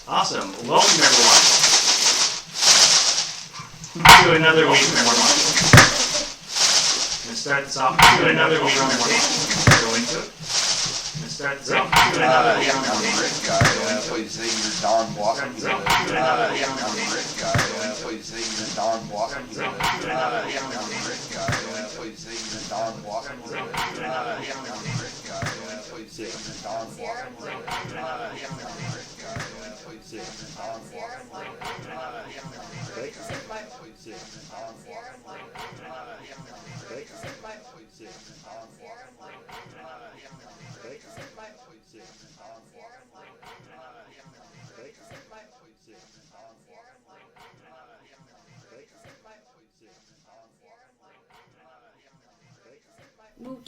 Awesome. Welcome everyone to another week of more modules. I'm going to start this off to another week on more modules. Go into it. I'm going to start this off to another week on more modules. Please say your darn walking to it. I'm Rick guy. Please say your darn walking to it. Please say your darn walking to it. I'm Rick guy. Please say your darn walking to it. Please say your darn walking to it. Please say your darn walking to it. Please say your darn walking to it. Please say your darn walking to it. Please say your darn walking Move.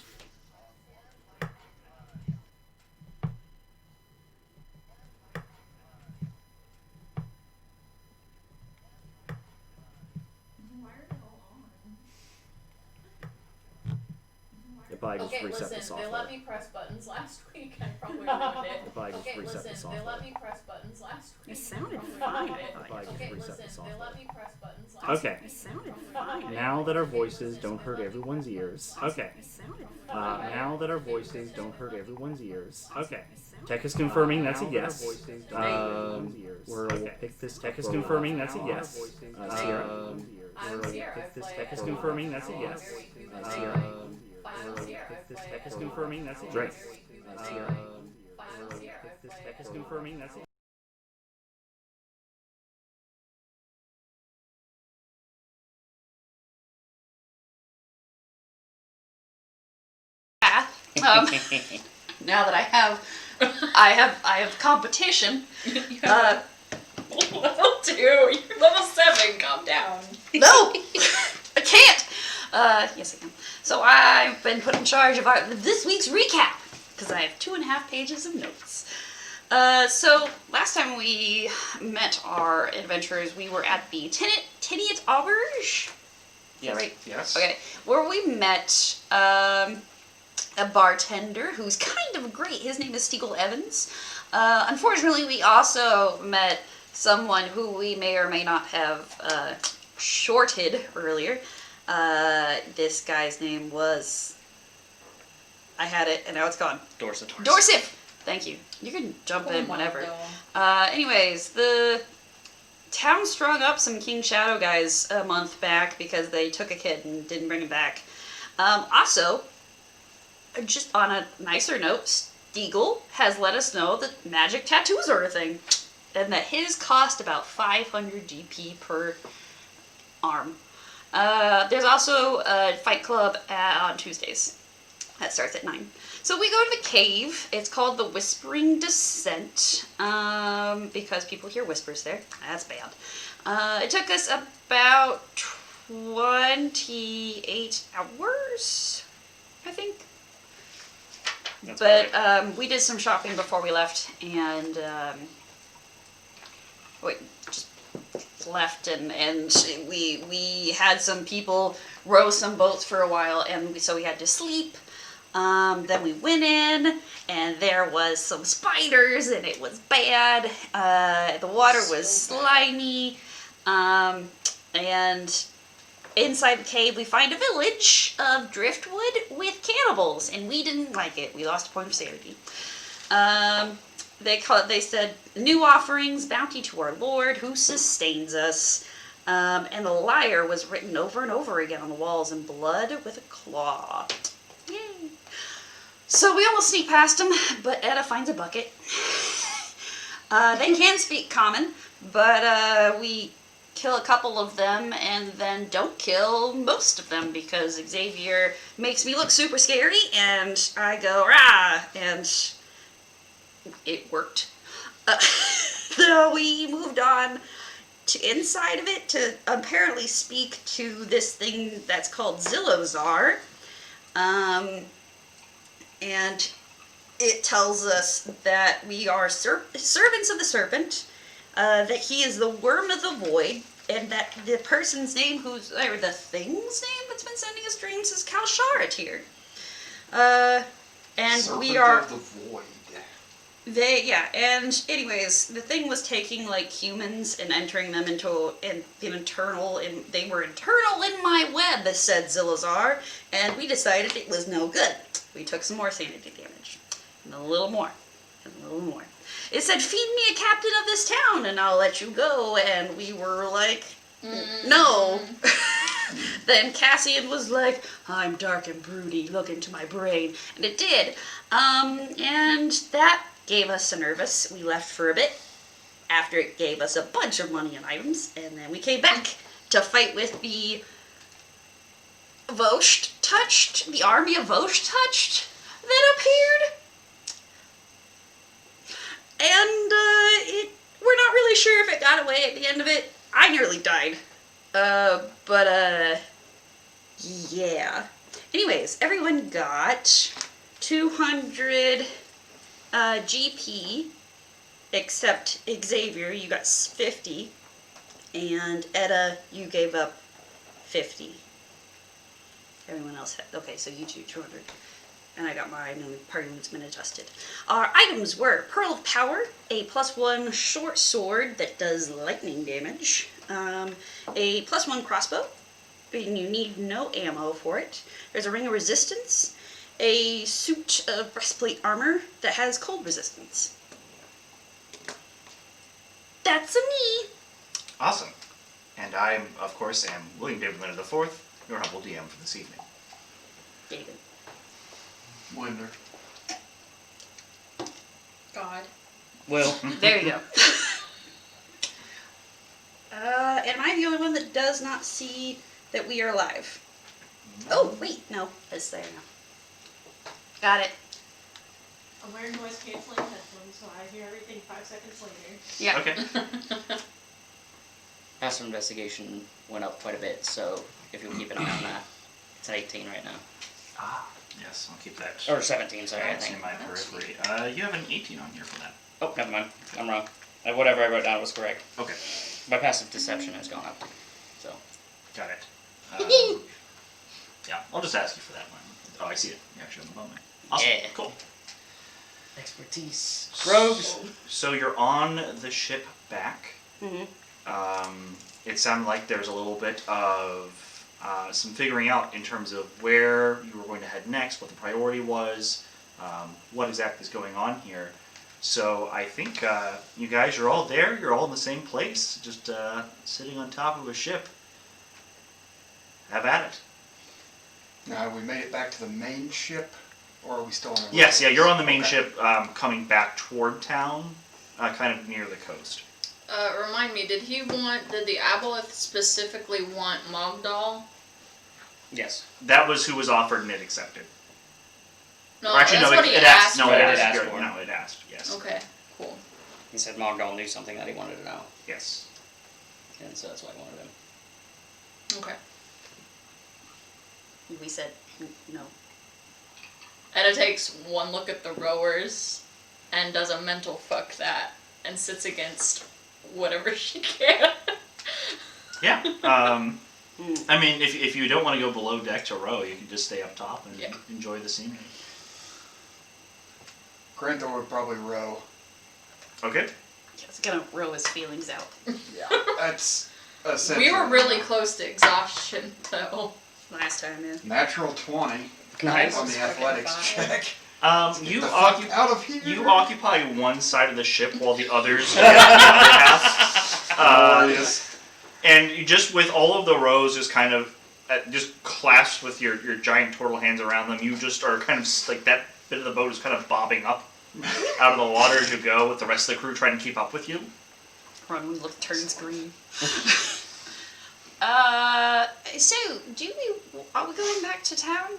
If I just Okay, reset the listen, software. they let me press buttons last week. I probably ruined it. If I just Okay, reset the listen, software. they let me press buttons last week. It sounded I fine. ruined it. If I just Okay, reset the listen, they software. let me press buttons last Okay. It sounded fine. Now that our voices don't hurt everyone's ears. Okay. It sounded fine. Now that our voices don't hurt everyone's ears. Okay. Tech is confirming that's a yes. We'll pick this. Tech is confirming that's a yes. Sierra. I'm Sierra. Tech is confirming that's a yes. Sierra. Tech is confirming that's a Drake. Sierra. Tech is confirming that's a Now that I have competition. Level 2, you're level 7, calm down. No, I can't. Yes, I can. So I've been put in charge of this week's recap because I have 2.5 pages of notes. So last time we met our adventurers, we were at the Tiniot Auberge. Yes. Right? Yes. Okay, where we met a bartender who's kind of great. His name is Stiegel Evans. Unfortunately, we also met someone who we may or may not have shorted earlier. This guy's name was... I had it, and now it's gone. Dorset. Thank you. You can jump in Come on, whenever. though. Anyways, the town strung up some King Shadow guys a month back because they took a kid and didn't bring him back. Also, just on a nicer note, Stiegel has let us know that magic tattoos are a thing, and that his cost about 500 GP per arm. There's also a fight club on Tuesdays. That starts at 9. So we go to the cave. It's called the Whispering Descent, because people hear whispers there. That's bad. It took us about 28 hours, I think. That's But right. we did some shopping before we left, and we just left, and we had some people row some boats for a while, and so we had to sleep. Then we went in, and there was some spiders, and it was bad. The water was slimy, and inside the cave we find a village of driftwood with cannibals, and we didn't like it. We lost a point of sanity. They said, new offerings, bounty to our Lord who sustains us. And the lyre was written over and over again on the walls in blood with a claw. Yay. So we almost sneak past them, but Etta finds a bucket. They can speak common, but we kill a couple of them and then don't kill most of them because Xavier makes me look super scary and I go, rah, and it worked. So we moved on to inside of it to apparently speak to this thing that's called Zillozar. And it tells us that we are servants of the serpent, that he is the worm of the void, and that the person's name or the thing's name that's been sending us dreams is Kalsharit here. And Serpent we are... of the void. And anyways, the thing was taking like humans and entering them into an internal, and they were internal in my web, said Zilazar, and we decided it was no good. We took some more sanity damage, and a little more, and a little more. It said, feed me a captain of this town and I'll let you go, and we were like, no. Then Cassian was like, I'm dark and broody, look into my brain, and it did. And that gave us a nervous. We left for a bit after it gave us a bunch of money and items, and then we came back to fight with the the army of Vosh touched that appeared. And we're not really sure if it got away at the end of it. I nearly died. Yeah. Anyways, everyone got 200 GP, except Xavier, you got 50, and Etta, you gave up 50. Everyone else had, okay, so you 200. And I got mine, and party mood's been adjusted. Our items were Pearl of Power, a +1 short sword that does lightning damage, a +1 crossbow, and you need no ammo for it. There's a Ring of Resistance, a suit of breastplate armor that has cold resistance. That's a me. Awesome. And I, of course, am William David Leonard IV, your humble DM for this evening. David. Winder. God. Well, There you go. Am I the only one that does not see that we are alive? Oh, wait, no, it's there now. Got it. I'm wearing noise canceling headphones, so I hear everything 5 seconds later. Yeah. Okay. Passive investigation went up quite a bit, so if you'll keep an eye on that. It's at 18 right now. Ah, yes, I'll keep that. Or 17, sorry, I That's think. in my periphery. You have an 18 on here for that. Oh, never mind. I'm wrong. Whatever I wrote down was correct. Okay, My passive deception has gone up. So, got it. Yeah, I'll just ask you for that one. Oh, I see it. You actually on the moment. Awesome. Yeah. Cool. expertise. Rogues! So you're on the ship back. Mm-hmm. It sounded like there's a little bit of some figuring out in terms of where you were going to head next, what the priority was, what exactly is going on here. So I think you guys are all there. You're all in the same place, just sitting on top of a ship. Have at it. Now, have we made it back to the main ship, or are we still on the Yes, yeah, you're on the main Okay. ship coming back toward town, kind of near the coast. Remind me, did the Aboleth specifically want Mogdal? Yes. That was who was offered and it accepted. No, Or actually, that's no, what it he asked. asked No, for. it It asked. asked You're- for. No, it asked. Yes. Okay, cool. He said Mogdal knew something that he wanted to know, Yes. and so that's why he wanted him. Okay. We said no. Etta takes one look at the rowers and does a mental fuck that and sits against whatever she can. Yeah. I mean, if you don't want to go below deck to row, you can just stay up top and Yeah. enjoy the scenery. Granthor would probably row. Okay. He's gonna row his feelings out. Yeah. That's essentially. We were really close to exhaustion, though. Last time, yeah. Natural 20 Nice. on the athletics Fucking check. You the fuck occup- out of here. You occupy one side of the ship while the others get the other half. Glorious. And you just with all of the rows just kind of just clasped with your giant turtle hands around them, you just are kind of like that bit of the boat is kind of bobbing up out of the water as you go, with the rest of the crew trying to keep up with you. Ron turns green. So, are we going back to town?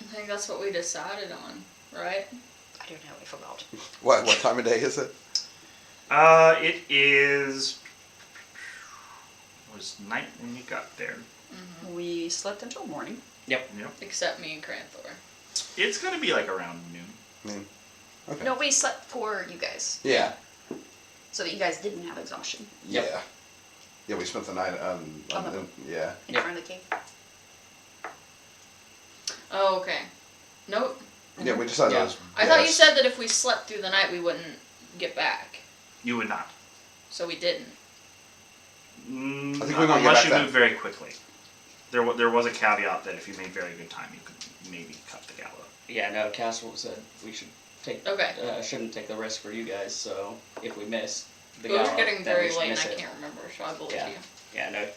I think that's what we decided on, right? I don't know, I forgot. What time of day is it? It is. It was night when you got there. We slept until morning. Yep. Except me and Cranthor. It's gonna be like around noon. Okay. No, we slept for you guys, Yeah. so that you guys didn't have exhaustion Yeah. Yeah, we spent the night On the boat. yeah. in Yep. front of the cave. Oh, okay. Nope. Yeah, we decided Yeah. it was I thought you best. said that if we slept through the night, we wouldn't get back. You would not. So we didn't. I think we're gonna get unless back you then. move very quickly. There was a caveat that if you made very good time, you could maybe cut the gala. Yeah, no, Castle said we should take Okay. shouldn't take the risk for you guys. So if we miss the It was gala, getting then very we should late and miss I it. can't remember, so I believe Yeah. you. Yeah, no,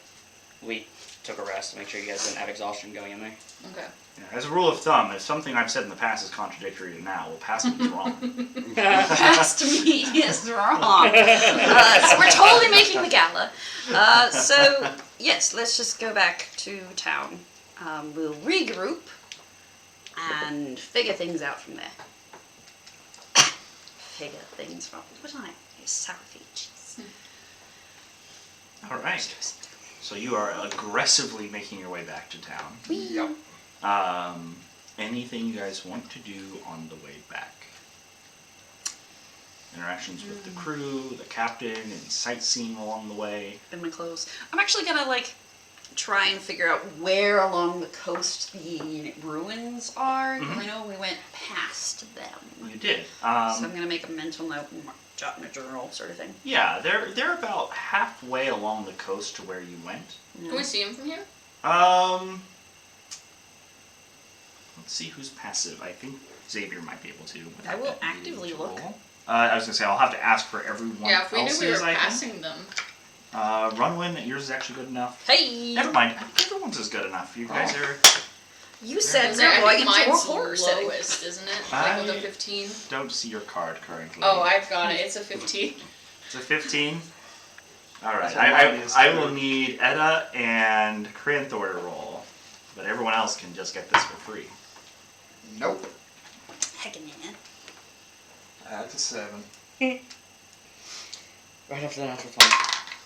we took a rest to make sure you guys didn't have exhaustion going in there. Okay. Yeah, as a rule of thumb, if something I've said in the past is contradictory to now, well, past me is wrong. Past me is wrong. So we're totally making the gala. So yes, let's just go back to town. We'll regroup and figure things out from there. Figure things from what did I? Sour features. All right. So you are aggressively making your way back to town. Yep. Anything you guys want to do on the way back? Interactions with the crew, the captain, any sightseeing along the way. In my clothes. I'm actually gonna try and figure out where along the coast the ruins are. 'Cause I know we went past them. You did. So I'm gonna make a mental note and jot in a journal, sort of thing. Yeah, they're about halfway along the coast to where you went. Can we see him from here? Let's see who's passive. I think Xavier might be able to. I will actively look. I was gonna say I'll have to ask for everyone Yeah, if we knew else's. we were I think. passing them. Runwin, yours is actually good enough. Hey! Never mind. I think everyone's is good enough. You guys are. You said I they're think going into a mine's horror setting. lowest, isn't it? Like with a 15. Don't see your card currently. Oh, I've got it. It's a 15. It's a 15. All right. That's what mine is, I too. will need Edda and Cranthor to roll, but everyone else can just get this for free. Nope. Heck yeah. That's a 7. Right after the natural 20.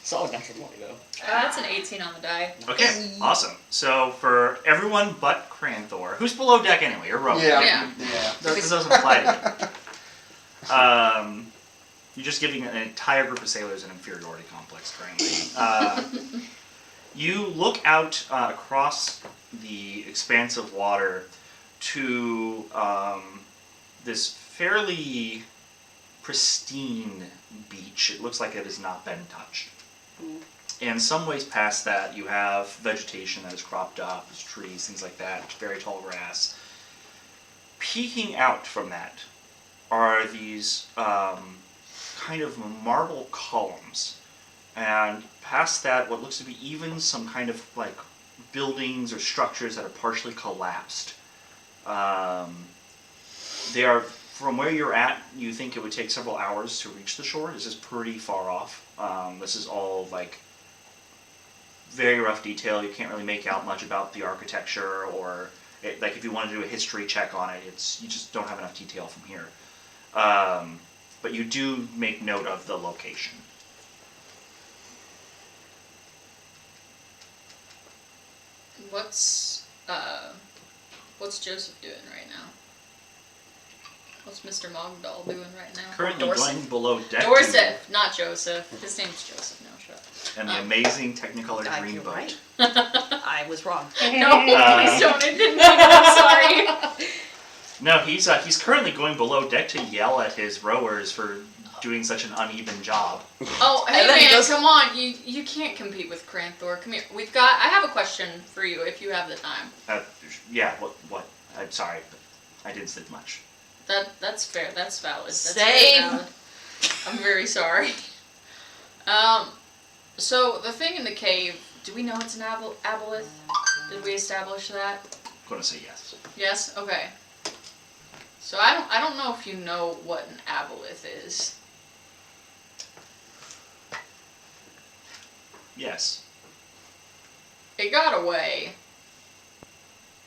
Solid natural 20 though. That's an 18 on the die. Okay. Awesome. So for everyone but Cranthor, who's below deck anyway, you're rowing. Yeah. This doesn't apply to you. You're just giving an entire group of sailors an inferiority complex currently. You look out across the expanse of water to this fairly pristine beach. It looks like it has not been touched. And some ways past that, you have vegetation that is cropped up, there's trees, things like that, very tall grass. Peeking out from that are these kind of marble columns. And past that, what looks to be even some kind of like buildings or structures that are partially collapsed. They are, from where you're at, you think it would take several hours to reach the shore. This is pretty far off. This is all like very rough detail. You can't really make out much about the architecture or like if you want to do a history check on it, you just don't have enough detail from here. But you do make note of the location. What's Joseph doing right now? What's Mr. Mogdall doing right now? Currently going below deck. Dorset, not Joseph. His name's Joseph. No, shut up. And the amazing Technicolor green You're boat. right. I was wrong. No, please don't. It didn't mean it. I'm sorry. No, he's currently going below deck to yell at his rowers for doing such an uneven job. Oh, hey And then he man, goes- come on. You can't compete with Cranthor. Come here. I have a question for you if you have the time. Yeah, what? I'm sorry, but I didn't sleep much. That's fair. That's valid. That's Same. Very valid. I'm very sorry. So the thing in the cave, do we know it's an aboleth? Did we establish that? I'm gonna say yes. Yes? Okay. So I don't know if you know what an aboleth is. Yes. It got away,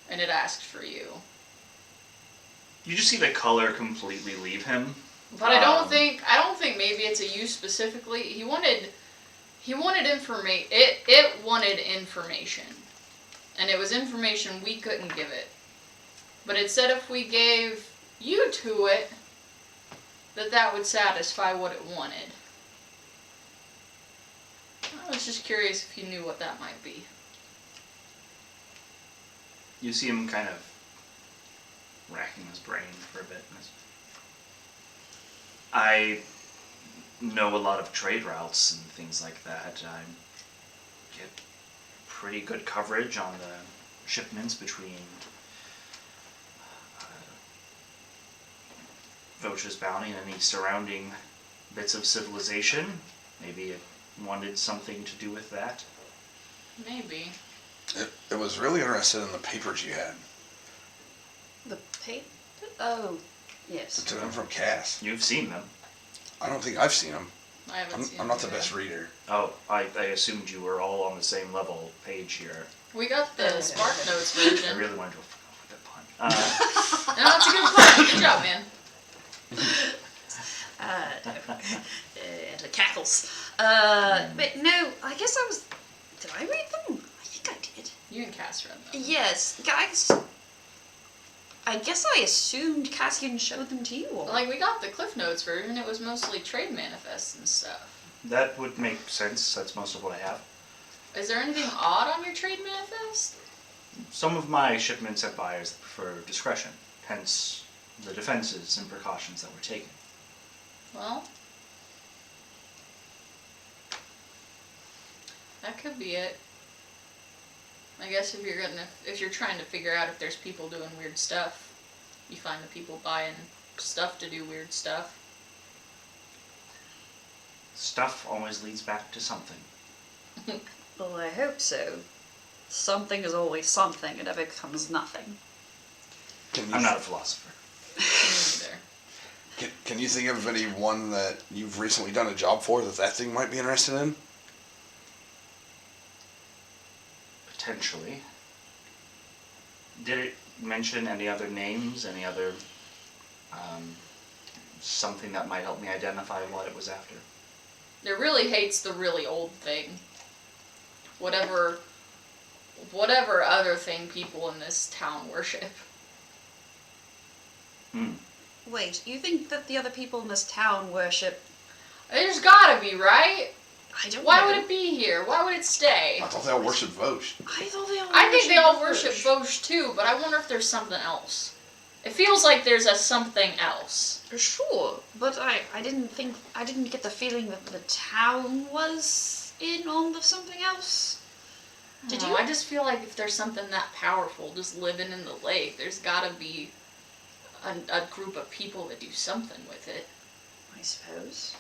and it asked for you. You just see the color completely leave him. But I don't think maybe it's a you specifically. He wanted information. It wanted information, and it was information we couldn't give it. But it said if we gave you to it, that would satisfy what it wanted. I was just curious if you knew what that might be. You see him kind of racking his brain for a bit. I know a lot of trade routes and things like that. I get pretty good coverage on the shipments between Vosh's bounty and any surrounding bits of civilization. Maybe it wanted something to do with that. Maybe. It was really interested in the papers you had. The paper? Oh, yes. To them from Cass. You've seen them. I don't think I've seen them. I haven't seen I'm not it the either. best reader. Oh, I assumed you were all on the same level page here. We got the Spark Notes I version. really wanted to with that pun. No, that's a good pun. Good job, man. The cackles. But no, I guess I was. Did I read them? I think I did. You and Cass read them. Yes, guys. I guess I assumed Cassian showed them to you all. Like, we got the Cliff Notes version. It was mostly trade manifests and stuff. That would make sense. That's most of what I have. Is there anything odd on your trade manifest? Some of my shipments have buyers that prefer discretion, hence the defenses and precautions that were taken. Well, that could be it. I guess if you're trying to figure out if there's people doing weird stuff, you find the people buying stuff to do weird stuff. Stuff always leads back to something. Well, I hope so. Something is always something. It never becomes nothing. I'm not a philosopher. Me neither. Can you think of anyone that you've recently done a job for that thing might be interested in? Potentially. Did it mention any other names? Any other something that might help me identify what it was after? It really hates the really old thing. Whatever other thing people in this town worship. Wait, you think that the other people in this town worship? There's gotta be, right? I don't Why know. would it be here? Why would it stay? I thought they all worship Vosh. I thought they all. I think they all worship worship Vosh too, but I wonder if there's something else. It feels like there's a something else. Sure, but I didn't get the feeling that the town was in on the something else. Did you? I just feel like if there's something that powerful just living in the lake, there's gotta be a group of people that do something with it. I suppose.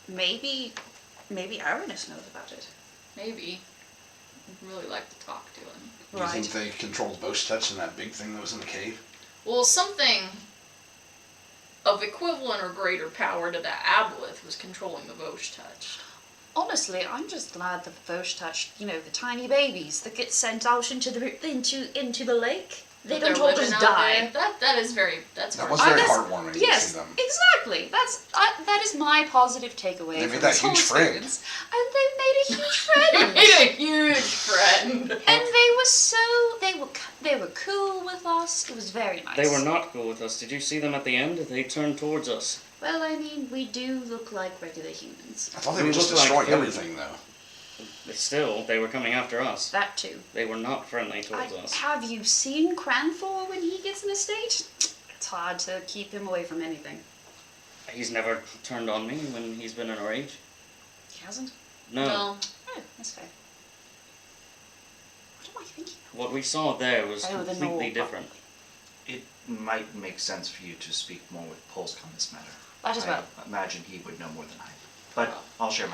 Maybe Aranis knows about it. Maybe. I'd really like to talk to him. Do you think they controlled Vosh touch in that big thing that was in the cave? Well, something of equivalent or greater power to that aboleth was controlling the Vosh touch. Honestly, I'm just glad that Vosh touched, the tiny babies that get sent out into the lake. They They're don't all living just out die. there. That is very. That's That hard. was very That's- heartwarming to Yes, see them. exactly. That is my positive takeaway They from made that this whole huge friend. experience. And they made a huge They friend. made a huge friend. And they were cool with us. It was very nice. They were not cool with us. Did you see them at the end? They turned towards us. Well, I mean, we do look like regular humans. I thought they We were just looked like destroying food. everything, though. But still, they were coming after us. That too. They were not friendly towards us. Have you seen Cranthor when he gets in a state? It's hard to keep him away from anything. He's never turned on me when he's been in a rage. He hasn't? No. No. Oh, that's fair. What am I thinking? What we saw there was Oh, the completely Knoll, different. It might make sense for you to speak more with Polsk on this matter. That as well. I imagine he would know more than I. But I'll share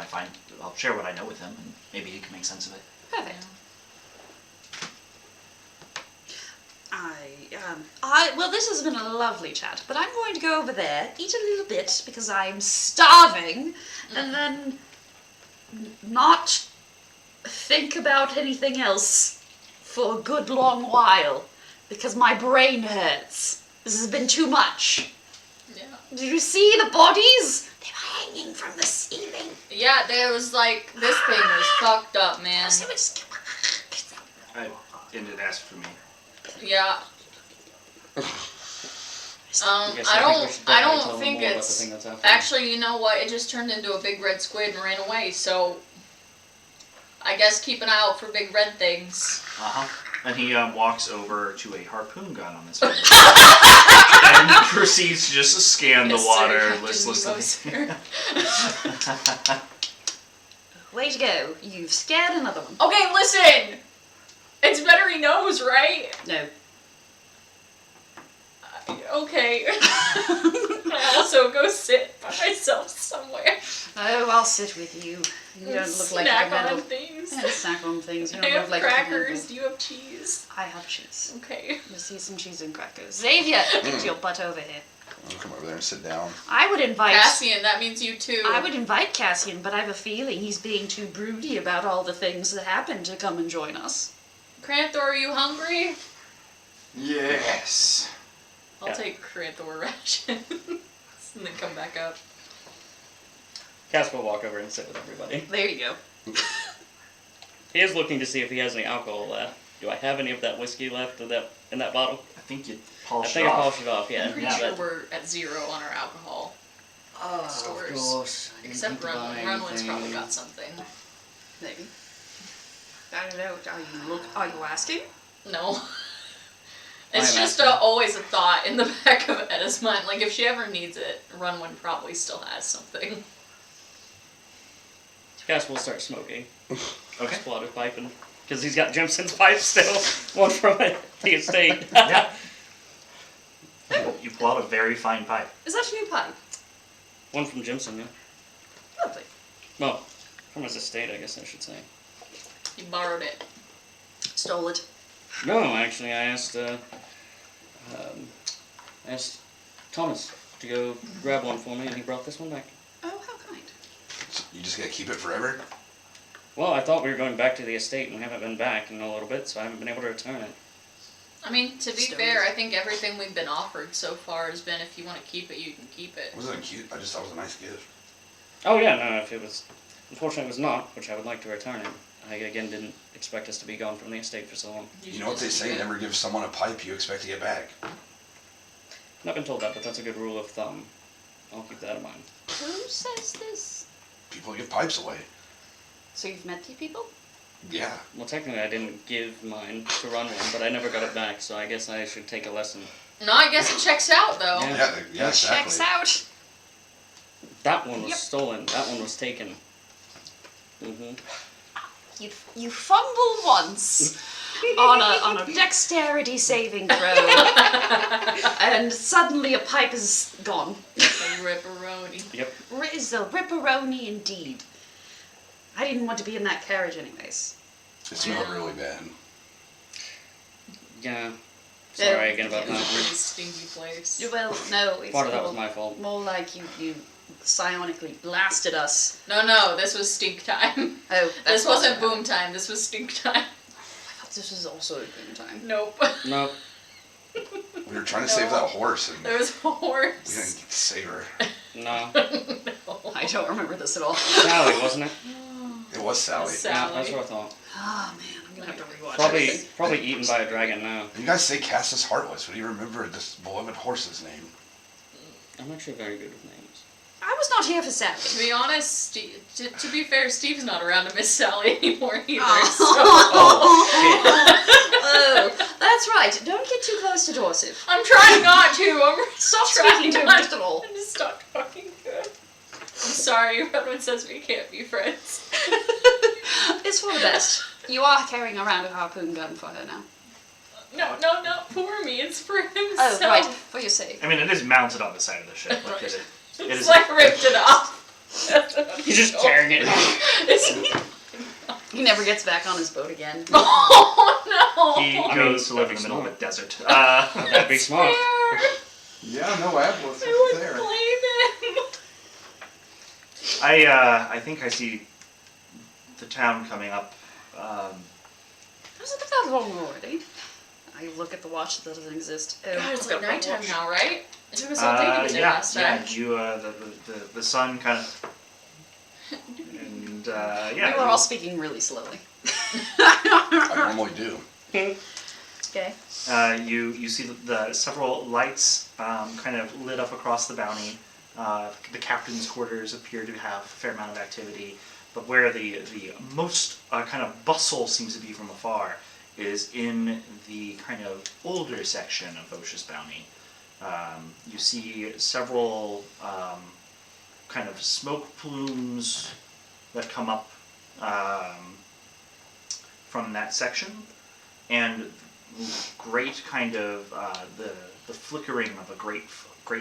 I'll share what I know with him, and maybe he can make sense of it. Perfect. Well, this has been a lovely chat, but I'm going to go over there, eat a little bit because I'm starving, and then not think about anything else for a good long while because my brain hurts. This has been too much. Yeah. Did you see the bodies? They were hanging from the ceiling. Yeah, there was like this thing was fucked up, man. It was- And it asked for me. Yeah. Yes, I think we should definitely tell don't them think more about the it's thing that's after. actually. You know what? It just turned into a big red squid and ran away. So I guess keep an eye out for big red things. And he walks over to a harpoon gun on this boat and proceeds to just scan the Yes, sir, water Captain listlessly. Nemo, sir. Way to go. You've scared another one. Okay, listen! It's better he knows, right? No. Okay. I also go sit by myself somewhere. Oh, I'll sit with you. You don't look like Snack you can handle... on things. Yeah, snack on things. You I don't have look like you can handle... crackers. Do you have cheese? I have cheese. Okay. Just eat some cheese and crackers. Xavier, get your butt over here. I'll come over there and sit down. I would invite... Cassian, that means you too. I would invite Cassian, but I have a feeling he's being too broody about all the things that happened to come and join us. Cranthor, are you hungry? Yes. I'll take Cranthor ration. And then come back up. Cass will walk over and sit with everybody. There you go. He is looking to see if he has any alcohol left. Do I have any of that whiskey left in that bottle? I think you I polished think it I off. polished it off, yeah. I'm pretty Yeah. sure we're at 0 on our alcohol. Oh, Stores. of course. I didn't Except think to buy Runwin's anything. probably got something. Maybe. I don't know. Are you asking? No. It's I'm just asking. always a thought in the back of Edda's mind. Like, if she ever needs it, Runwin probably still has something. Cass will start smoking. Okay. Just pull out his pipe, and because he's got Jimson's pipe still, one from the estate. Yeah. You pull out a very fine pipe. Is that a new pipe? One from Jimson, yeah. Lovely. Well, from his estate, I guess I should say. He borrowed it. Stole it. No, actually, I asked Thomas to go grab one for me, and he brought this one back. Oh, how kind. You just gonna keep it forever? Well, I thought we were going back to the estate, and we haven't been back in a little bit, so I haven't been able to return it. I mean, to be Stones. fair, I think everything we've been offered so far has been if you want to keep it, you can keep it. Wasn't it cute? I just thought it was a nice gift. Oh yeah, no, if it was, unfortunately it was not, which I would like to return it. I again didn't expect us to be gone from the estate for so long. You know what they say? Never give someone a pipe you expect to get back. Not been told that, but that's a good rule of thumb. I'll keep that in mind. Who says this? People give pipes away. So you've met these people? Yeah. Well, technically I didn't give mine to Runwin, but I never got it back, so I guess I should take a lesson. No, I guess it checks out though. Yeah. Yeah, exactly. Checks out. That one was Yep. stolen. That one was taken. You fumble once on a dexterity saving throw, and suddenly a pipe is gone. A ripperoni. Yep. Is a ripperoni indeed. I didn't want to be in that carriage anyways. It smelled really bad. Yeah. Sorry again about It's a that. pretty stinky place. Well, no, it's Part of that was more- my fault. More like you psionically blasted us. No, this was stink time. Oh, that's This wasn't also- boom time, this was stink time. I thought this was also a boom time. Nope. Nope. We were trying to save that horse and There was a we horse. didn't get to save her. No. No. I don't remember this at all. Sally, wasn't it? It was Sally. Yeah, that's what I thought. Oh man, I'm gonna have to rewatch Probably, this. probably eaten by a dragon now. You guys say Cassius Heartless. What do you remember this beloved horse's name? I'm actually very good with names. I was not here for To Sally. be honest, to be fair, Steve's not around to miss Sally anymore either. Oh, that's right. Don't get too close to Dorset. So I'm trying not to. I'm Stop trying speaking to him not just at all. to just stop talking to him. I'm sorry, everyone says we can't be friends. It's for the best. You are carrying around a harpoon gun for her now. No, not for me. It's for himself. Oh, right. For your sake. I mean, it is mounted on the side of the ship. Like it It's is. like ripped it off. He's just carrying it. It's, He never gets back on his boat again. oh no. He I goes mean, to live in that'd the be middle of a smart. desert. That'd be smart. Yeah, no Atlas I was wouldn't there. blame him. I think I see the town coming up. Has it been that long already? I look at the watch that doesn't exist. Oh, God, it's I've like got my nighttime watch. now, right? It took us all day to get there Yeah, last yeah. time. You, the sun kind of, and yeah. We were all speaking really slowly. I normally do. Okay. You see the several lights kind of lit up across the bounty. The captain's quarters appear to have a fair amount of activity, but where the most kind of bustle seems to be from afar is in the kind of older section of Ocean's Bounty. You see several kind of smoke plumes that come up from that section, and great kind of the flickering of a great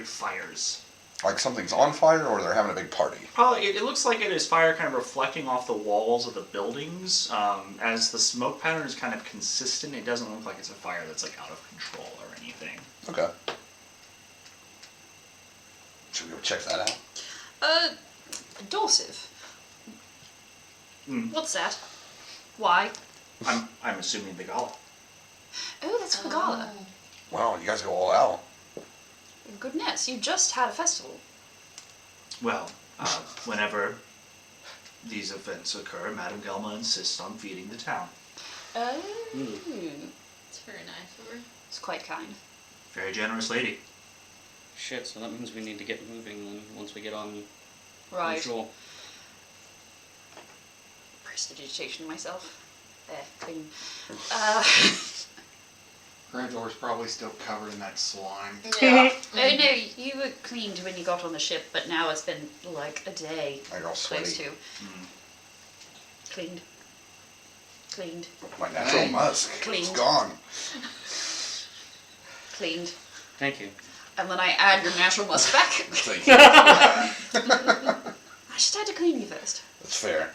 fires. Like something's on fire, or they're having a big party. Well, it looks like it is fire kind of reflecting off the walls of the buildings. As the smoke pattern is kind of consistent, it doesn't look like it's a fire that's like out of control or anything. Okay. Should we go check that out? Dorsive. Mm. What's that? Why? I'm assuming the gala. Oh, that's for Gala. Well, you guys go all out. Goodness, you just had a festival. Well, whenever these events occur, Madame Gelma insists on feeding the town. Oh. It's very nice of her. It's quite kind. Very generous lady. Shit, so that means we need to get moving then once we get on Right. patrol. Prestidigitation myself. Clean. Granddaughter's probably still covered in that slime. Yeah. Oh no, you were cleaned when you got on the ship, but now it's been like a day. Like all Close sweaty. to. Mm. Cleaned. Cleaned. My natural Nice. musk. It's Clean. gone. Cleaned. Thank you. And then I add your natural musk back. Thank you. I just had to clean you first. That's fair.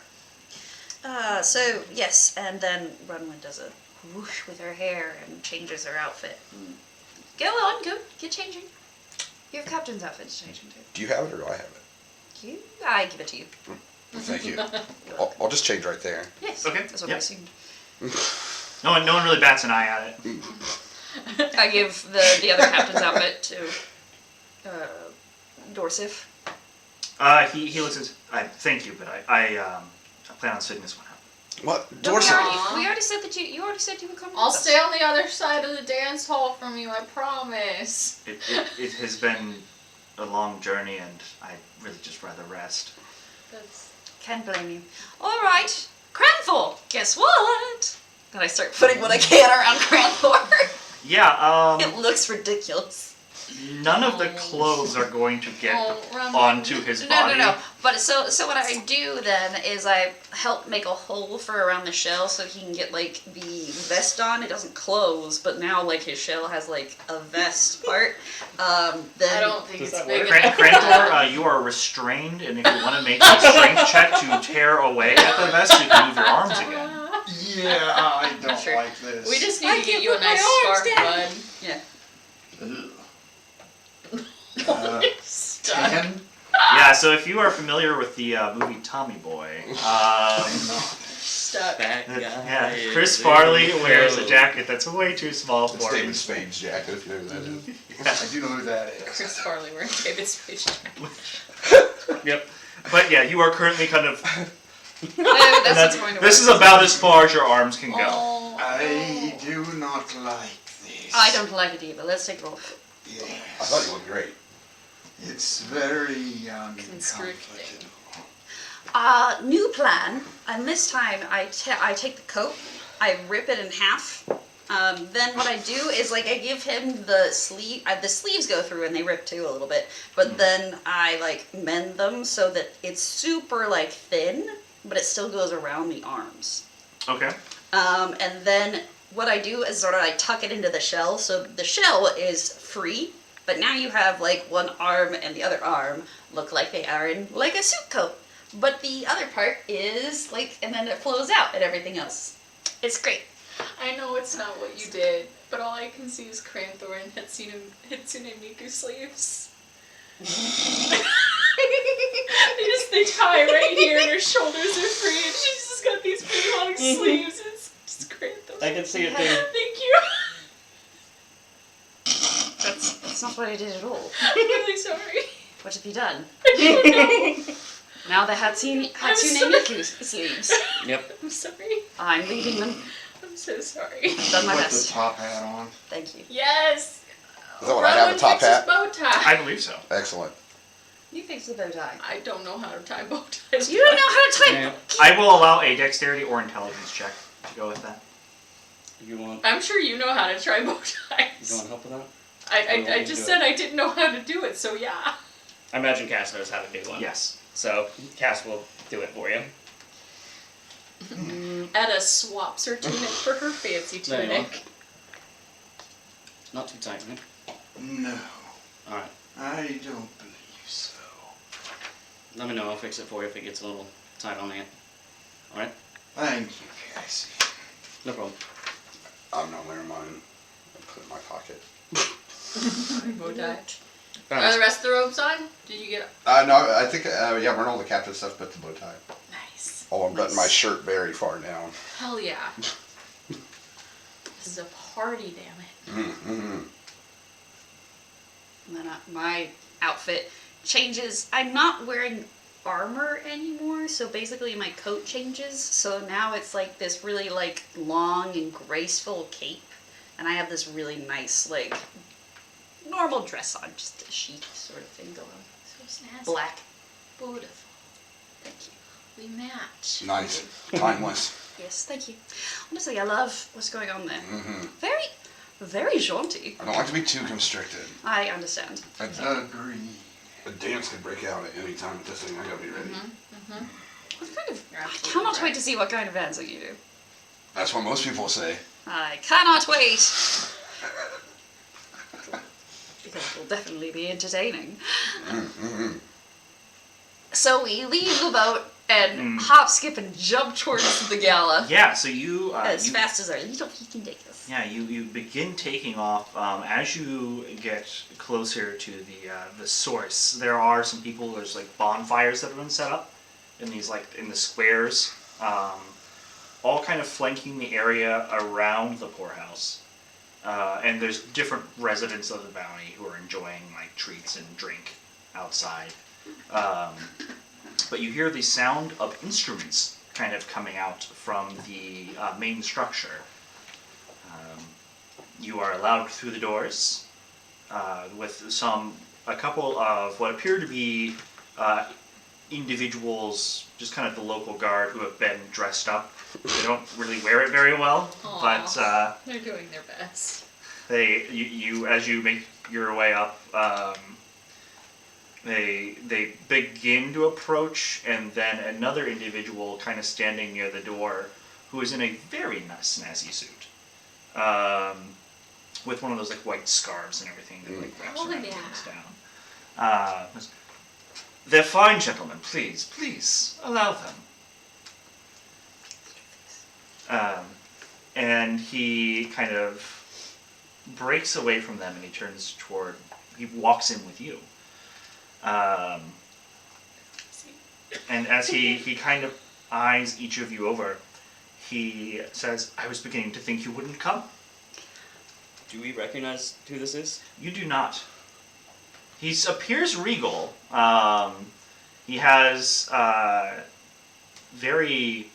So, yes, and then Runwin does a whoosh with her hair and changes her outfit. Go on, go, get changing. You have captain's outfit to change into. Do you have it or do I have it? I give it to you. Thank you. I'll just change right there. Yes. Okay, That's what yep. I assumed. No one really bats an eye at it. I give the other captain's outfit to Dorsif. He looks at. Thank you, but I plan on sitting this one out. What? No, we Dorset? already said that you already said you would come. I'll with us. stay on the other side of the dance hall from you, I promise. It has been a long journey, and I'd really just rather rest. That's... Can't blame you. All right, Cranthor. Guess what? And I start putting what I can around Cranthor. Yeah. It looks ridiculous. None of the clothes are going to get Runwin. onto his body. No. But so what I do then is I help make a hole for around the shell so he can get like the vest on. It doesn't close, but now like his shell has like a vest part. Then I don't think Does it's that big work? enough. Cranthor, you are restrained, and if you want to make a strength check to tear away at the vest, you can move your arms again. Yeah, I don't Sure. like this. We just I need to get can't you a put my nice arms scarf, down. bud. yeah. Stop. 10? Yeah, so if you are familiar with the movie Tommy Boy, Stuck. That guy yeah, is Chris Farley in wears a clothes. jacket that's way too small It's for him. David Spade's jacket, if you know who that is. I do know who that is. Chris Farley wearing David Spade. Yep. But yeah, you are currently kind of. No, and that's not going to work. this is about as far as your arms can go. Oh, I do not like this. I don't like it either. Let's take it off. Yes. I thought you looked great. It's very Constricting. New plan. And this time I take the coat, I rip it in half. Then what I do is like I give him the sleeve. The sleeves go through and they rip too a little bit. But then I like mend them so that it's super like thin, but it still goes around the arms. Okay. And then what I do is sort of I tuck it into the shell, so the shell is free, but now you have like one arm and the other arm look like they are in like a suit coat. But the other part is like, and then it flows out and everything else. It's great. I know it's not what you did, but all I can see is Cranthor and Hatsune Miku sleeves. they tie right here and her shoulders are free and she's just got these big long sleeves. It's just Cranthor. I can see it too. Thank you. That's not what I did at all. I'm really sorry. What have you done? I don't know. Now the Hatsune I'm Miku sleeves. Yep. I'm sorry. I'm leaving them. I'm so sorry. I've done my Put the best. top hat on. Thank you. Yes. Is that what I have, a Rowan top fixes hat? bow tie. I believe so. Excellent. You fix the bow tie. I don't know how to tie bow ties. You don't know how to tie. Yeah. I will allow a dexterity or intelligence check to go with that. You want I'm sure you know how to try bow ties. help with that? I just said I didn't know how to do it, so yeah. I imagine Cass knows how to do one. Yes. So Cass will do it for you. Etta swaps her tunic for her fancy There you are. tunic. Not too tight, man. No, All right. I don't believe so. Let me know. I'll fix it for you if it gets a little tight on the end. All right. Thank you, Cassie. No problem. No, never mind. I put it in my pocket. Bow tie. All Are right. the rest of the robes on? Did you get? No, I think, yeah, we're all the captain stuff, but the bow tie. Nice. Oh, I'm buttoning my shirt very far down. Hell yeah. This is a party, damn it. Mm-hmm. And then my outfit changes. I'm not wearing armor anymore, so basically my coat changes. So now it's like this really like long and graceful cape, and I have this really nice like normal dress on, just a chic sort of thing going on. So snazzy. Black. Beautiful. Thank you. We match. Nice. Timeless. Yes, thank you. Honestly, I love what's going on there. Mm-hmm. Very, very jaunty. I don't like to be too constricted. I understand. Agree. A dance could break out at any time with this thing. I gotta be ready. What kind of? You're I absolutely cannot right. wait to see what kind of dancing you do. That's what most people say. I cannot wait. Because it will definitely be entertaining. Mm-hmm. So we leave the boat and hop, skip, and jump towards the gala Yeah, so you as you, fast as our little feet can take us. yeah, you begin taking off. As you get closer to the source, there are some people. There's like bonfires that have been set up in these in the squares, all kind of flanking the area around the poorhouse. And there's different residents of the bounty who are enjoying like treats and drink outside. But you hear the sound of instruments kind of coming out from the main structure. You are allowed through the doors with a couple of what appear to be individuals, just kind of the local guard who have been dressed up. They don't really wear it very well, Aw. but They're doing their best. you as you make your way up, they begin to approach, and then another individual kind of standing near the door, who is in a very nice snazzy suit, with one of those like white scarves and everything that like wraps Oh, around yeah. things down. They're fine, gentlemen. Please allow them. And he kind of breaks away from them, and he walks in with you. And as he kind of eyes each of you over, he says, "I was beginning to think you wouldn't come." Do we recognize who this is? You do not. He appears regal. He has very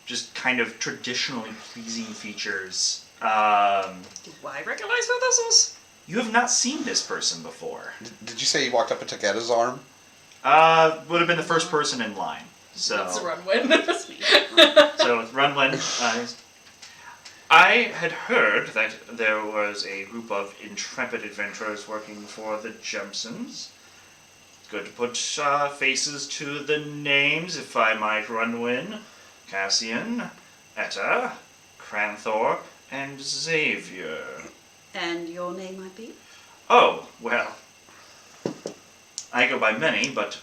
just kind of traditionally pleasing features. Do I recognize who this is? You have not seen this person before. Did you say you walked up and took Etta's arm? Would have been the first person in line. So, That's a Runwin. so with Runwin, I had heard that there was a group of intrepid adventurers working for the Jemsons. Good to put faces to the names, if I might, Runwin, Cassian, Etta, Cranthor, and Xavier. And your name might be? Oh, well, I go by many, but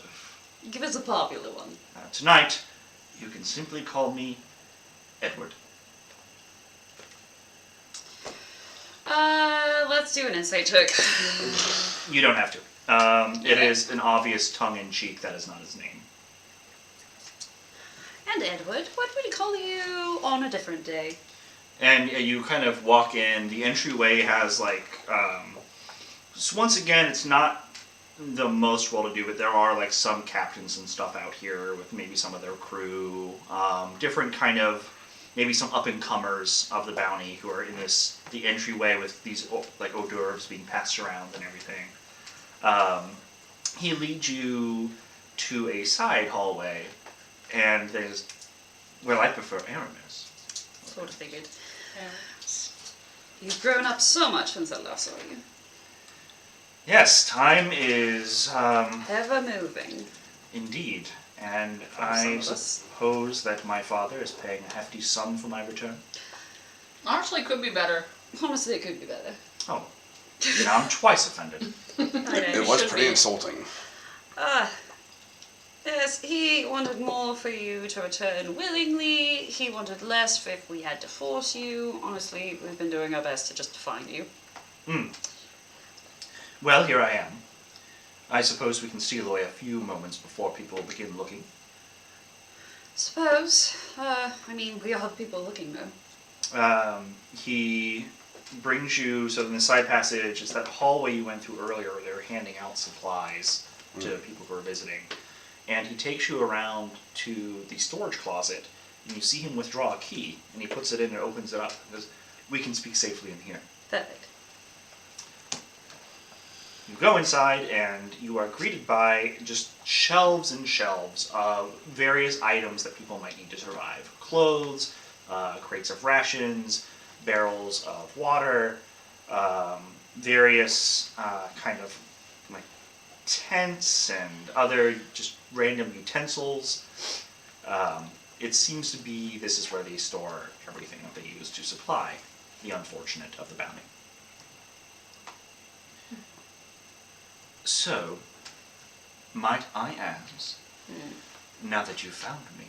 Give us a popular one. tonight you can simply call me Edward. Let's do an insight check. You don't have to. It is an obvious tongue-in-cheek that is not his name. And Edward, what would we call you on a different day? And you kind of walk in. The entryway has so once again, it's not the most well-to-do, but there are like some captains and stuff out here with maybe some of their crew, different kind of maybe some up-and-comers of the bounty who are in the entryway with these like hors d'oeuvres being passed around and everything. He leads you to a side hallway, and there's where I prefer Aramis. Sort of figured. You've grown up so much since I last saw you. Yes, time is Ever moving. indeed, and some I of us. suppose that my father is paying a hefty sum for my return. Honestly, could be better. Honestly, it could be better. Oh, now I'm twice offended. I know. It was should pretty be. insulting. Yes, he wanted more for you to return willingly. He wanted less if we had to force you. Honestly, we've been doing our best to just find you. Well, here I am. I suppose we can steal away a few moments before people begin looking. Suppose. We all have people looking though. He brings you, so in the side passage, it's that hallway you went through earlier where they were handing out supplies to people who are visiting. And he takes you around to the storage closet, and you see him withdraw a key, and he puts it in and opens it up. He goes, "We can speak safely in here." Perfect. You go inside, and you are greeted by just shelves and shelves of various items that people might need to survive. Clothes, crates of rations, barrels of water, various kind of like tents and other just random utensils. It seems to be this is where they store everything that they use to supply the unfortunate of the bounty. So, might I ask, now that you've found me,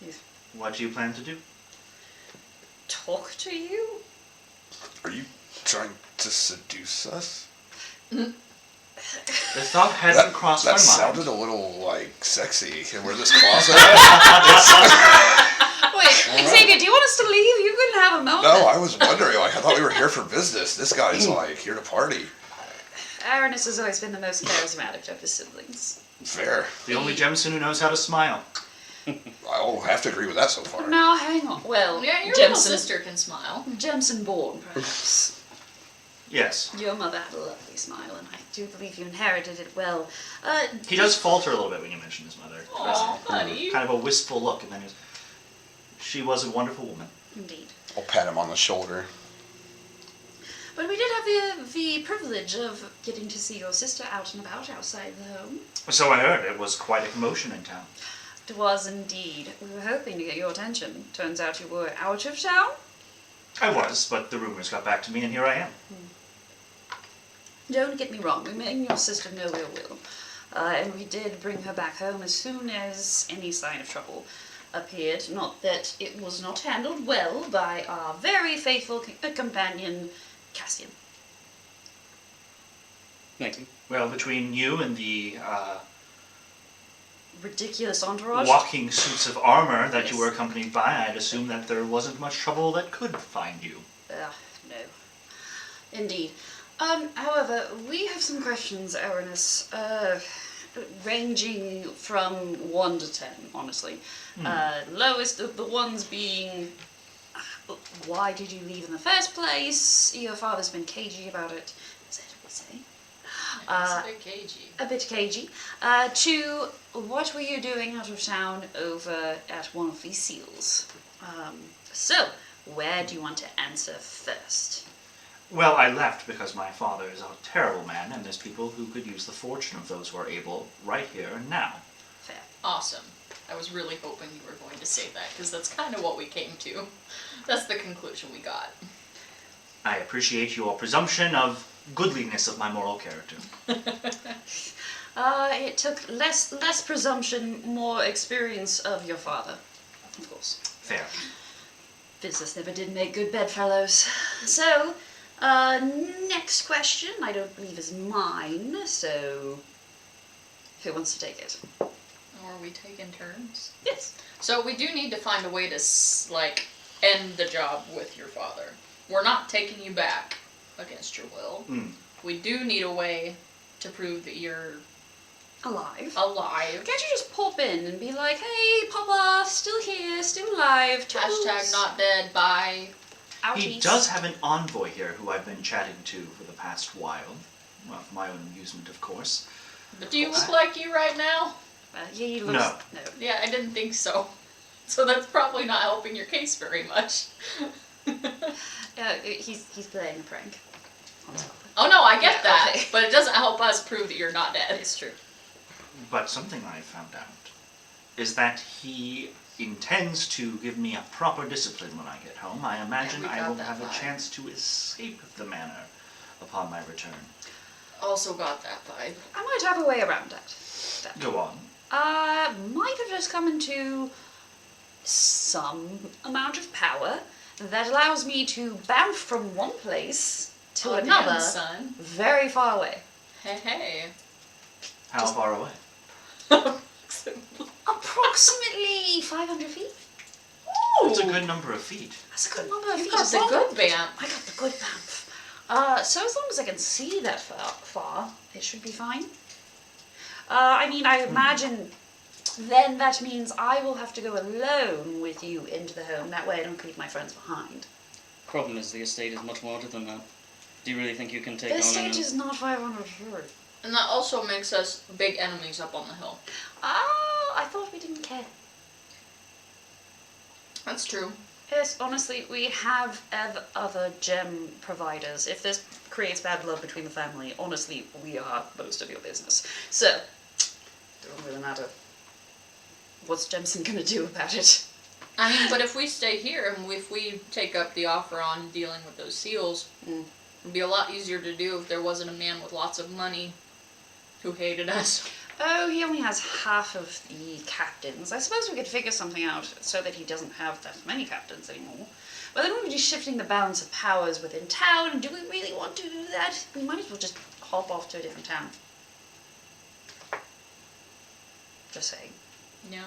Yes. what do you plan to do? Talk to you? Are you trying to seduce us? The thought hadn't crossed my That mind. sounded a little, like, sexy. Can we wear this closet? Wait, Xavier, do you want us to leave? You couldn't have a moment. No, I was wondering. Like, I thought we were here for business. This guy's, like, here to party. Aranis has always been the most charismatic of his siblings. Fair. The only Jemison who knows how to smile. I'll have to agree with that so far. Now, hang on. Well, Yeah, your little Jemison, sister can smile. Jemison born, perhaps. Yes. Your mother had a lovely smile, and I do believe you inherited it well. He does falter a little bit when you mention his mother. Aw, buddy. Kind of a wistful look, and then she was a wonderful woman. Indeed. I'll pat him on the shoulder. But we did have the privilege of getting to see your sister out and about outside the home. So I heard it was quite a commotion in town. It was indeed. We were hoping to get your attention. Turns out you were out of town. I was, but the rumors got back to me, and here I am. Don't get me wrong, we meant your sister no ill will. And we did bring her back home as soon as any sign of trouble appeared. Not that it was not handled well by our very faithful companion, Cassian. Thank you. Well, between you and the Ridiculous entourage. walking suits of armor that Yes. you were accompanied by, I'd assume that there wasn't much trouble that could find you. No. Indeed. However, we have some questions, Aranis, ranging from 1 to 10, honestly. Lowest of the ones being, why did you leave in the first place? Your father's been cagey about it, is that what we say? It's a bit cagey. A bit cagey. 2, what were you doing out of town over at one of these seals? So, where do you want to answer first? Well, I left because my father is a terrible man, and there's people who could use the fortune of those who are able right here and now. Fair. Awesome. I was really hoping you were going to say that, because that's kind of what we came to. That's the conclusion we got. I appreciate your presumption of goodliness of my moral character. It took less presumption, more experience of your father, of course. Fair. Business never did make good bedfellows. So, next question, I don't believe is mine, so who wants to take it? Or are we taking turns? Yes. So we do need to find a way to, end the job with your father. We're not taking you back against your will. We do need a way to prove that you're Alive. alive. Can't you just pop in and be like, hey, Papa, still here, still alive, toodles. Hashtag not dead, bye. He Ouchies. does have an envoy here who I've been chatting to for the past while. Well, for my own amusement, of course. But do you look like you right now? Yeah, he looks... No. Yeah, I didn't think so. So that's probably not helping your case very much. He's playing a prank. Oh no, I get Yeah, that, okay. but it doesn't help us prove that you're not dead. It's true. But something I found out is that he intends to give me a proper discipline when I get home. I imagine we I got will that have a vibe. chance to escape the manor upon my return. Also got that vibe. I might have a way around that. Go on. Might have just come into some amount of power that allows me to bounce from one place to Oh, another, damn, son. very far away. Hey. How far away? Approximately 500 feet. That's a good number of feet. That's a good number of You feet. got as the long- good band. I got the good bounce. So as long as I can see that far, it should be fine. I mean, I imagine then that means I will have to go alone with you into the home. That way I don't leave my friends behind. Problem is, the estate is much larger than that. Do you really think you can take The on estate is not 500 feet. And that also makes us big enemies up on the hill. I thought we didn't care. That's true. Yes, honestly, we have other gem providers. If this creates bad blood between the family, honestly, we are most of your business. So, don't really matter. What's Jemson gonna do about it? I mean, but if we stay here and if we take up the offer on dealing with those seals, it'd be a lot easier to do if there wasn't a man with lots of money who hated us. Oh, he only has half of the captains. I suppose we could figure something out so that he doesn't have that many captains anymore. But then we'd be shifting the balance of powers within town, and do we really want to do that? We might as well just hop off to a different town. Just saying. Yeah.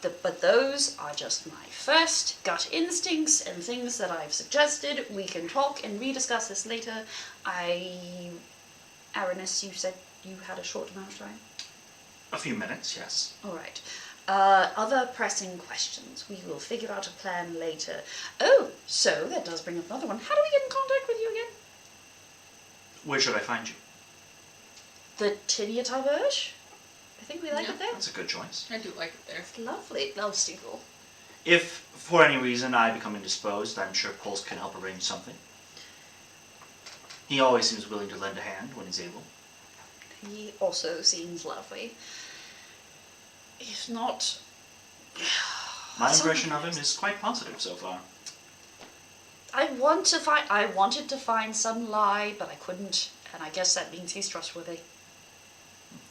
But those are just my first gut instincts and things that I've suggested. We can talk and rediscuss this later. Aranis, you said you had a short amount of time? A few minutes, yes. All right. Other pressing questions. We will figure out a plan later. Oh, so that does bring up another one. How do we get in contact with you again? Where should I find you? The Tinia Tauberge? I think we like Yeah. it there. That's a good choice. I do like it there. It's lovely. Love Steeple. If, for any reason, I become indisposed, I'm sure Pulse can help arrange something. He always seems willing to lend a hand when he's able. He also seems lovely. If not... My impression of him is quite positive so far. I wanted to find some lie, but I couldn't, and I guess that means he's trustworthy.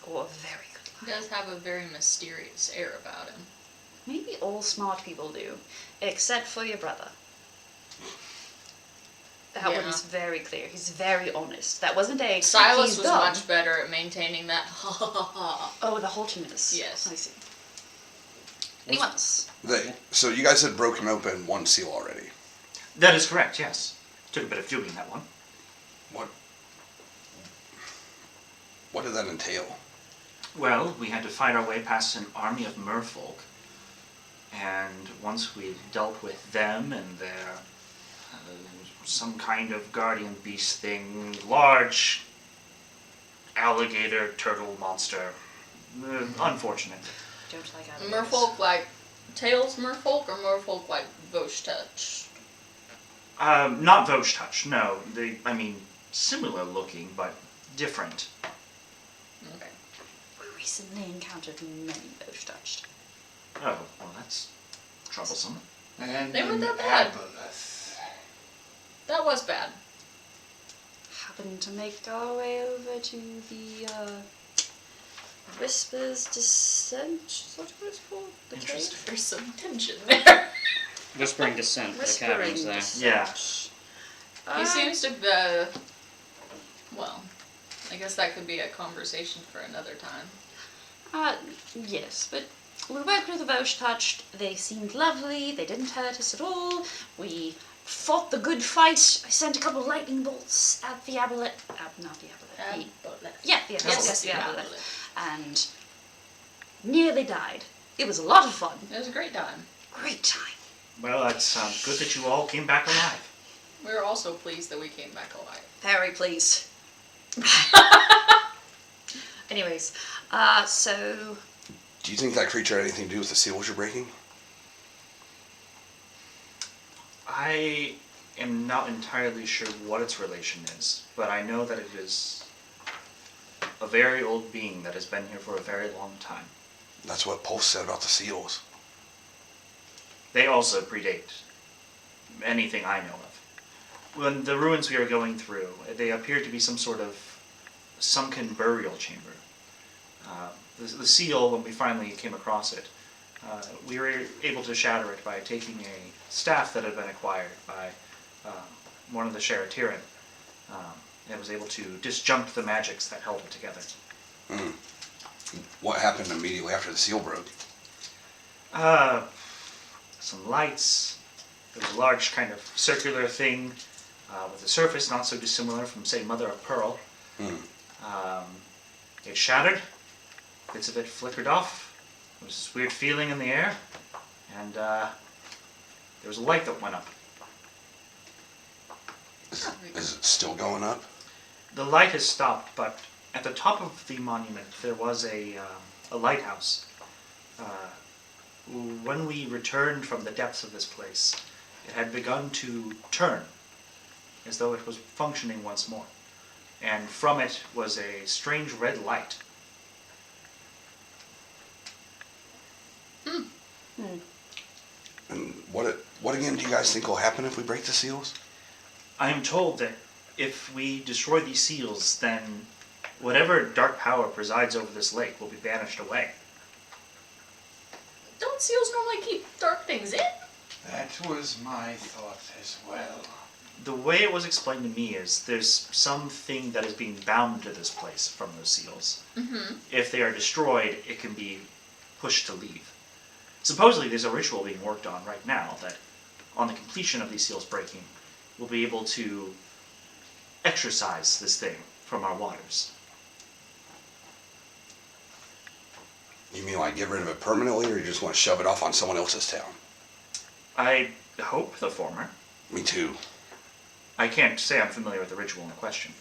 Or a very good He does have a very mysterious air about him. Maybe all smart people do, except for your brother. That Yeah. one's very clear. He's very honest. That wasn't a Silas he's was dumb. much better at maintaining that ha ha ha ha. Oh, the haltiness. Yes. I see. Anyone else? So you guys had broken open one seal already. That is correct, yes. Took a bit of doing, that one. What did that entail? Well, we had to fight our way past an army of merfolk. And once we dealt with them and their some kind of guardian beast thing, large alligator turtle monster. Unfortunate. Don't like alligators. Merfolk like Tails Merfolk or Merfolk like Vosh-Touch? Not Vosh-Touch, no. Similar looking, but different. Okay. We recently encountered many Vosh-Touched. Oh, well, that's troublesome. And They weren't an that bad. aboleth. That was bad. Happened to make our way over to the Whispers Descent. Is that what it's called? The cave? Interesting. There's some tension there. Whispering Descent, the Whispering caverns there. Descent. He seems to well, I guess that could be a conversation for another time. Yes, but we worked with the Vosh-Touched. They seemed lovely. They didn't hurt us at all. We fought the good fight. I sent a couple lightning bolts at the aboleth. Not the aboleth. Yeah, the aboleth. Yes, the aboleth. And nearly died. It was a lot of fun. It was a great time. Great time. Well, that's good that you all came back alive. We were also pleased that we came back alive. Very pleased. Anyways, so Do you think that creature had anything to do with the seals you're breaking? I am not entirely sure what its relation is, but I know that it is a very old being that has been here for a very long time. That's what Pulse said about the seals. They also predate anything I know of. When the ruins we were going through, they appeared to be some sort of sunken burial chamber. The seal, when we finally came across it, we were able to shatter it by taking a staff that had been acquired by one of the Sheratiran. And was able to disjunct the magics that held it together. What happened immediately after the seal broke? Some lights. There was a large kind of circular thing with a surface not so dissimilar from, say, Mother of Pearl. It shattered. Bits of it flickered off. There was this weird feeling in the air. And there was a light that went up. Is it still going up? The light has stopped, but at the top of the monument there was a lighthouse. When we returned from the depths of this place, it had begun to turn, as though it was functioning once more. And from it was a strange red light. And what again do you guys think will happen if we break the seals? I am told that if we destroy these seals, then whatever dark power presides over this lake will be banished away. Don't seals normally keep dark things in? That was my thought as well. The way it was explained to me is there's something that is being bound to this place from those seals. If they are destroyed, it can be pushed to leave. Supposedly there's a ritual being worked on right now that, on the completion of these seals breaking, we'll be able to exorcise this thing from our waters. You mean like get rid of it permanently, or you just want to shove it off on someone else's town? I hope the former. Me too. I can't say I'm familiar with the ritual in question.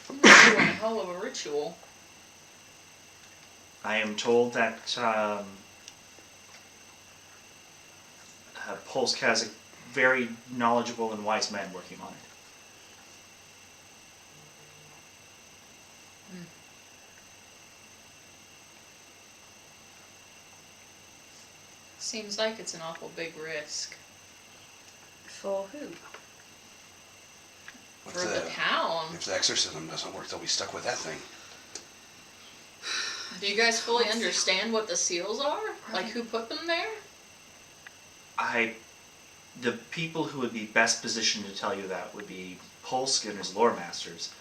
One hell of a ritual. I am told that Polsk has a very knowledgeable and wise man working on it. Seems like it's an awful big risk. For who? For the town. If the exorcism doesn't work, they'll be stuck with that thing. Do you guys fully understand what the seals are? Like who put them there? The people who would be best positioned to tell you that would be Polsk and his lore masters.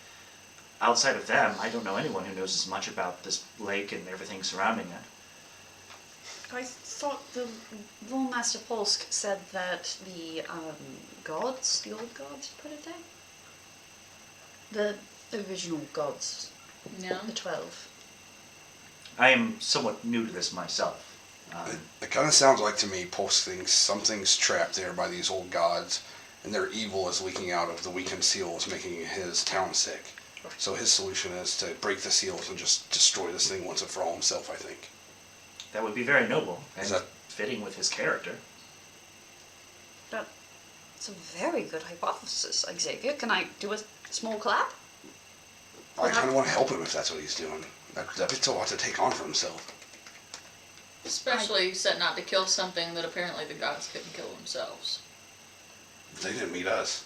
Outside of them, I don't know anyone who knows as much about this lake and everything surrounding it. I thought the Lore Master Polsk said that the gods, the old gods, put it there? The original gods, No. the 12. I am somewhat new to this myself. It kind of sounds like to me Pulse thinks something's trapped there by these old gods, and their evil is leaking out of the weakened seals, making his town sick. So his solution is to break the seals and just destroy this thing once and for all himself, I think. That would be very noble and Is that- fitting with his character. That's a very good hypothesis, Xavier. Can I do a small clap? I kind of want to help him if that's what he's doing. That's a lot to take on for himself. Especially set not to kill something that apparently the gods couldn't kill themselves. They didn't meet us.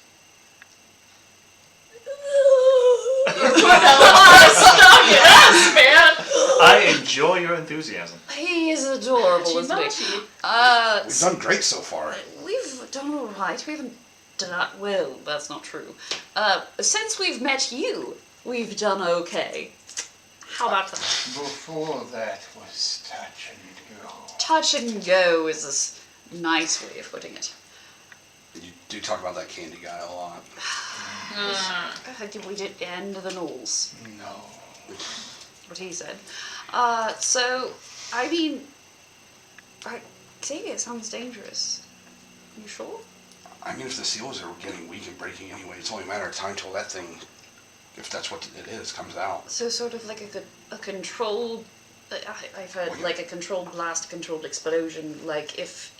Yes, man! I enjoy your enthusiasm. He is adorable, isn't he? We've done great so far. We've done all right. We haven't done well. That's not true. Since we've met you, we've done okay. How about that? Before that was touch and go. Touch and go is a nice way of putting it. You do talk about that candy guy a lot. We did end the Knolls. No. What he said. So, I mean, Xavier sounds dangerous. You sure? I mean, if the seals are getting weak and breaking anyway, it's only a matter of time till that thing, if that's what it is, comes out. So sort of like a controlled I've heard like a controlled blast, controlled explosion. Like if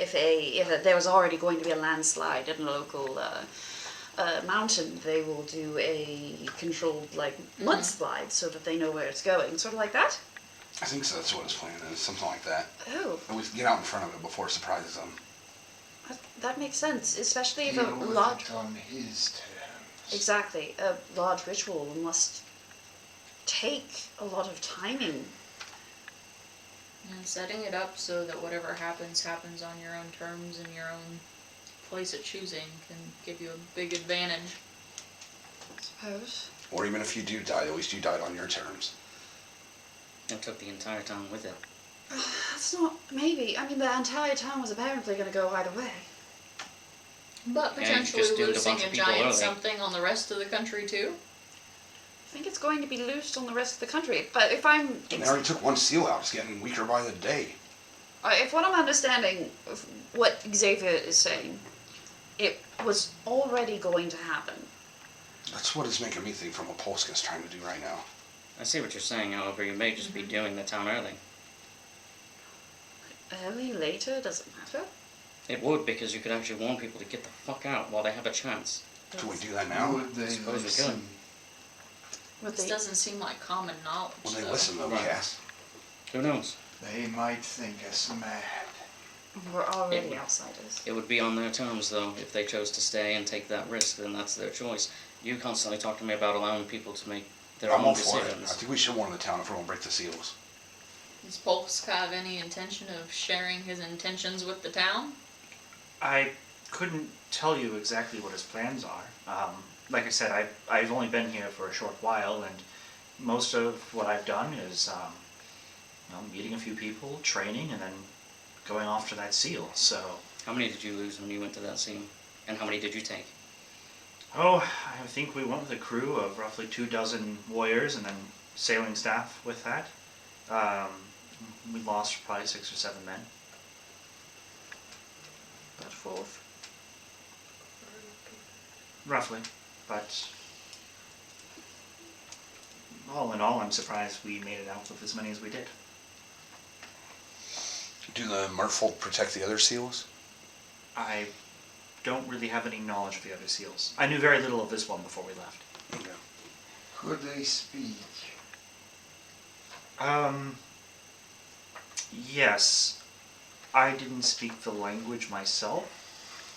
there was already going to be a landslide in a local mountain, they will do a controlled like mudslide so that they know where it's going, sort of like that. I think so. That's what his plan is. Something like that. Oh, And we get out in front of it before it surprises them. that makes sense, especially if Deal a with large. it on his terms. Exactly. A large ritual must take a lot of timing. And setting it up so that whatever happens on your own terms and your own place of choosing can give you a big advantage. I suppose. Or even if you do die, at least you died on your terms. And took the entire town with it. That's not. Maybe. I mean, the entire town was apparently going to go either way. But Yeah, you potentially just doomed a losing bunch a of people giant early. something on the rest of the country too. I think it's going to be loosed on the rest of the country. But if I'm. And they already took one seal out. It's getting weaker by the day. If what I'm understanding of what Xavier is saying, it was already going to happen. That's what it's making me think from what Polska's trying to do right now. I see what you're saying, however, you may just be doing the town early. Early, later, doesn't matter. It would, because you could actually warn people to get the fuck out while they have a chance. Can we do that now? Would they Suppose we listen? Would This they? doesn't seem like common knowledge. When they though. listen, though, Right. Cass. Who knows? They might think us mad. We're already Yeah. outsiders. It would be on their terms, though. If they chose to stay and take that risk, then that's their choice. You constantly talk to me about allowing people to make their I'm own all for it. decisions. I think we should warn the town if we're going to break the seals. Does Polska have any intention of sharing his intentions with the town? I couldn't tell you exactly what his plans are. Like I said, I've only been here for a short while, and most of what I've done is meeting a few people, training, and then going off to that seal. So, How many did you lose when you went to that scene? And how many did you take? I think we went with a crew of roughly 24 warriors and then sailing staff with that. We lost probably 6 or 7 men. About fourth. Roughly, but all in all, I'm surprised we made it out with as many as we did. Do the merfolk protect the other seals? I don't really have any knowledge of the other seals. I knew very little of this one before we left. Okay. Could they speak? Yes. I didn't speak the language myself.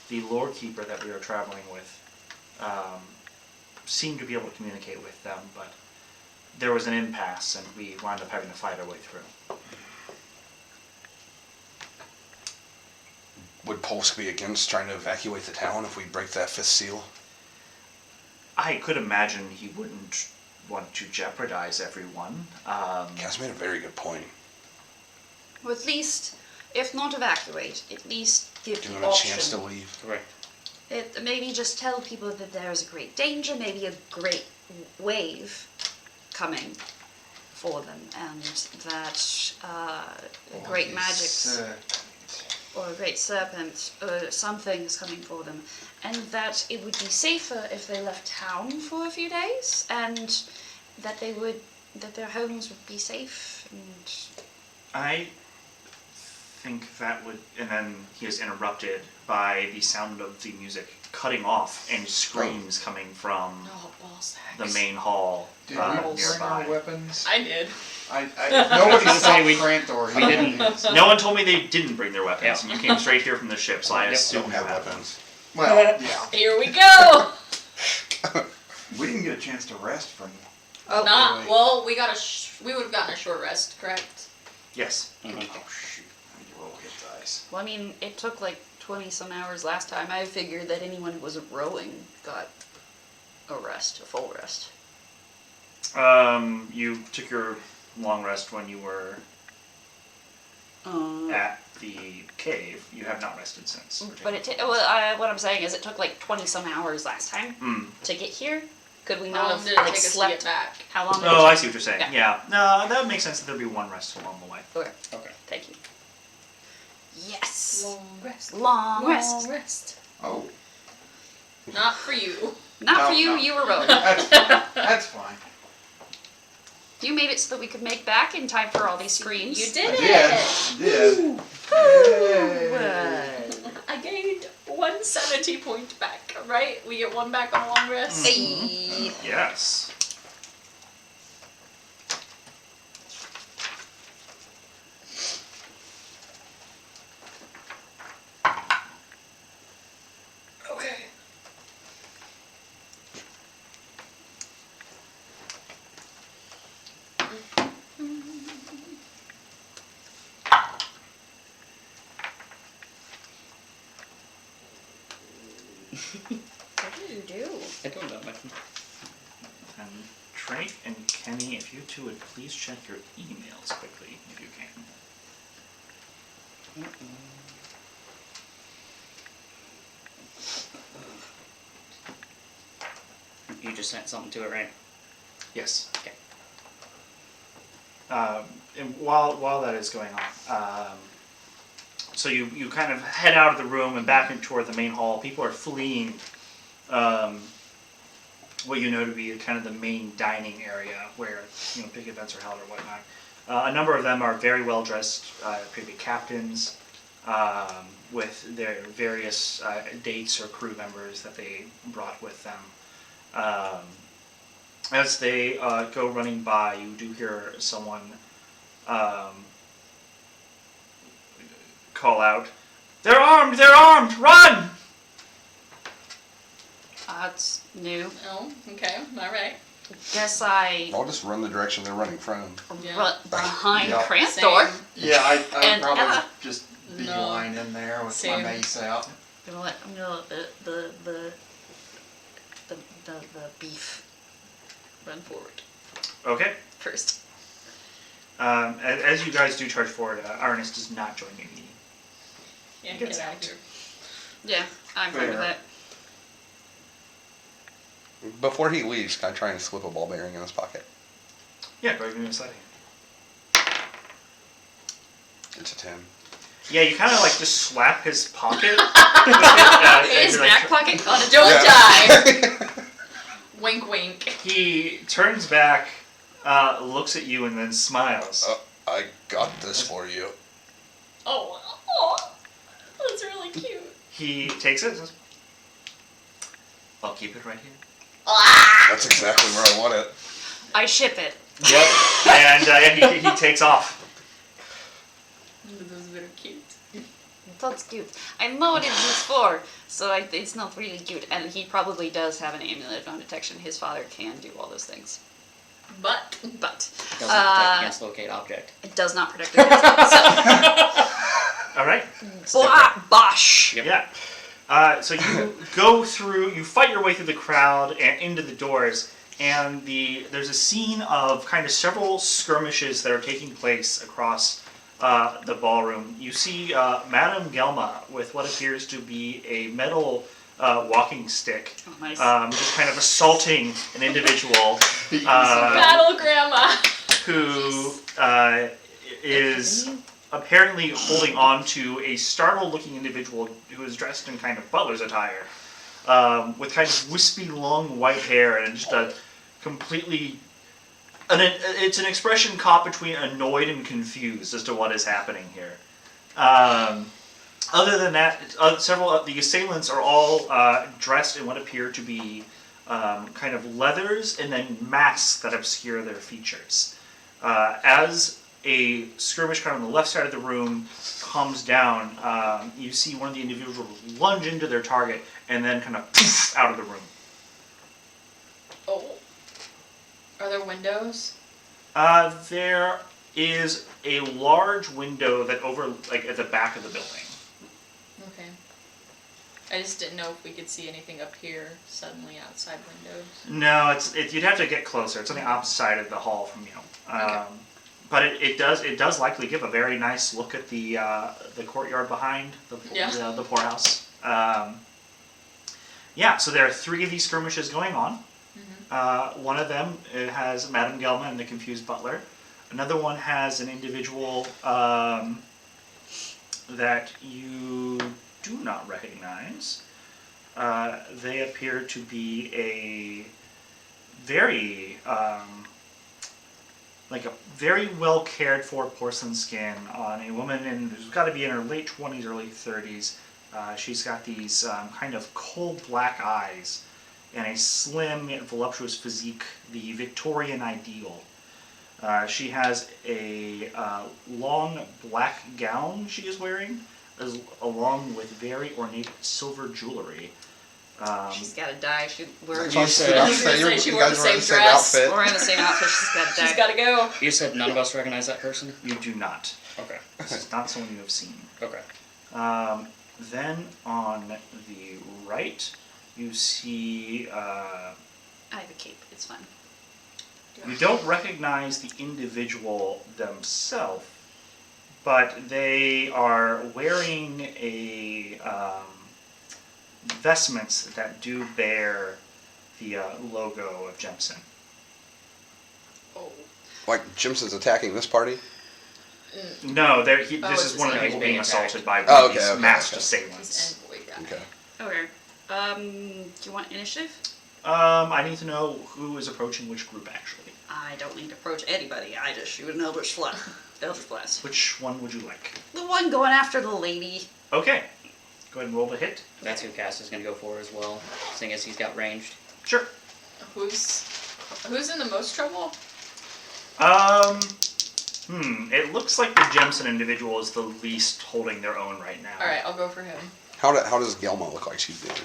The lore keeper that we were traveling with seemed to be able to communicate with them, but there was an impasse and we wound up having to fight our way through. Would Polsk be against trying to evacuate the town if we break that 5th seal? I could imagine he wouldn't want to jeopardize everyone. Cass made a very good point. Or at least, if not evacuate, at least give Give the them a option. chance to leave. Correct. Maybe just tell people that there is a great danger, maybe a great wave coming for them, and that a great magic or a great serpent or something is coming for them, and that it would be safer if they left town for a few days, and that their homes would be safe. And I think that would, and then he is interrupted by the sound of the music cutting off and screams coming from Oh, ball sacks. the main hall Did we bring our nearby. weapons? I did. Nobody say stopped we- Frantor. we didn't. No one told me they didn't bring their weapons, Yeah. and you came straight here from the ship, so I Yep. assume Don't you have have weapons. Well, yeah. Here we go. We didn't get a chance to rest from. Not wait. well. We got we would have gotten a short rest, correct? Yes. Mhm. Oh shoot! I need to roll hit dice. well, I mean, it took like 20 some hours last time. I figured that anyone who wasn't rowing got a rest, a full rest. You took your long rest when you were at the cave. You have not rested since. But what I'm saying is, it took like 20 some hours last time Mm. to get here. Could we How not long have did it take like us to slept? get back? How long? Did Oh, it I see what you're saying. Yeah. No, that would make sense that there'd be one rest along the way. Okay. Okay. Thank you. Yes. Long rest. Long rest. rest. Oh, Not for you. Not No, for you. no. You were rowing. that's fine. That's fine. You made it so that we could make back in time for all these screams. You did I it! did. Yay. I gained 1 sanity point back, right? We get 1 back on a long rest. Hey. Yes. Okay. What do you do? I don't know. And Drake and Kenny, if you two would please check your emails quickly, if you can. You just sent something to it, right? Yes. Okay. And while that is going on, so you kind of head out of the room and back toward the main hall. People are fleeing what you know to be kind of the main dining area where big events are held or whatnot. A number of them are very well dressed, appear to be captains with their various dates or crew members that they brought with them. As they go running by, you do hear someone call out, "They're armed! They're armed! Run!" That's new. Oh, okay. Alright. Guess I I'll just run the direction they're running from. Yeah. run behind Yeah. Cranstor. Same. Yeah, I'd And probably Ella. just No. beeline in there with Same. my mace out. I'm gonna let the beef run forward Okay. first. As you guys do charge forward, Arnis does not join you. Yeah, Gets get out out. of here. Yeah, I'm fine with Fair. that. Before he leaves, can I try and slip a ball bearing in his pocket? Yeah, go ahead and give me a sliding. It's a 10. Yeah, you kind of like just slap his pocket. with it, His and you're back like, pocket got it. Don't die! Wink, wink. He turns back, looks at you, and then smiles. I got this for you. Oh, that's really cute. He takes it and says, "I'll keep it right here." Ah! That's exactly where I want it. I ship it. Yep. And he takes off. This is very cute. That's cute. I know what it's used for, so it's not really cute. And he probably does have an amulet of non-detection. His father can do all those things. But But Doesn't protect against locate object. it does not protect against it. All right. So, bosh! Yep. Yeah. So you go through, you fight your way through the crowd and into the doors, and there's a scene of kind of several skirmishes that are taking place across the ballroom. You see Madame Gelma with what appears to be a metal walking stick, Oh, nice. just kind of assaulting an individual battle grandma. who is apparently holding on to a startled-looking individual who is dressed in kind of butler's attire, with kind of wispy, long white hair and just a completely... it's an expression caught between annoyed and confused as to what is happening here. Other than that, several of the assailants are all dressed in what appear to be kind of leathers and then masks that obscure their features. As a skirmish kind of on the left side of the room comes down, you see one of the individuals lunge into their target and then kind of poof out of the room. Oh. Are there windows? There is a large window that at the back of the building. Okay. I just didn't know if we could see anything up here suddenly outside windows. No, you'd have to get closer. It's on the opposite side of the hall from you. Okay. But it does likely give a very nice look at the courtyard behind the poorhouse. So there are 3 of these skirmishes going on. One of them has Madame Gelman and the confused butler. Another one has an individual that you do not recognize. They appear to be a very like a very well cared for porcelain skin on a woman who's got to be in her late 20s, early 30s. She's got these kind of coal black eyes and a slim yet voluptuous physique, the Victorian ideal. She has a long black gown she is wearing, along with very ornate silver jewelry. She's got to die. We're You said- I was gonna say she you wore the guys same wearing the same dress. outfit. we're in the same outfit. She's got to die. She's got to go. You said none of us recognize that person? You do not. Okay. This is not someone you have seen. Okay. Then on the right, you see. I have a cape. It's fine. You don't recognize the individual themselves, but they are wearing a vestments that do bear the logo of Jemison. Oh. Like Jimson's attacking this party? No, Oh, this is it's one of the the people same. being assaulted by one Oh, of these okay, masked okay. assailants. This envoy guy. Okay. Okay. Do you want initiative? I need to know who is approaching which group actually. I don't need to approach anybody. I just shoot an Eldritch Blast. Which one would you like? The one going after the lady. Okay. Go ahead and roll the hit. That's who Cass is going to go for as well, seeing as he's got ranged. Sure. Who's in the most trouble? It looks like the Jemison individual is the least holding their own right now. All right, I'll go for him. How does Gelma look like she's doing?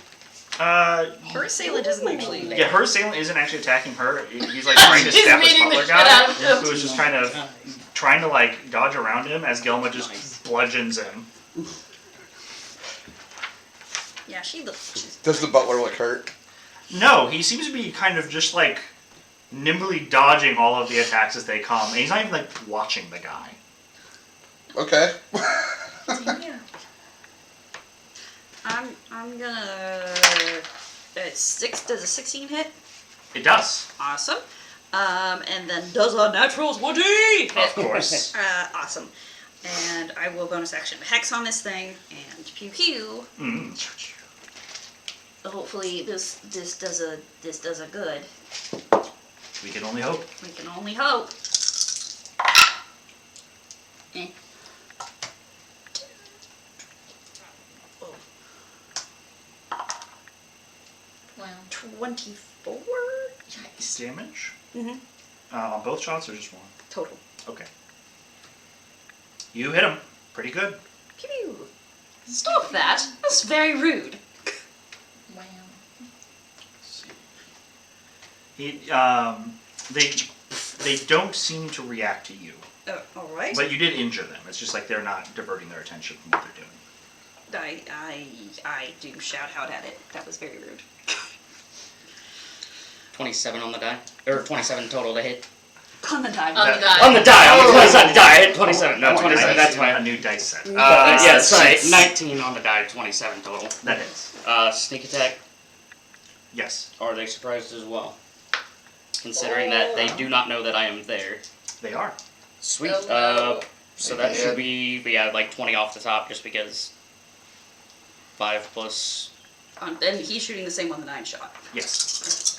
Her assailant isn't actually there. Yeah, her assailant isn't actually attacking her. He's like trying to He's stab this beating the butler shit out guy, of him. who is just trying to like dodge around him as Gelma just bludgeons him. Yeah, she looks. Does the butler look hurt? No, he seems to be kind of just like nimbly dodging all of the attacks as they come, and he's not even like watching the guy. Okay. I'm gonna. Does a 16 hit? It does, Awesome. And then does a natural 20 hit? of course. Awesome. And I will bonus action hex on this thing and pew pew. Hopefully this does a good. We can only hope. We can only hope. Eh. Oh, Wow. 24 Damage? Mhm. On both shots or just one? total. Okay. You hit him. Pretty good. Pew pew. Stop that. That's very rude. Wow. They don't seem to react to you. All right. But you did injure them. It's just like they're not diverting their attention from what they're doing. I do shout out at it. That was very rude. 27 on the die? Or 27 total to hit? On the die. On the die. On the die! On the 27 die! I hit 27. No, 27. That's a my... new dice set. yeah, sorry. 19 on the die, 27 total. That is. Sneak attack. Yes, Are they surprised as well? Considering that they do not know that I am there. they are. Sweet. Oh, no. So that should be, like 20 off the top just because 5 plus... And he's shooting the same on the 9 shot. Yes.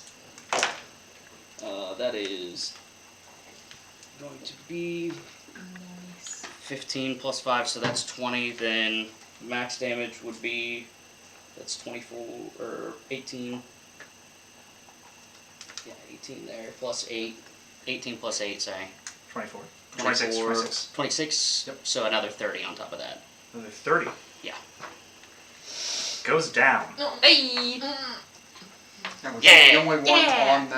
that is going to be 15 plus 5, so that's 20. Then max damage would be, that's 24, or 18. Yeah, 18 there, plus 8. 18 plus 8, sorry. 24. 26. 26. 26? Yep. So another 30 on top of that. Another 30. Yeah. Goes down. Hey! That was Yeah. the only one Yeah. on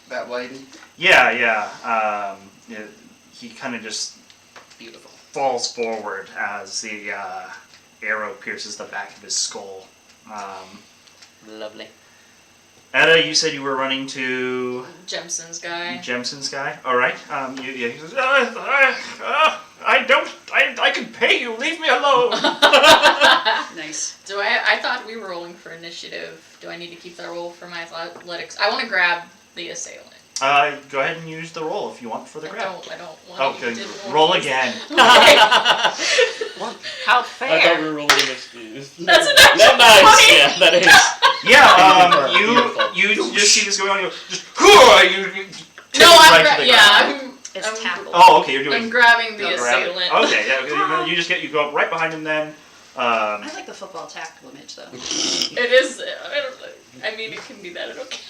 that lady. Yeah. He kind of just Beautiful. falls forward as the arrow pierces the back of his skull. Lovely. Etta, you said you were running to Jemson's guy. Jemson's guy. All right. He says, I can pay you. Leave me alone. Nice. I thought we were rolling for initiative. Do I need to keep that roll for my athletics? I want to grab the assailant. Go ahead and use the roll if you want for the grab. I don't want to. Okay. Roll again. How I thought fair. we were rolling this. That's an actual Nice. Yeah, that is. Yeah. You just see this going on. You go, just you No, right to the ground. I'm It's tackle. Oh, okay, you're doing. I'm grabbing the you grab it. assailant. Okay, yeah, you go up right behind him then. I like the football tackle image though. It is. I mean, it can be that. I don't care.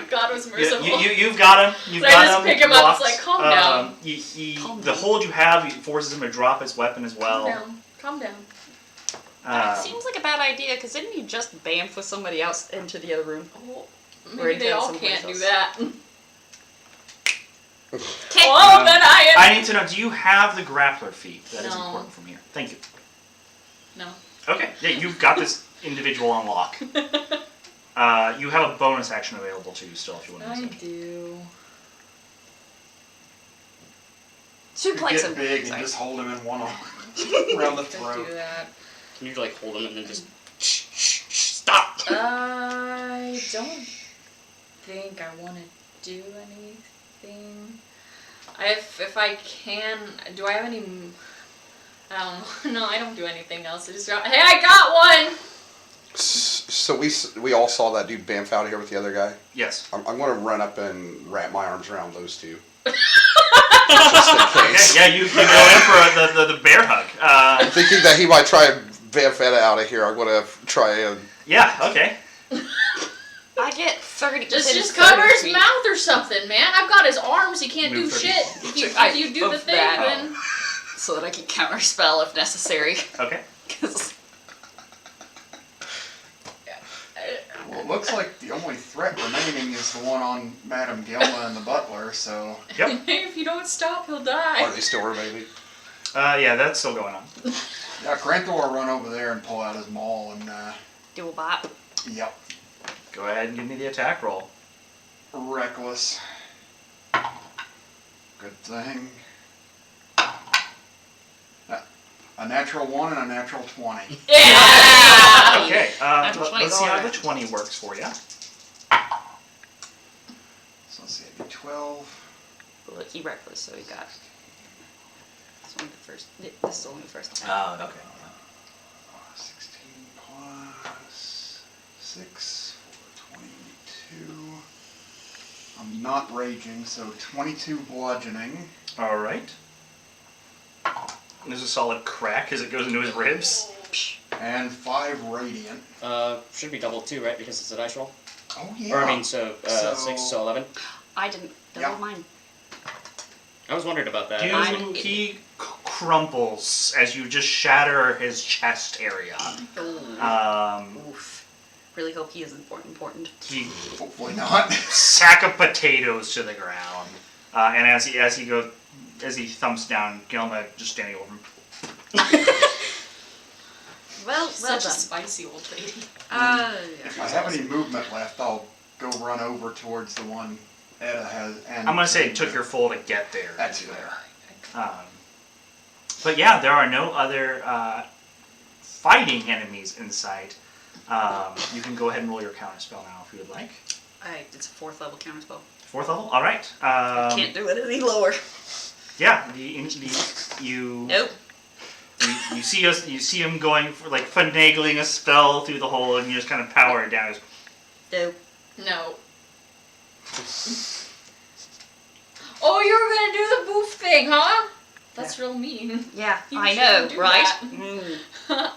God was merciful. You've got him. You've So I got just him. pick him up. blocked. It's like, calm down. Calm The down. hold you have forces him to drop his weapon as well. Calm down. That seems like a bad idea, because didn't you just bamf with somebody else into the other room? Well, Or maybe into they all someplace can't do else. that. Okay. Oh, then I am. I need to know, do you have the grappler feat? That is No. important from here. Thank you. No. Okay, yeah, you've got this individual on lock. You have a bonus action available to you still if you want to I use it. do. Suplex Get him. big and Sorry. just hold him in one arm around the To do throat. that. Can you like hold him and then just stop? I don't think I want to do anything. If I can, do I have any? I don't know. No, I don't do anything else. I just go, hey, I got one. So we all saw that dude bamf out of here with the other guy. Yes. I'm going to run up and wrap my arms around those two. Just in Okay, case. yeah, you go in for the bear hug. Thinking that he might try and bamf it out of here, I'm going to try and... Yeah, okay. I get 30. Just within cover 30 his feet. mouth or something, man. I've got his arms. He can't do Move 30. shit. If you do the Of thing, that. then So that I can counter spell if necessary. Okay. 'Cause Well, it looks like the only threat remaining is the one on Madame Gilma and the butler, so... Yep. if you don't stop, he'll Are die. they still remaining? Yeah, that's still going on. Yeah, Grantor will run over there and pull out his maul and, do a bop. yep. Go ahead and give me the attack roll. Reckless. Good thing. A natural 1 and a natural 20. Yeah. Okay, Natural 20 let's see how the alright. 20 works for you. So let's see, it'd be 12. Look, he reckless, so he got. This one the first. This is only the first time. Oh, okay. 16 plus 6 for 22. I'm not raging, so 22 bludgeoning. All right. There's a solid crack as it goes into his ribs. And 5 radiant. Should be double too, right? Because it's a dice roll. Oh yeah. Or I mean, so So- 6, so 11. I didn't double Yeah. mine. I was wondering about that. He crumples as you just shatter his chest area. Oof. Really hope he isn't important. He Hopefully not. sack of potatoes to the ground, and as he thumps down, Gilma just standing over him. Well, Such a spicy old lady. If I have any movement left, I'll go run over towards the one Etta has. And I'm gonna say it took your full to get there. That's fair. But yeah, there are no other fighting enemies in sight. You can go ahead and roll your counter spell now if you would like. It's a 4th level counterspell. 4th level. All right. Can't do it any lower. Yeah. You. Nope. You see him going for like finagling a spell through the hole, and you just kind of power it down. Nope. No. Oh, you were gonna do the boof thing, huh? That's real mean. Yeah, You I shouldn't know, do right? that. Mm.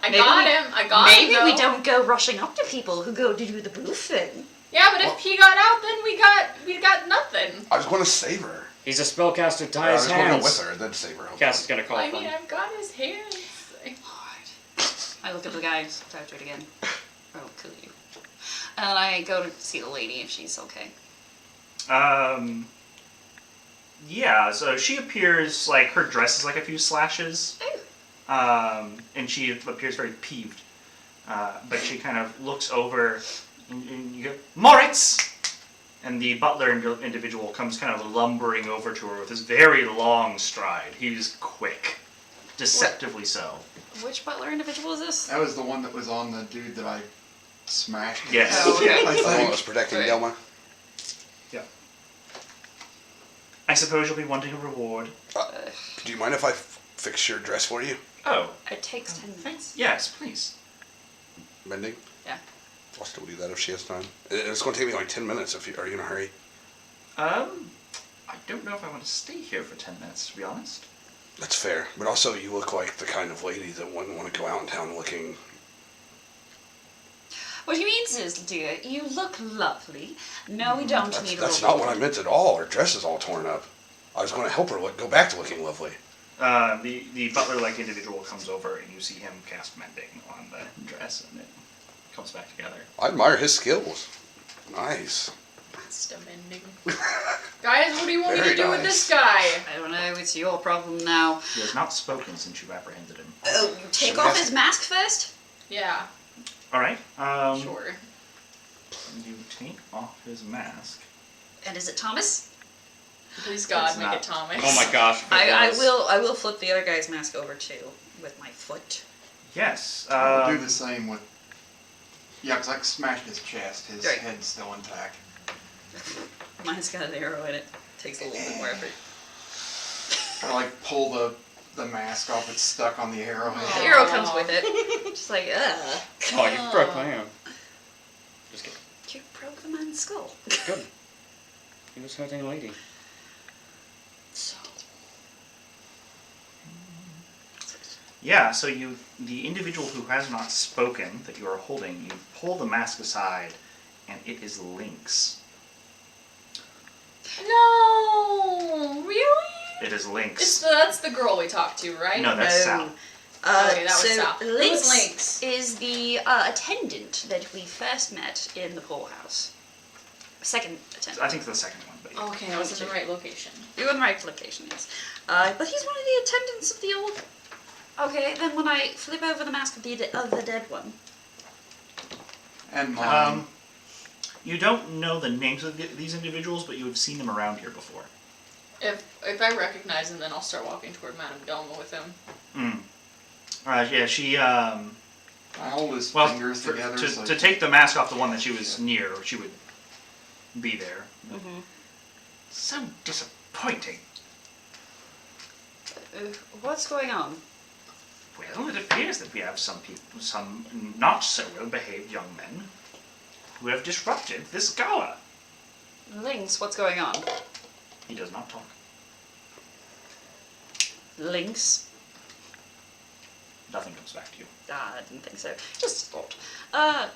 I Maybe got we- him. I got him. Maybe we though. don't go rushing up to people who go to do the booth thing. Yeah, but if he got out, then we got nothing. I was going to save her. He's a spellcaster. Tie I his was going to go hands. with her and then save her. Cass is gonna call I for mean, him. I've got his hands. I look at the guy, talk to it again. Or I'll kill you. And I go to see the lady if she's okay. Yeah. So she appears like her dress is like a few slashes. And she appears very peeved. But she kind of looks over, and you go, Moritz! And the butler individual comes kind of lumbering over to her with his very long stride. He's quick. Deceptively so. Which butler individual is this? That was the one that was on the dude that I smashed. Yes. Oh, okay. I The one that think. was protecting Right. Gilma. I suppose you'll be wanting a reward. Do you mind if I fix your dress for you? Oh, It takes 10 minutes. yes, please. Mending? Yeah. I'll still do that if she has time. It's going to take me like 10 minutes. Are you in a hurry? I don't know if I want to stay here for 10 minutes, to be honest. That's fair. But also, you look like the kind of lady that wouldn't want to go out in town looking. What he means is, dear, you look lovely. No, we don't need a That's little not what I meant at all. Her dress is all torn up. I was going to help her go back to looking lovely. The butler-like individual comes over, and you see him cast mending on the dress, and it comes back together. I admire his skills. Nice. Pasta mending. Guys, what do you want me Very to do with nice. this guy? I don't know, it's your problem now. He has not spoken since you apprehended him. Oh, you take Some off mask- his mask first? Yeah, All right. sure. You take off his mask. And is it Thomas? Please God, It's make not. it Thomas. Oh my gosh. if it I was. will flip the other guy's mask over too with my foot. Yes. I'll do the same with. Yeah, because I smashed his chest. His Right. head's still intact. Mine's got an arrow in it. Takes a little bit more effort. I like pull the mask off. It's stuck on the arrowhead. The arrow comes with it. Just like, ugh. Oh, you broke my arm. Just kidding. You broke the man's skull. Good. He was hurting a lady. So, Yeah, so the individual who has not spoken that you are holding, you pull the mask aside, and it is Lynx. No, really? It is Lynx. That's the girl we talked to, right? No, that's Sal. Okay, that was so Sal. Who was Lynx Lynx? is the attendant that we first met in the poorhouse. Second attendant. I think the second one, but yeah. Okay, I was in the right location. You're in the right location, yes. But he's one of the attendants of the old. Okay, then when I flip over the mask of the dead one. And mine. You don't know the names of these individuals, but you have seen them around here before. If I recognize him, then I'll start walking toward Madame Delma with him. Yeah, she, I hold his well, fingers together. so to take the mask off the one that she was near, she would be there. Mm-hmm. So disappointing. What's going on? Well, it appears that we have some not so well-behaved young men who have disrupted this gala. Lynx, what's going on? He does not talk. Lynx? Nothing comes back to you. I didn't think so. Just thought. How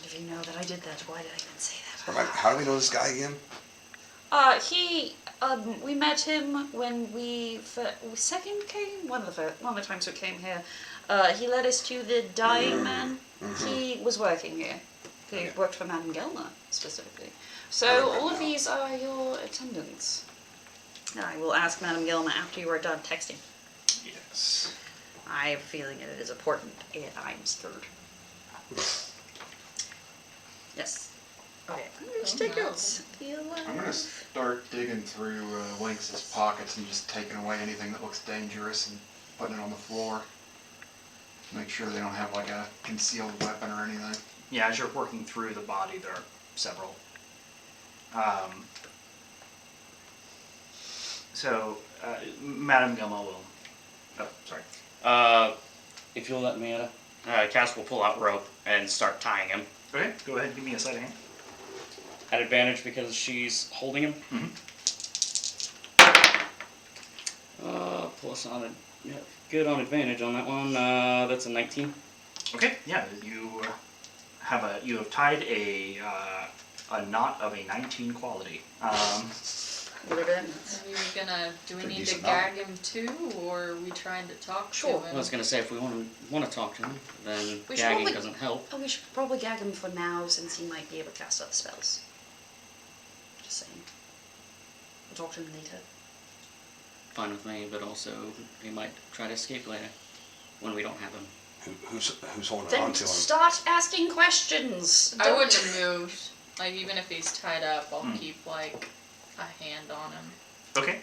did you know that I did that? Why did I even say that? How do we know this guy again? We met him when we second came. One of the times we came here. He led us to the dying man. He was working here. He worked for Madame Gelner specifically. So all of these are your attendants. I will ask Madame Gelner after you are done texting. Yes. I have a feeling it is important, and I'm scared. Yes. Okay, I'm going to take notes. I'm gonna start digging through Lynx's pockets and just taking away anything that looks dangerous and putting it on the floor. Make sure they don't have like a concealed weapon or anything. Yeah, as you're working through the body, there are several. Madame Gilmo will... Oh, sorry. If you'll let me, Cass will pull out rope and start tying him. Okay, go ahead and give me a sleight of hand. At advantage because she's holding him. Plus on good on advantage on that one. That's a 19. Okay, yeah, you have tied a knot of a 19 quality. Whatever that means. Do we Pretty need to decent gag him too, or are we trying to talk Sure. to I him? was gonna say if we want to talk to him, then We should gagging probably- doesn't help. Oh, we should probably gag him for now since he might be able to cast other spells. Just saying. We'll talk to him later. Fine with me, but also he might try to escape later when we don't have him. Who's holding Then on to him? start asking questions. I Don't- wouldn't have moved. Like, even if he's tied up, I'll keep, like, a hand on him. Okay.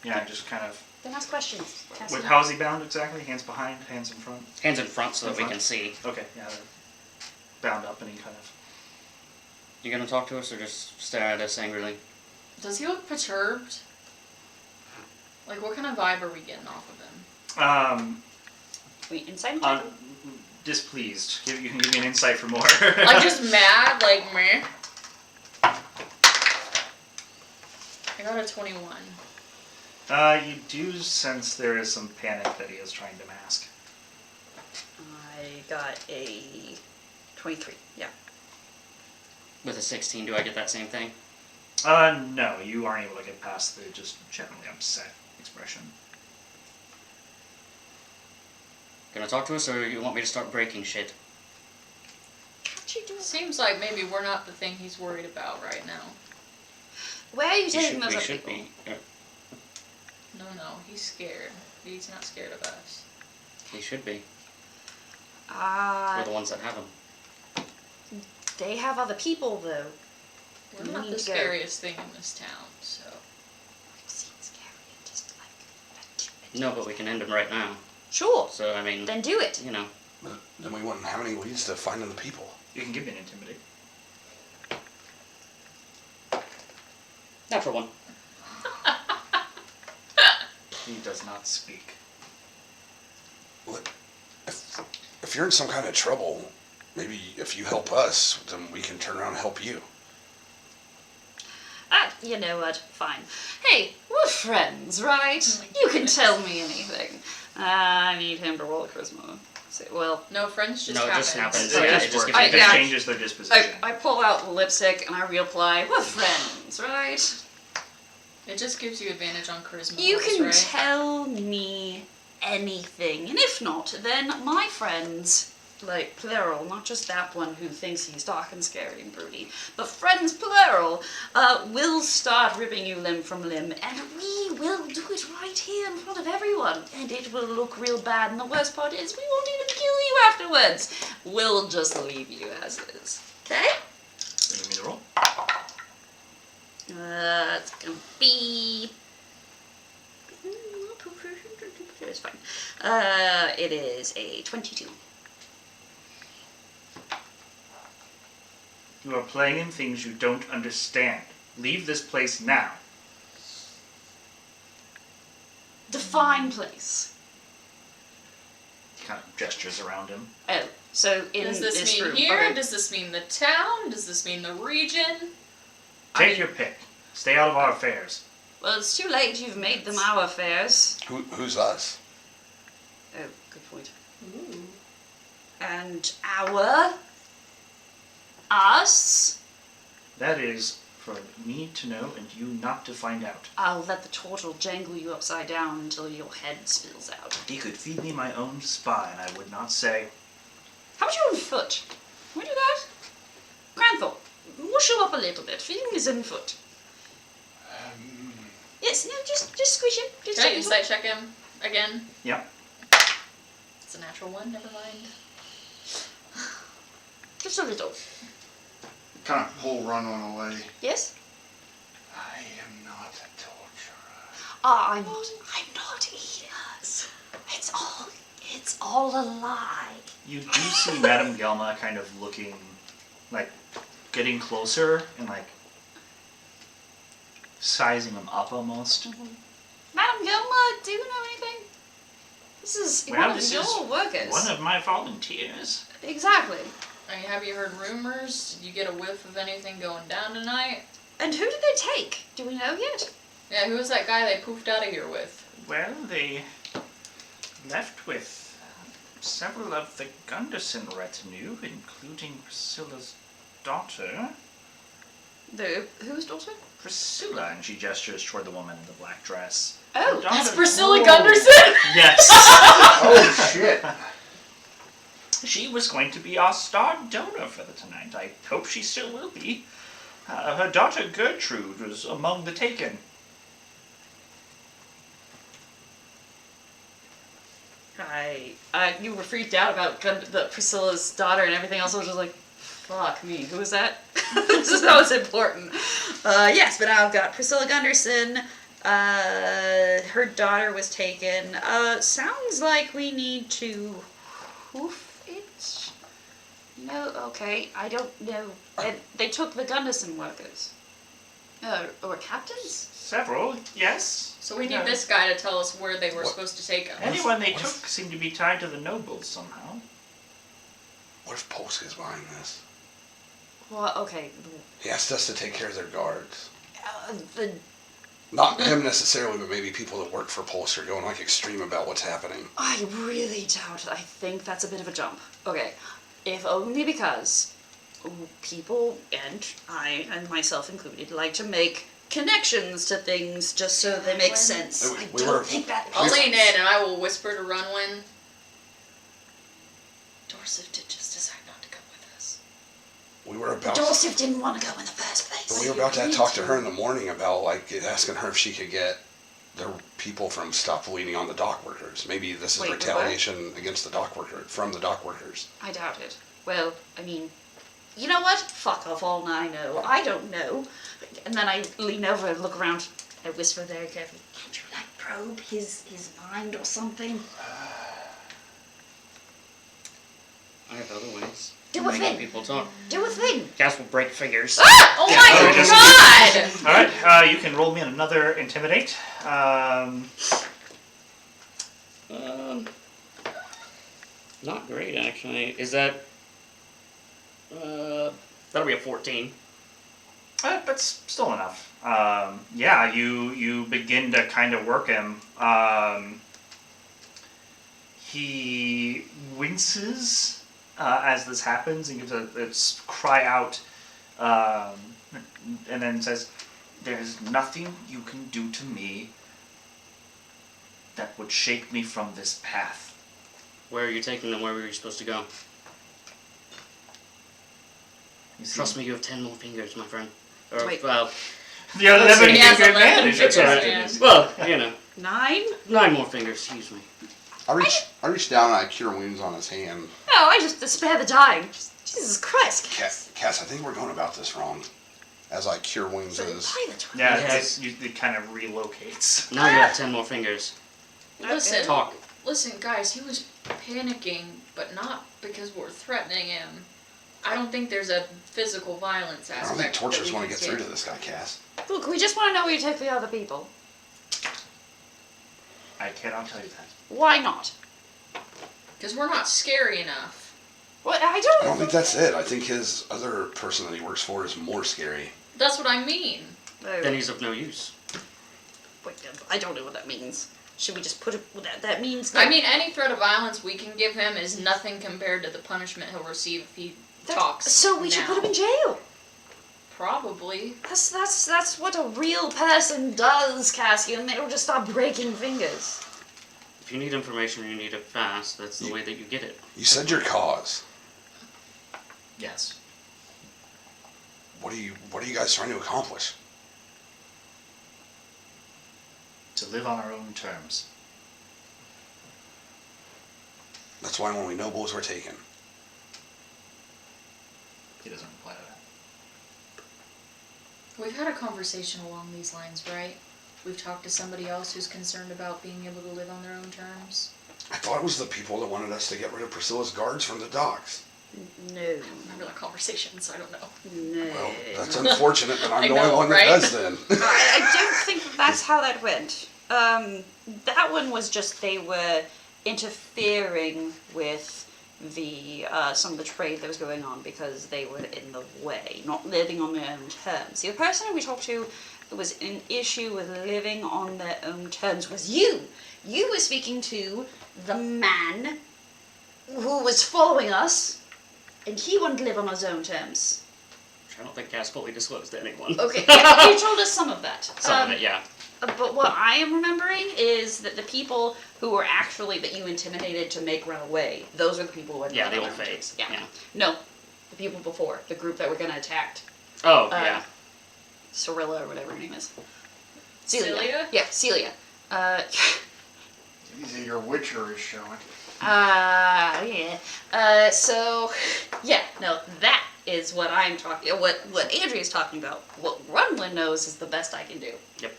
Yeah, just kind of... Then ask questions. Ask Wait, him. how is he bound exactly? Hands behind, hands in front? Hands in front so In that we front? can see. Okay, yeah, they're bound up and he kind of... You gonna talk to us or just stare at us angrily? Does he look perturbed? Like, what kind of vibe are we getting off of him? Wait, inside Displeased. You can give me an insight for more. Like, just mad? Like, meh? I got a 21. You do sense there is some panic that he is trying to mask. I got a 23. Yeah. With a 16, do I get that same thing? No, you aren't able to get past the just generally upset expression. Gonna talk to us, or you want me to start breaking shit? How'd you do it? Seems like maybe we're not the thing he's worried about right now. Where are you We taking should, those we other should people? be. No, he's scared. He's not scared of us. He should be. We're the Uh, ones that have him. they have other people though. We're We not need the to go. scariest thing in this town, so. I've seen scary, just like. No, but we can end him right now. Sure. So, I mean, Then do it. you know. But then we wouldn't have any leads to finding the people. You can give me an intimidate. Natural one. He does not speak. Look, if you're in some kind of trouble, maybe if you help us, then we can turn around and help you. You know what? Fine. Hey, we're friends, right? Oh my You can goodness. tell me anything. I need him to roll a charisma. Well, No, friends just No, it happens. just happens. It Yeah, just it just works. gives It you- just yeah. changes their disposition. I pull out the lipstick and I reply, we're friends, right? It just gives you advantage on charisma. You rolls, can right? tell me anything, and if not, then my friends, like plural, not just that one who thinks he's dark and scary and broody, but friends plural, will start ripping you limb from limb, and we will do it right here in front of everyone, and it will look real bad, and the worst part is we won't even kill you afterwards. We'll just leave you as is. Okay? Then give me the roll. It's gonna be. It's fine. It is a 22. You are playing in things you don't understand. Leave this place now. Define place. He kind of gestures around him. Oh, so in Does this mean room. here? Okay. Does this mean the town? Does this mean the region? Take your pick. Stay out of our affairs. Well, it's too late. You've made them our affairs. Who's us? Oh, good point. Ooh. And us. That is for me to know and you not to find out. I'll let the turtle jangle you upside down until your head spills out. He could feed me my own spine, I would not say. How about you on foot? Can we do that? Granthorpe, wash him up a little bit. Feed him his own foot. Yes, no, just squish him. Just Can I take his insight check him again? Yep. It's a natural one, never mind. Just a little. Kind of pull run on away. Yes? I am not a torturer. I'm not either. It's all a lie. You do see Madame Gelma kind of looking, like, getting closer and, like, sizing him up almost. Madam Gilma, do you know anything? This is Well, one of this your is workers. One of my volunteers. Exactly. I mean, have you heard rumors? Did you get a whiff of anything going down tonight? And who did they take? Do we know yet? Yeah, who was that guy they poofed out of here with? Well, they left with several of the Gunderson retinue, including Priscilla's daughter. Whose daughter? Priscilla, and she gestures toward the woman in the black dress. Oh, Daughter- That's Priscilla Whoa. Gunderson! Yes! Oh shit! She was going to be our star donor for the tonight. I hope she still will be. Her daughter Gertrude was among the taken. You were freaked out about the Priscilla's daughter and everything else. I was just like, fuck me, who is that? This is how it's important. Yes, but I've got Priscilla Gunderson. Her daughter was taken. Sounds like we need to hoof it? No, okay, I don't know. They took the Gunderson workers. Or captains? Several, yes. So we need No. this guy to tell us where they were What? supposed to take him. Anyone they What took if- seemed to be tied to the nobles somehow. What if Polsk is behind this? Well, okay. He asked us to take care of their guards. The Not him necessarily, but maybe people that work for Pulse are going like extreme about what's happening. I really doubt it. I think that's a bit of a jump. Okay, if only because people, and I, and myself included, like to make connections to things just so they make sense. I don't think that I'll makes lean sense. in and I will whisper to Runwin. Dorsif did just decide not to come with us. We were about Dorsif didn't want to go in the first place. but we were about to talk to her in the morning about like asking her if she could get the people from stop bleeding on the dock workers. Maybe this is Wait, retaliation against the dock worker from the dock workers. I doubt it. Well, I mean, you know what? Fuck off all I know. I don't know. And then I lean over and look around. I whisper very carefully, can't you, like, probe his mind or something? I have other ways. Do to a make thing. people talk. Do a thing. Cass will break fingers. Ah! Oh Yeah, my so just- god! Alright, you can roll me another intimidate. Not great actually. Is that? That'll be a 14. That's still enough. Yeah, you begin to kind of work him. He winces as this happens and gives a cry out, and then says, "There's nothing you can do to me that would shake me from this path." Where are you taking them? Where were you supposed to go? You see- Trust me, you have 10 more fingers, my friend. Or, Wait. well, The other Let's see. finger He has 11 advantage. it's fingers, alright. man. Well, you know, 9? 9 more fingers, excuse me. I reach down and I cure wounds on his hand. No, I just spare the dying. Jesus Christ. Cass, I think we're going about this wrong. As I cure wounds So his. by the time. Yeah, Yes. it kind of relocates. Now you have 10 more fingers. Listen, Talk. listen, guys, he was panicking, but not because we're threatening him. I don't think there's a physical violence I aspect. don't think that tortures we want to can get through see. to this guy, Cass. Look, we just want to know where you take the other people. I cannot tell you that. Why not? Because we're not scary enough. Well, I I don't. don't think that's it. I think his other person that he works for is more scary. That's what I mean. Oh, Then he's of no use. wait, I don't know what that means. Should we just put it? That means. I mean, any threat of violence we can give him is nothing compared to the punishment he'll receive if he talks. So we should now. put him in jail. Probably. That's what a real person does, Cassie, and they don't just stop breaking fingers. If you need information and you need it fast, that's the way that you get it. You said your cause. Yes. What are you guys trying to accomplish? To live on our own terms. That's why only nobles were taken. He doesn't reply to that. We've had a conversation along these lines, right? We've talked to somebody else who's concerned about being able to live on their own terms. I thought it was the people that wanted us to get rid of Priscilla's guards from the docks. No. I don't remember that conversation, so I don't know. No. Well, that's unfortunate that I'm I the only know, one that right? does then. I don't think that's how that went. That one was just they were interfering with the some of the trade that was going on because they were in the way, not living on their own terms. The person we talked to that was an issue with living on their own terms was you. You were speaking to the man who was following us, and he wanted to live on his own terms. Which I don't think Cass fully disclosed to anyone. Okay, yeah, you told us some of that. Some of it, yeah. But what I am remembering is that the people who were actually that you intimidated to make run away, those are the people who were Yeah, the living old on their fates. terms. Yeah. No, the people before, the group that were gonna attack Oh, yeah. Cirilla or whatever her name is. Celia? Yeah, Celia. Easy, your Witcher is showing. Yeah. So, yeah, no, that is what I'm talking. What Andrea's talking about. What Runwin knows is the best I can do. Yep.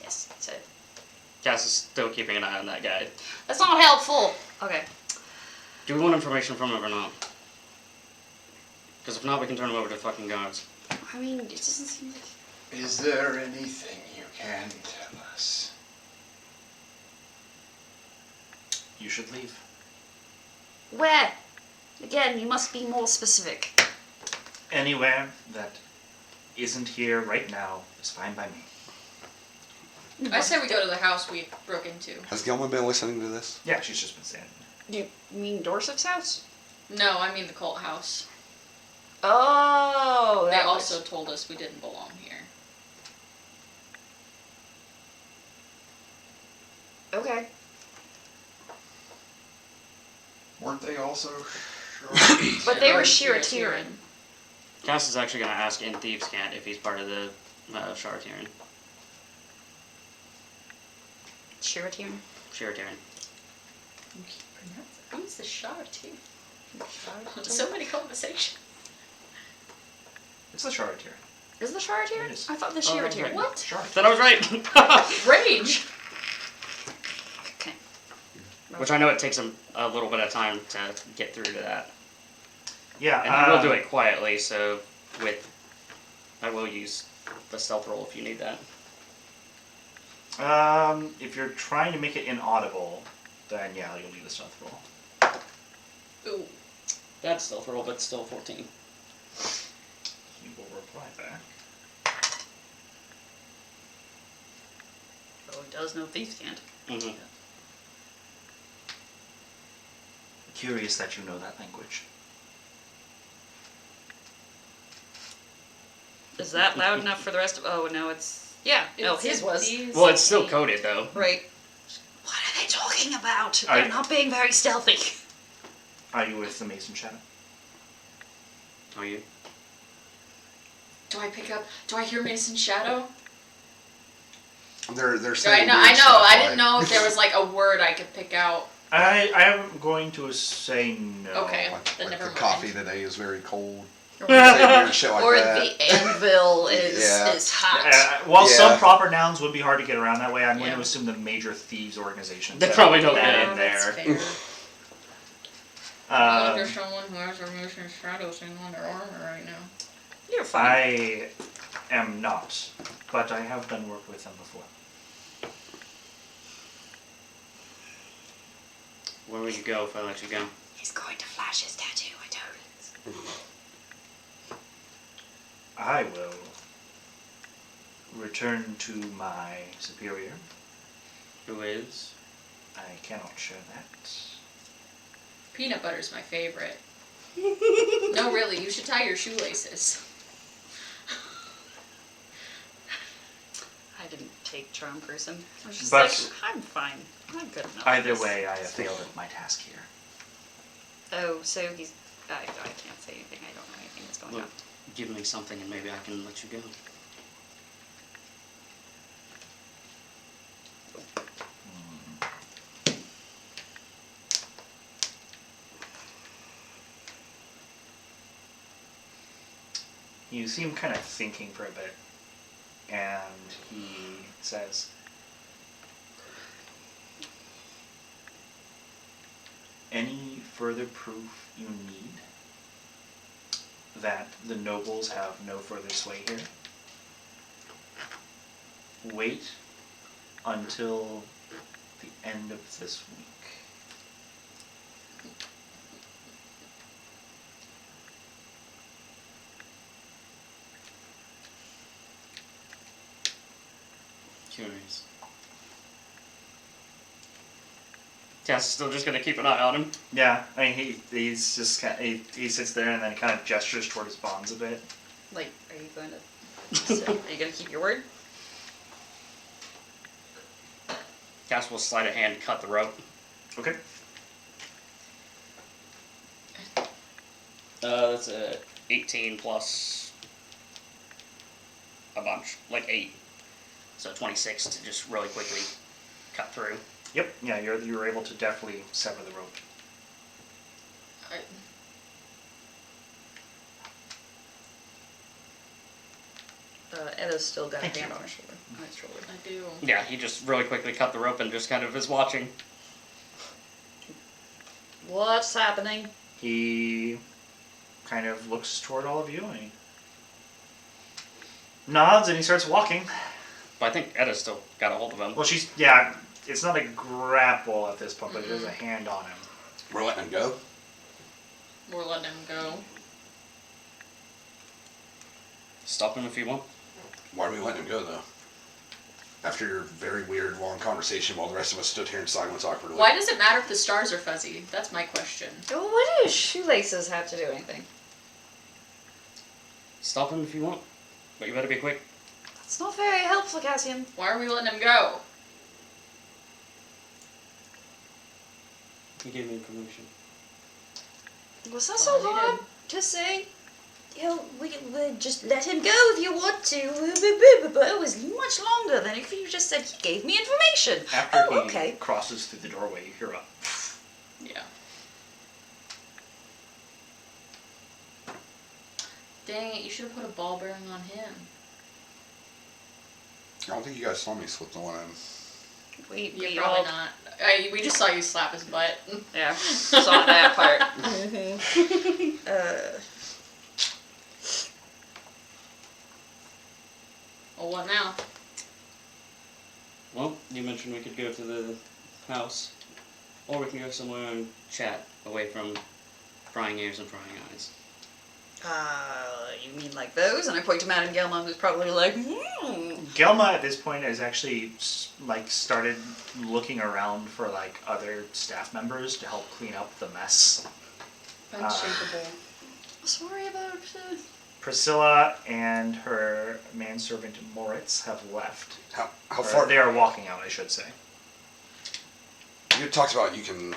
Yes. So Cass is still keeping an eye on that guy. that's not helpful. Okay. Do we want information from him or not? Because if not, we can turn him over to fucking guards. I mean, it doesn't seem like. Is there anything you can tell us? You should leave. Where? Again, you must be more specific. Anywhere that isn't here right now is fine by me. I say we go to the house we broke into. Has Gilman been listening to this? Yeah, she's just been standing there. You mean Dorsef's house? No, I mean the cult house. Oh, They that also was- told us we didn't belong here. Okay. Weren't they also? But they were Shiratiran. Shiratiran. Cass is actually going to ask in Thieves' Cant if he's part of the Sharatiran. Shiratiran? Sharatiran. Who's the Shiratiran? So many conversations. It's the Charlatan. Is the Shiratiran? It is. I thought the Oh, Shiratiran. okay. What? Then I was right! Rage! Okay. Which I know it takes him a little bit of time to get through to that. Yeah, And he will do it quietly, so I will use the stealth roll if you need that. If you're trying to make it inaudible, then yeah, you'll need a stealth roll. Ooh. That's stealth roll, but still 14. He will reply back. Oh, he does know Thieves' Cant. Mm-hmm. Curious that you know that language. Is that loud enough for the rest of... Oh, no, it's... Yeah. No, his was. Well, it's still coded, though. Right. What are they talking about? I- They're not being very stealthy. Are you with the Mason Shadow? Are you? Do I pick up? Do I hear Mason's shadow? They're I saying know. weird I know. stuff, I didn't like- know if there was like a word I could pick out. I'm going to say no. Okay. Like, Then never the mind. coffee today is very cold. Say weird shit like Or that. the anvil is Yeah. is hot. While Yeah. some proper nouns would be hard to get around that way, I'm going Yeah. to assume the major thieves organizations. They have probably don't that get in That's there. fair. I wonder Um, if someone who has a Mason's shadow thing on their armor right now. You're fine. I am not, but I have done work with them before. Where would you go if I let you go? He's going to flash his tattoo. I told him. I will return to my superior. Who is? I cannot share that. Peanut butter's my favorite. No, really, you should tie your shoelaces. I didn't take charm person. I was just But- like, I'm fine. I'm good enough. Either way, I have failed at my task here. Oh, so he's... I can't say anything. I don't know anything that's going Look, on. give me something and maybe I can let you go. You see him kind of thinking for a bit, and he says, "Any further proof you need that the nobles have no further sway here? Wait until the end of this week." Curious. Cass is still just gonna keep an eye on him. Yeah, I mean, he's just kind of, he sits there and then kind of gestures toward his bonds a bit. Like, are you going to... are you going to keep your word? Cass will slide a hand, cut the rope. Okay. That's a 18 plus a bunch, like 8. So 26 to just really quickly cut through. Yep. Yeah, you're able to definitely sever the rope. Eda's still got Thank a hand you. on his shoulder. On his shoulder. I do. Yeah, he just really quickly cut the rope and just kind of is watching. What's happening? He kind of looks toward all of you and he nods and he starts walking. But I think Edda's still got a hold of him. Well, yeah, it's not a grapple at this point, but there's a hand on him. We're letting him go. We're letting him go. Stop him if you want. Why are we letting him go, though? After your very weird, long conversation while the rest of us stood here in silence awkwardly. Why does it matter if the stars are fuzzy? That's my question. Well, what do shoelaces have to do anything? Stop him if you want. But you better be quick. That's not very helpful, Cassian. Why are we letting him go? He gave me information. Was that so Oh, he hard did. to say? You know, we just let him go if you want to. But it was much longer than if you just said he gave me information. After Oh, he okay. crosses through the doorway, you hear a Yeah. Dang it, you should have put a ball bearing on him. I don't think you guys saw me slip the one in. We Yeah, all, probably not. We just saw you slap his butt. yeah, saw that part. Well, what now? Well, you mentioned we could go to the house. Or we can go somewhere and chat away from prying ears and prying eyes. You mean like those? And I point to Madame Gelma, who's probably like, Gelma at this point has actually started looking around for other staff members to help clean up the mess. Unshakable. sorry about. Priscilla and her manservant Moritz have left. How Or far? they are walking out, I should say. You talked about you can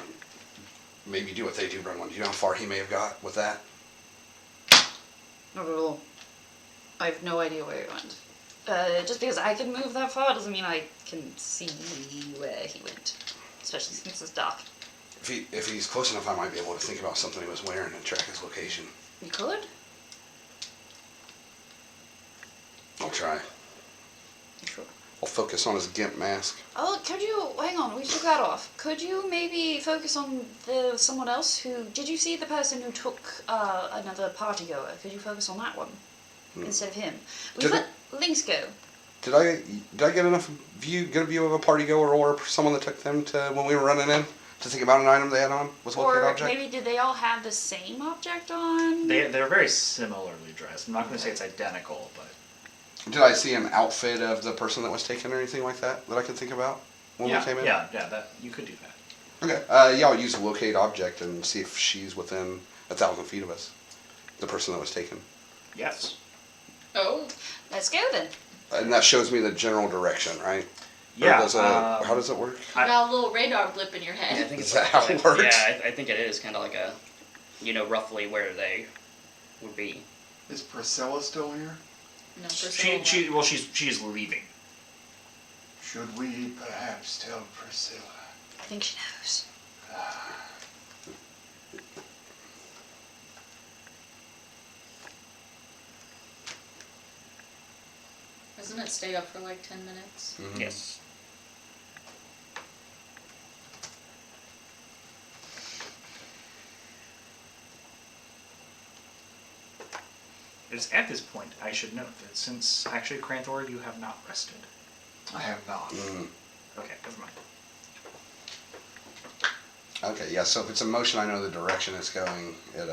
maybe do what they do, Brenwan. Do you know how far he may have got with that? Oh, I have no idea where he went. Just because I can move that far doesn't mean I can see where he went. Especially since it's dark. If he's close enough, I might be able to think about something he was wearing and track his location. You could? I'll try. Sure. I'll focus on his gimp mask. Oh, could you, hang on, we took that off. Could you maybe focus on someone else who, did you see the person who took another party goer? Could you focus on that one instead of him? We Did let Lynx go. Did I get enough get a view of a party goer or someone that took them to when we were running in to think about an item they had on with locate Or object? maybe did they all have the same object on? They're very similarly dressed. I'm not going to say it's identical, but Did I see an outfit of the person that was taken or anything like that I could think about when we came in? yeah, that you could do that. Okay. Yeah, I'll use the locate object and see if she's within 1,000 feet of us. The person that was taken. Yes. Oh, Let's go then. And that shows me the general direction, right? Yeah. How does it work? you got a little radar blip in your Yeah, I head. think it's Is that how it works? Yeah, I think it is kind of like a, roughly where they would be. Is Priscilla still here? No, Priscilla won't. She's leaving. Should we perhaps tell Priscilla? I think she knows. Doesn't it stay up for like 10 minutes? Mhm. Yes. It's at this point I should note that since actually Cranthor, you have not rested. I have not. Mm. Okay, never mind. Okay, yeah, so if it's a motion, I know the direction it's going. It,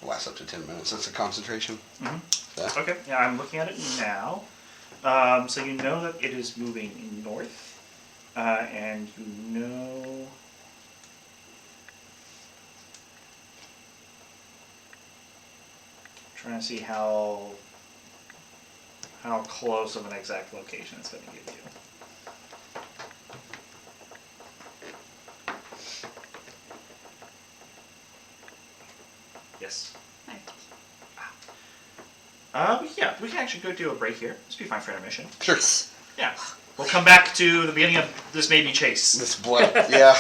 lasts up to 10 minutes. That's a concentration. Mhm. Yeah. Okay, yeah, I'm looking at it now. So you know that it is moving north, and you know. Trying to see how close of an exact location it's going to give you. Yes. Yeah, we can actually go do a break here. This would be fine for intermission. Sure. Yeah. We'll come back to the beginning of this maybe chase. This blood, yeah.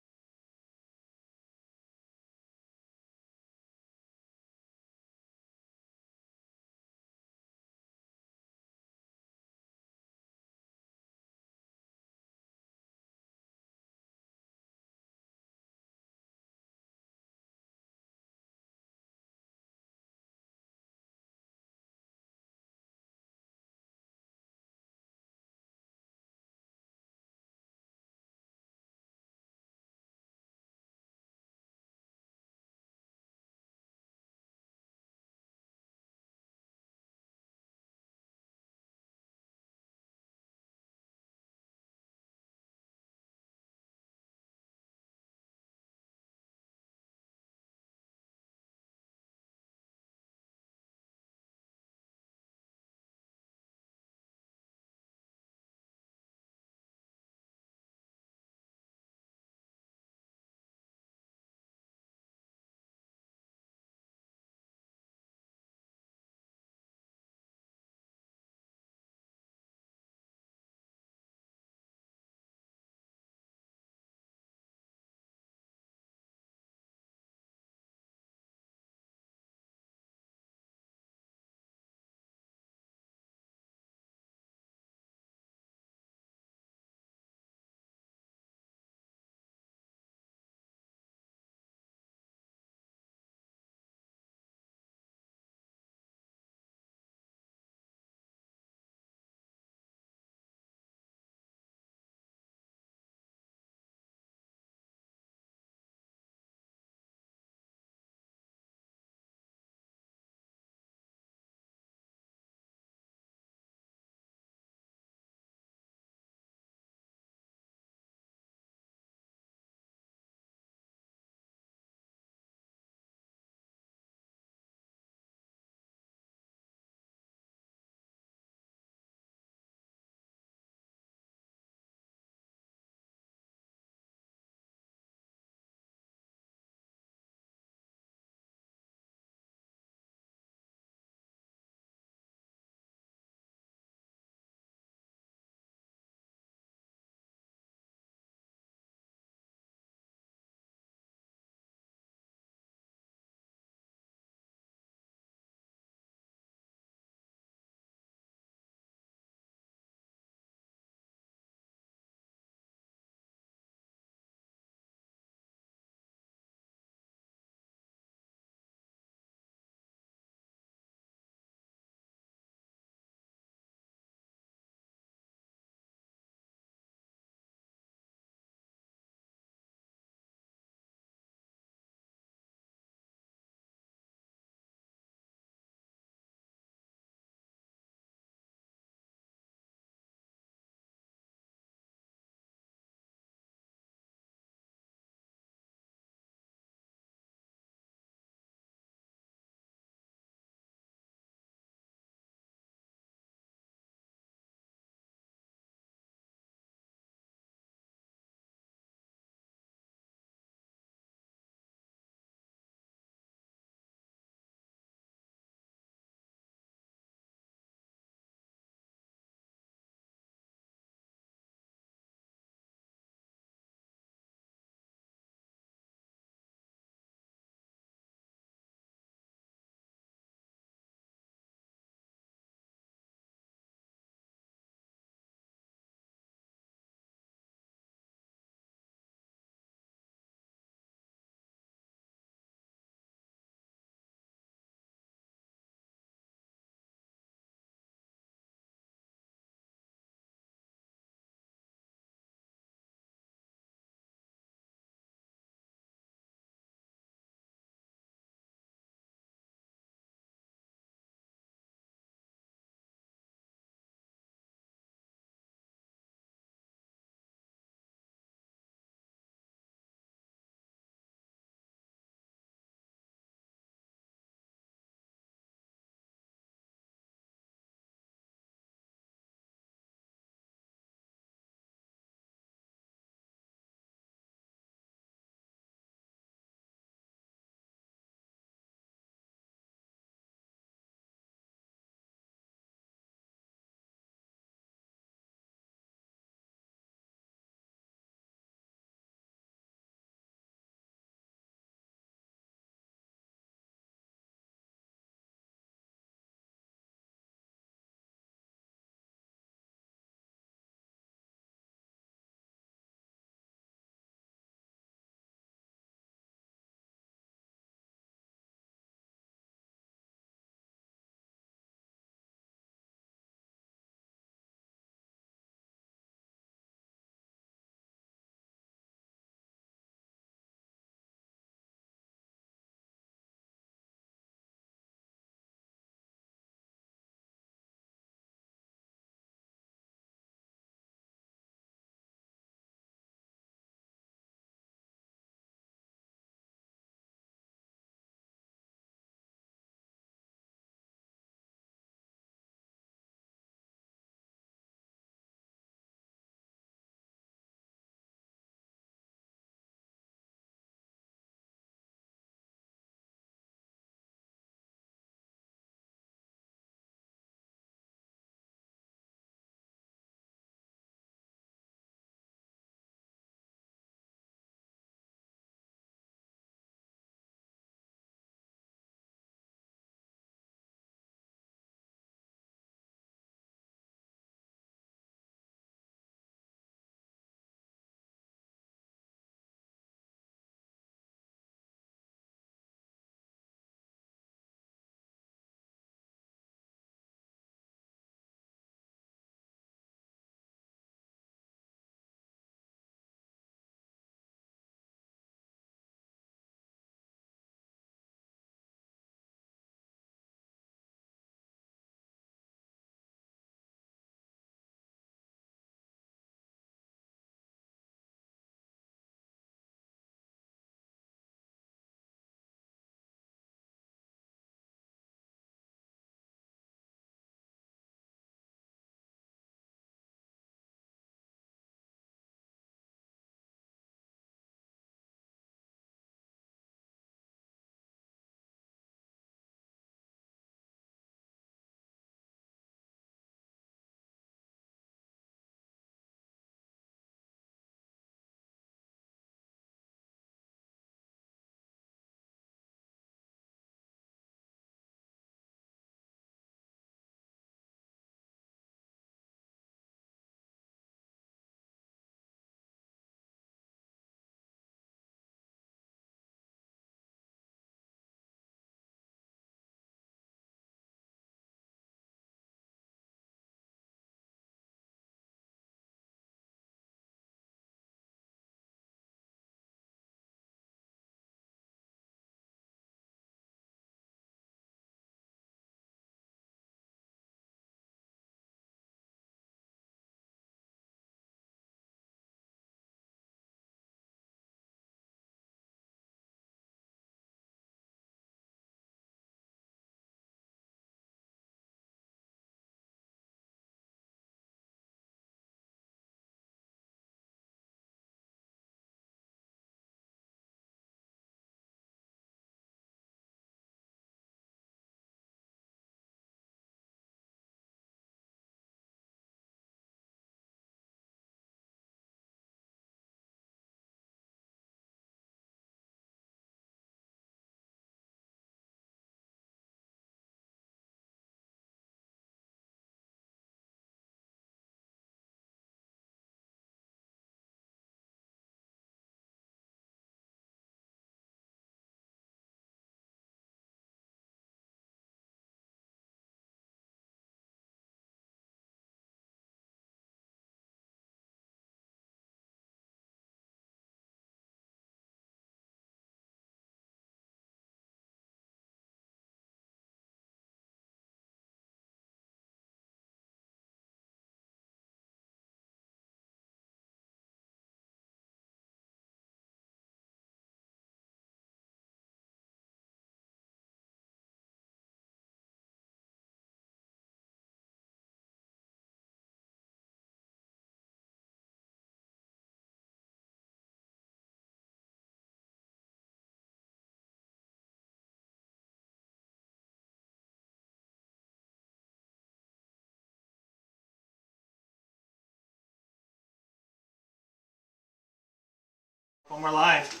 One more live.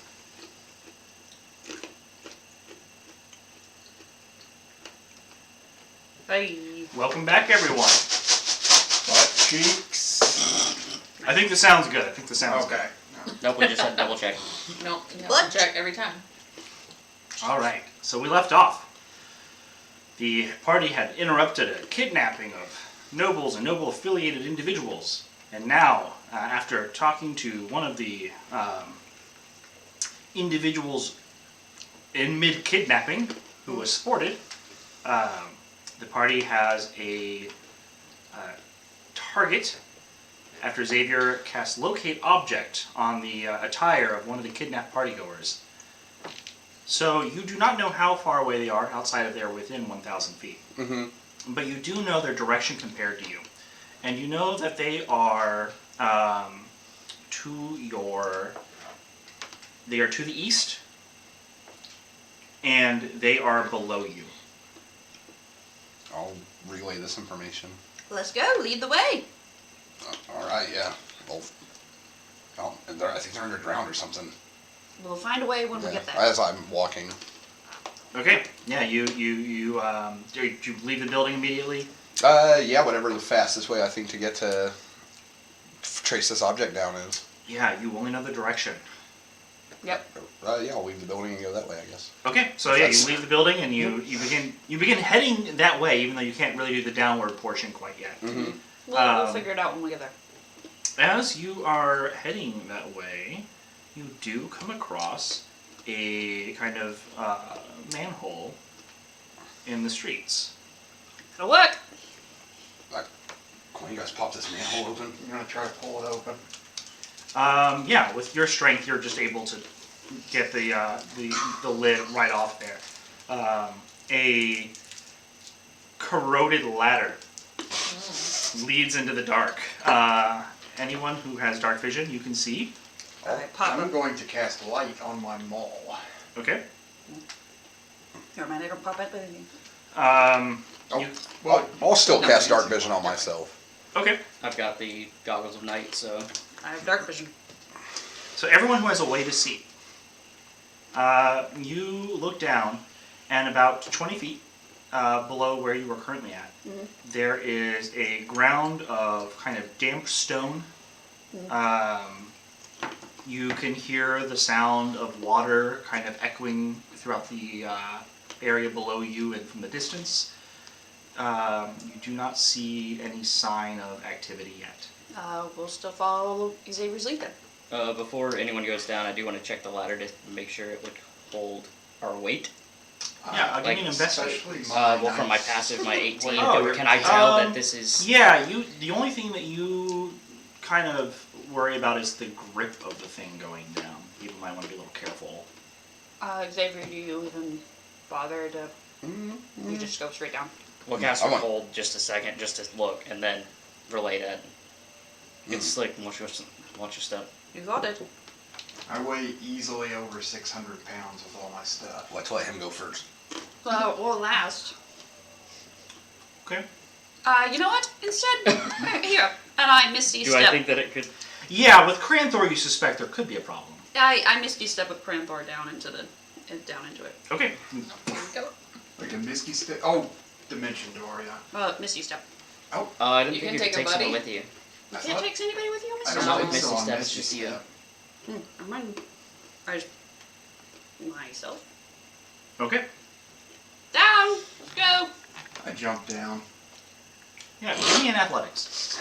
Hey. Welcome back, everyone. Butt cheeks. I think this sounds good. Okay. Nope, we just had to double check. Nope. You have What? to check every time. All right. So we left off. The party had interrupted a kidnapping of nobles and noble-affiliated individuals, and now, after talking to one of the individuals in mid-kidnapping, who was spotted, the party has a target. After Xavier casts Locate Object on the attire of one of the kidnapped partygoers. So you do not know how far away they are outside of there within 1,000 feet. Mm-hmm. But you do know their direction compared to you. And you know that they are to the east, and they are below you. I'll relay this information. Let's go. Lead the way. All right, yeah. Well, I think they're underground or something. We'll find a way when we Yeah, get there. as I'm walking. Okay. Yeah. You do you leave the building immediately? Yeah, whatever the fastest way I think to get to trace this object down is. Yeah. You only know the direction. Yep. Yeah, I'll leave the building and go that way, I guess. Okay, so yeah, you leave the building and you begin heading that way, even though you can't really do the downward portion quite yet. Mm-hmm. We'll figure it out when we get there. As you are heading that way, you do come across a kind of manhole in the streets. It'll work. Can you guys pop this manhole open? I'm gonna try to pull it open. Yeah, with your strength, you're just able to get the lid right off there. A corroded ladder leads into the dark. Anyone who has dark vision, you can see. Alright, pop I'm up. going to cast light on my maul. Okay. Never mind, I don't pop up anything. Well, I'll still No, cast it's dark vision on myself. Okay. I've got the goggles of night, so I have dark vision. So everyone who has a way to see, you look down, and about 20 feet below where you are currently at, there is a ground of kind of damp stone. You can hear the sound of water kind of echoing throughout the area below you and from the distance. You do not see any sign of activity yet. We'll still follow Xavier's lead then. before anyone goes down, I do want to check the ladder to make sure it would hold our weight. Yeah, I'll give like, you an investigation. especially my Well, from my nice- passive, my 18, Oh, can I tell um, that this is... Yeah, the only thing that you kind of worry about is the grip of the thing going down. People might want to be a little careful. Xavier, do you even bother to... You just go straight down? Well, cast I for want- hold just a second, just to look, and then relay that. It's slick, watch your step. You got it. I weigh easily over 600 pounds with all my stuff. Let's let him go first. Or last. Okay. You know what? Instead, here, and I Misty Do Step. I think that it could... Yeah, with Cranthor, you suspect there could be a problem. I Misty Step with Cranthor down into it. Okay. Here we go. Like a misty stick. Oh, dimension door, yeah. Misty Step. I didn't You think can you could take a take someone buddy. with you. I Can't thought- take anybody with you on I Misty don't Not Step? with think Misty so on Step, it's Misty just you. Step. I'm on... myself. Okay. Down! Go! I jumped down. Yeah, give me an athletics.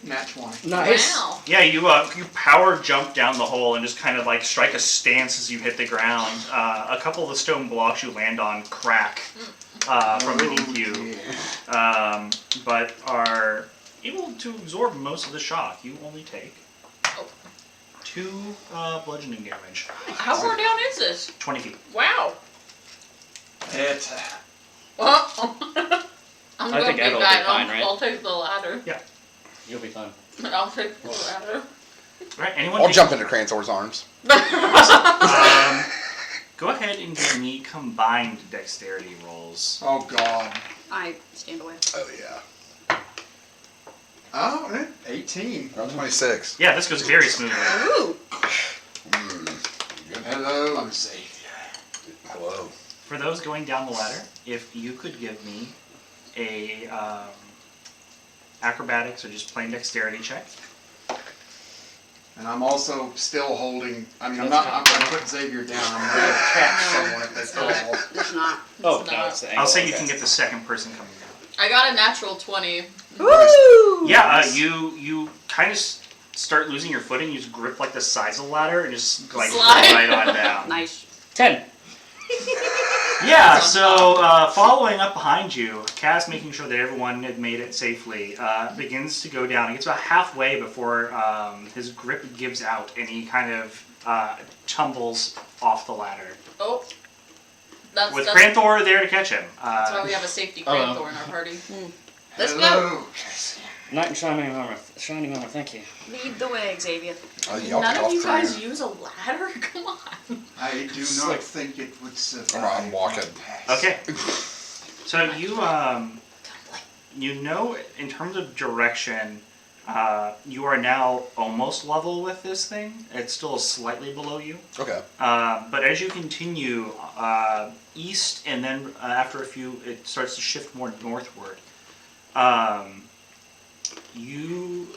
Nat 20. Nice. Wow. Yeah, you power jump down the hole and just kind of like strike a stance as you hit the ground. A couple of the stone blocks you land on crack from beneath you, but are able to absorb most of the shock. You only take 2 bludgeoning damage. How far down is this? 20 feet. Wow. It. Well, I'm I gonna think be Ed will be bad. fine, right? I'll take the ladder. You'll be fine. I'll take the ladder. Right, anyone I'll take- jump into Cranthor's arms. Go ahead and give me combined dexterity rolls. Oh god. I stand away. Oh yeah. Oh, 18. Around 26. Yeah, this goes very smoothly. Ooh. Good. Hello, Xavier. Hello. For those going down the ladder, if you could give me a acrobatics or just plain dexterity check. And I'm also still holding. I'm going to put Xavier down. I'm going to catch someone if that's possible. It's not. Oh, It's no, not. it's the I'll angle, say you okay. can get the second person coming down. I got a natural 20. Woo! Yeah, you kind of start losing your footing. You just grip like the sides of the ladder and just like Slide. right on down. Nice. 10. Yeah, so following up behind you, Kaz, making sure that everyone had made it safely, begins to go down. He gets about halfway before his grip gives out and he kind of tumbles off the ladder. Oh. That's With Cranthor there to catch him. That's why we have a safety Cranthor in our party. Let's go. Hello, Cassie. Knight in shining armor. Shining armor, thank you. Lead the way, Xavier. Y'all None get of off you train. guys use a ladder? Come on. I do not think it would survive. I'm walking. Okay. So you know, in terms of direction, you are now almost level with this thing. It's still slightly below you. Okay. But as you continue east, and then after a few, it starts to shift more northward. You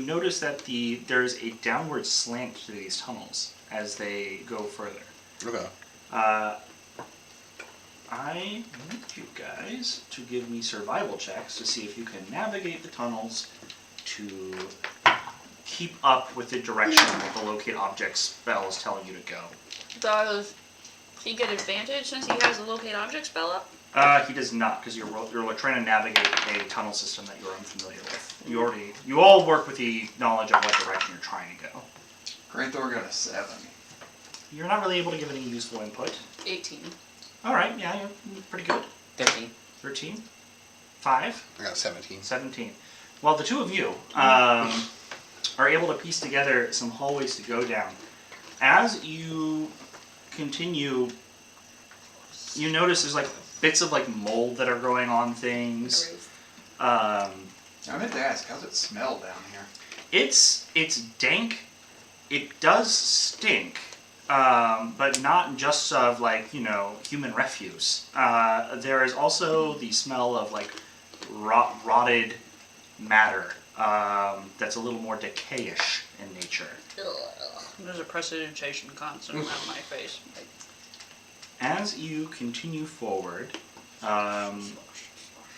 notice that there's a downward slant to these tunnels as they go further. Okay. I want you guys to give me survival checks to see if you can navigate the tunnels to keep up with the direction that the locate object spell is telling you to go. Does he get advantage since he has a locate object spell up? He does not, because you're trying to navigate a tunnel system that you're unfamiliar with. You all work with the knowledge of what direction you're trying to go. Cranthor got a 7. You're not really able to give any useful input. 18. All right, yeah, you're pretty good. 13. 13, 5, I got 17. 17. Well, the two of you are able to piece together some hallways to go down. As you continue, you notice there's like bits of like mold that are growing on things. I meant to ask, how's it smell down here? It's dank. It does stink, but not just of like human refuse. There is also the smell of like rotted matter that's a little more decayish in nature. There's a prestidigitation constant on my face. As you continue forward,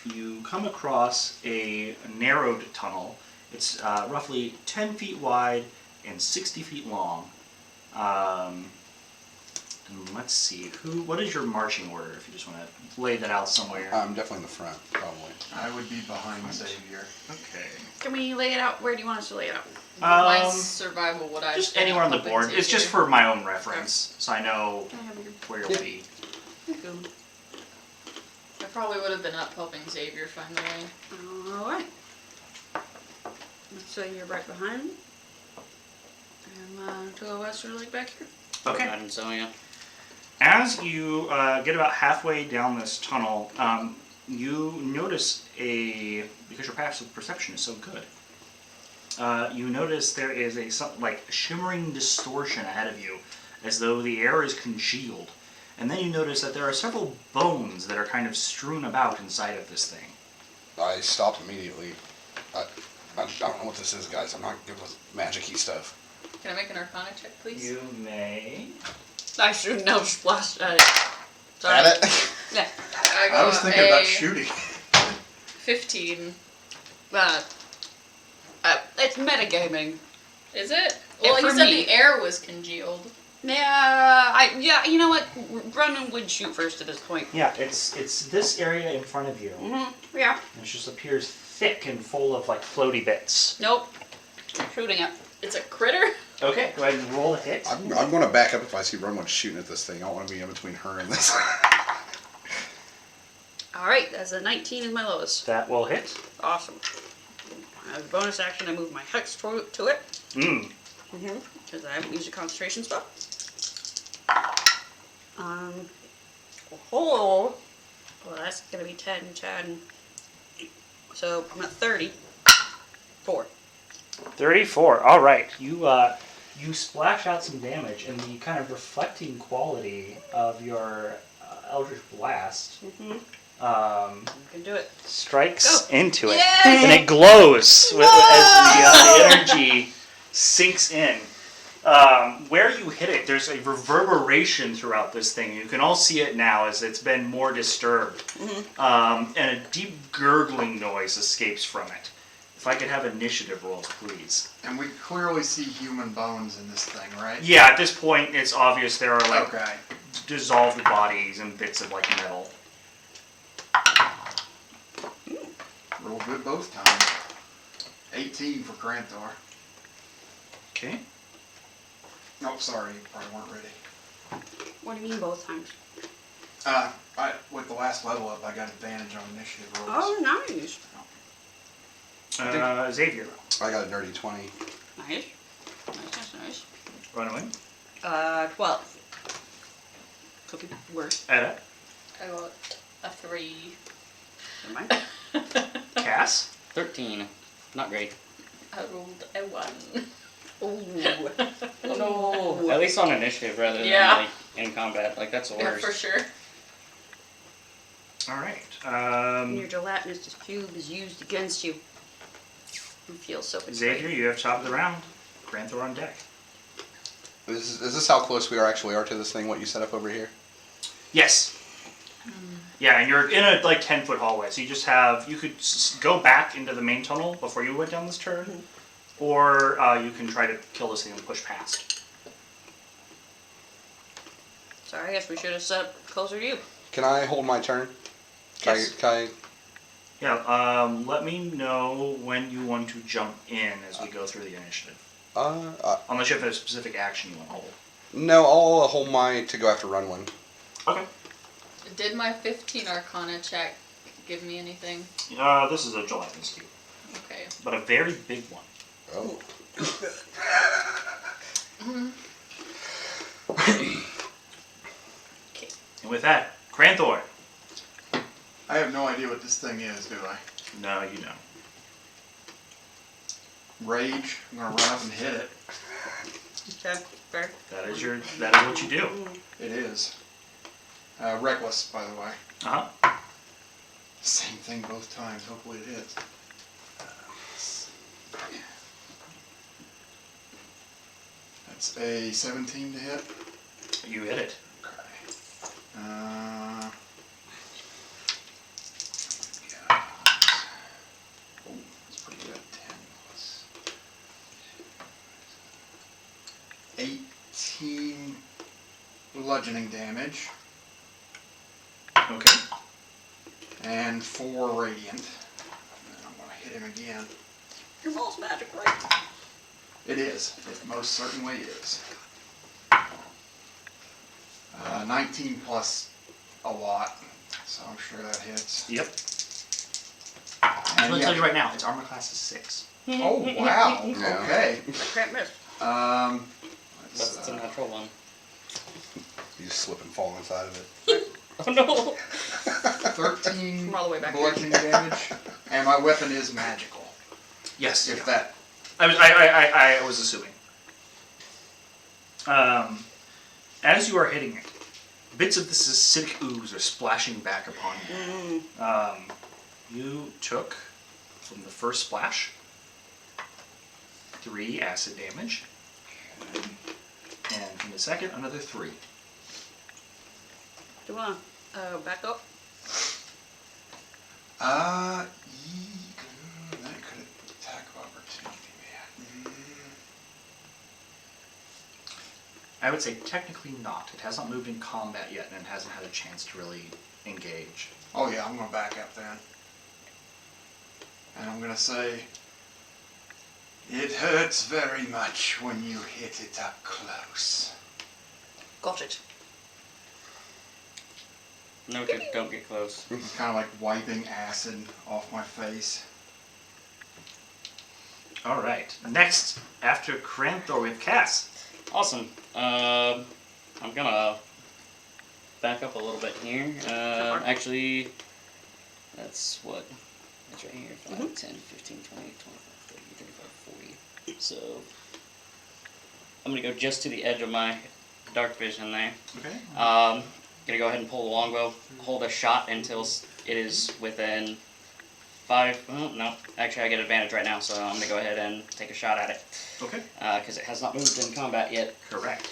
you come across a narrowed tunnel. It's roughly 10 feet wide and 60 feet long. And let's see, what is your marching order, if you just want to lay that out somewhere? I'm definitely in the front, probably. I would be behind Xavier. Okay. Can we lay it out? Where do you want us to lay it out? My survival would I Just spend anywhere on the up board. into It's just here? for my own reference, so I know where you'll be. I probably would have been up helping Xavier find the way. Alright. So you're right behind me. And to the west or like back here? Okay. I didn't so, yeah. As you get about halfway down this tunnel, you notice because your passive perception is so good, you notice there is a shimmering distortion ahead of you, as though the air is congealed. And then you notice that there are several bones that are kind of strewn about inside of this thing. I stopped immediately. I don't know what this is, guys. I'm not good with magic-y stuff. Can I make an Arcana check, please? You may. I should know splash at it. Sorry. At it? Yeah. I was thinking about shooting. 15. It's metagaming. Is it? Well, for you said me. the air was congealed. Yeah, you know what? Brennan would shoot first at this point. Yeah, it's this area in front of you. Mm-hmm. Yeah. It just appears thick and full of like floaty bits. Nope. I'm shooting it. It's a critter? Okay, go ahead and roll a hit. I'm going to back up if I see Runwood shooting at this thing. I don't want to be in between her and this. Alright, that's a 19 is my lowest. That will hit. Awesome. As a bonus action, I move my hex to it. Because I haven't used a concentration spell. Well, that's gonna be 10. So I'm at 30. 4. 34. All right. You splash out some damage, and the kind of reflecting quality of your Eldritch Blast Mm-hmm. You can do it. strikes Go. into it, Yes! and it glows as the energy sinks in. Where you hit it, there's a reverberation throughout this thing. You can all see it now as it's been more disturbed, and a deep gurgling noise escapes from it. If I could have initiative rolls, please. And we clearly see human bones in this thing, right? Yeah, at this point, it's obvious there are like Okay. dissolved bodies and bits of like metal. Roll good both times. 18 for Grantor. Okay. Oh, sorry, you probably weren't ready. What do you mean both times? With the last level up, I got advantage on initiative rolls. Oh, nice. Xavier. I got a dirty 20. Nice. Nice. Run away. 12. Could be worse. Edda. I got a 3. Never mind. Cass. 13. Not great. I rolled a 1. Ooh. Oh no. At least on initiative rather than Yeah. like in combat. Like that's the Yeah, worst. for sure. All right. When your gelatinous cube is used against you. You feel so betrayed. Xavier, you have top of the round. Granthor on deck. Is this how close we actually are to this thing, what you set up over here? Yes. Yeah, and you're in a like 10-foot hallway, so you could go back into the main tunnel before you went down this turn, or you can try to kill this thing and push past. Sorry, I guess we should have set up closer to you. Can I hold my turn? Yes. Can Yeah, let me know when you want to jump in as we go through the initiative. Unless you have a specific action you want to hold. No, I'll hold my to go after run one. Okay. Did my 15 Arcana check give me anything? This is a gelatinous cube, Okay. but a very big one. Oh. Okay. And with that, Granthor. I have no idea what this thing is, do I? No, you know. Rage. I'm gonna run up and hit it. Okay, fair. That is what you do. It is. Reckless, by the way. Uh-huh. Same thing both times. Hopefully it is. That's a 17 to hit. You hit it. Okay. Oh, that's pretty good. 10 plus 18 bludgeoning damage Okay. and 4 radiant. And I'm gonna hit him again. Your ball's magic, right? It is. It most certainly is. 19 plus a lot, so I'm sure that hits. Yep. And I'm going to yeah. tell you right now, its armor class is 6. Oh wow. Yeah. Okay. I can't miss. That's Let's, a natural one. You just slip and fall inside of it. Oh no. 13 From all the way back bludgeoning damage, and my weapon is magical. Yes. If that. I was assuming. As you are hitting it, bits of this acidic ooze are splashing back upon you. You took, from the first splash, 3 acid damage, and from the second, another 3. Do you want to back up? That could attack of opportunity, man. I would say technically not. It has not moved in combat yet, and it hasn't had a chance to really engage. Oh yeah, I'm gonna back up then. And I'm gonna say, it hurts very much when you hit it up close. Got it. No, don't get close. I'm kind of like wiping acid off my face. All right. Next, after Granthor, we have Cass. Awesome. I'm gonna back up a little bit here. Actually, that's what? That's right here. 5, 10, 15, 20, 25, So I'm gonna go just to the edge of my dark vision there. Okay. Gonna go ahead and pull the longbow, hold a shot until it is within 5. Well, no, actually I get advantage right now, so I'm gonna go ahead and take a shot at it. Okay. Because it has not moved in combat yet. Correct.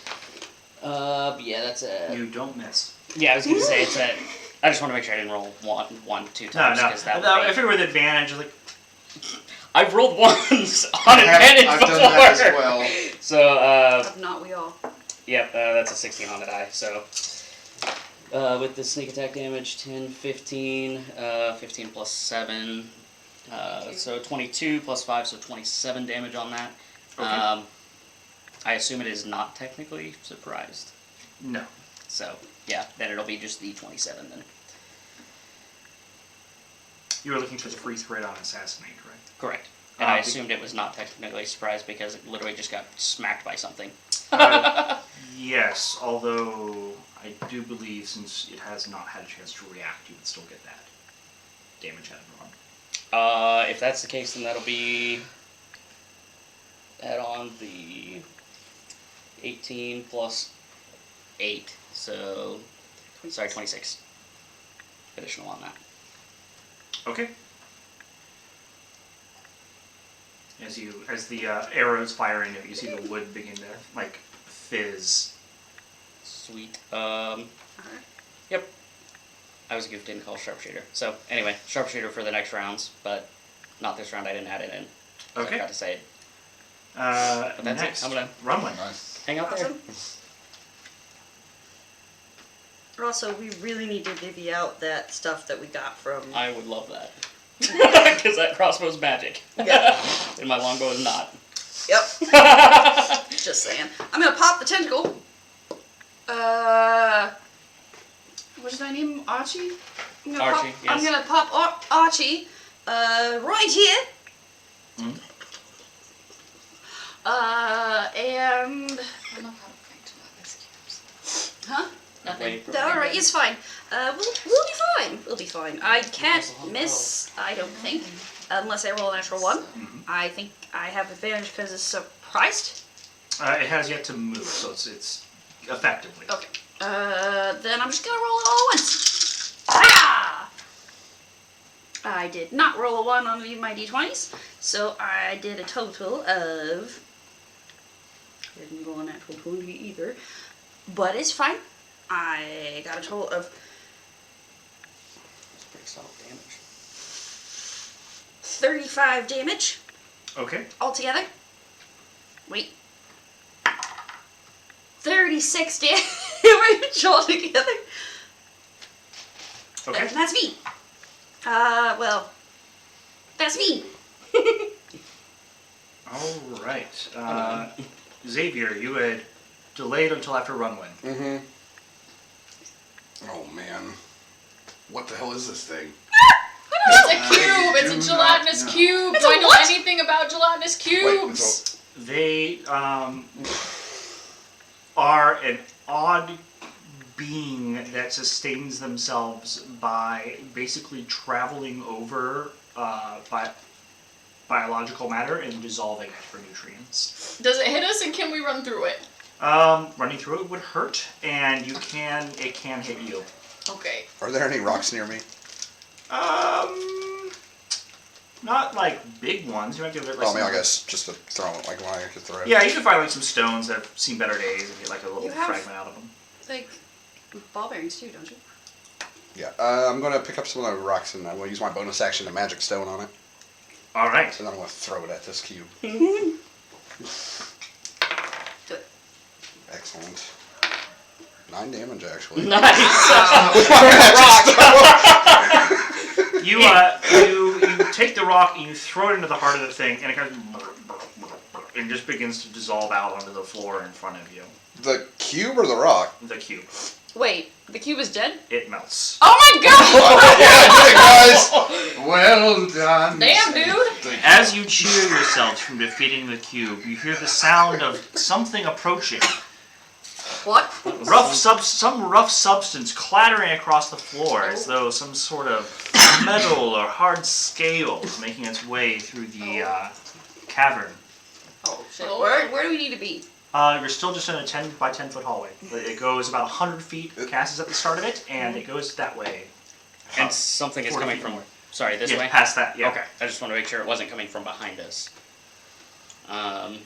Yeah, that's a. You don't miss. Yeah, I was gonna say it's a. I just want to make sure I didn't roll one, 2 No, times no. because that would No, be. if it were with advantage, like I've rolled ones on I've advantage before. done that as well. So If not, we all. yep, that's a 16 on the die. So with the sneak attack damage, 10, 15, 15 plus 7, so 22 plus 5, so 27 damage on that. Okay. I assume it is not technically surprised. no. So yeah, then it'll be just the 27 then. You were looking for the free threat on assassinate, correct? Correct. And I be- assumed it was not technically surprised because it literally just got smacked by something. Yes, although I do believe since it has not had a chance to react, you would still get that damage added on. If that's the case, then that'll be add on the 18 plus 8, so sorry, 26 additional on that. Okay. As the arrows fire into it, you see the wood begin to like fizz. Sweet. Yep. I was gifted and called sharpshooter. So anyway, sharpshooter for the next rounds, but not this round. I didn't add it in. So I Okay. forgot to say it. But that's next, it. I'm gonna Runway. Nice. hang out there. Awesome. Also, we really need to divvy out that stuff that we got from. I would love that. Because that crossbow's magic. Yeah. And my longbow is not. Yep. Just saying. I'm gonna pop the tentacle. What did I name him? Archie? I'm gonna Archie, pop, I'm yes. gonna pop Archie. Right here. Mhm. And I don't know how to fight Gelatinous cubes. huh? Wait. All right, it's fine. We'll be fine. We'll be fine. I can't miss. I don't think, unless I roll a natural 1. I think I have advantage because it's surprised. It has yet to move, so it's effectively. Okay. Then I'm just gonna roll it all at once. Hiya! I did not roll a 1 on any of my d20s, so I did a total of. Didn't roll a natural 20 either, but it's fine. I got a total of That's pretty solid damage. 35 damage Okay. altogether. Wait. 36 damage altogether. Okay. And that's me. Well, that's me. All right. Xavier, you had delayed until after Runway. Mm-hmm. Oh man. What the hell is this thing? It's a cube. It's do a not gelatinous know. cube. It's Do a I know what? anything about gelatinous Wait, cubes? so They are an odd being that sustains themselves by basically traveling over biological matter and dissolving it for nutrients. Does it hit us and can we run through it? Running through it would hurt, and it can hit you. Okay. are there any rocks near me? Not like big ones. You might be able to. Like, Oh, I mean, I some- guess just to throw it, like when I could throw it. Yeah, you can find like some stones that have seen better days and get like a little You have- fragment out of them. Like ball bearings too, don't you? Yeah. I'm gonna pick up some of the rocks and I'm gonna use my bonus action to magic stone on it. All right. And then I'm gonna throw it at this cube. Do it. Excellent. 9 damage actually. Nice. With my magic stone. You take the rock and you throw it into the heart of the thing, and it kind of and just begins to dissolve out onto the floor in front of you. The cube or the rock? The cube. Wait, the cube is dead? It melts. Oh my god! Yeah, guys. Well done. Damn, dude. As you cheer yourselves from defeating the cube, you hear the sound of something approaching. What? Some rough substance clattering across the floor as though some sort of metal or hard scale is making its way through the cavern. Oh shit. Oh. Where do we need to be? You're still just in a 10 by 10 foot hallway. It goes about 100 feet, passes at the start of it, and it goes that way. And something is 40 coming feet from. more. Sorry, this Yeah, way. past that. Yeah. Okay, I just want to make sure it wasn't coming from behind us. I'm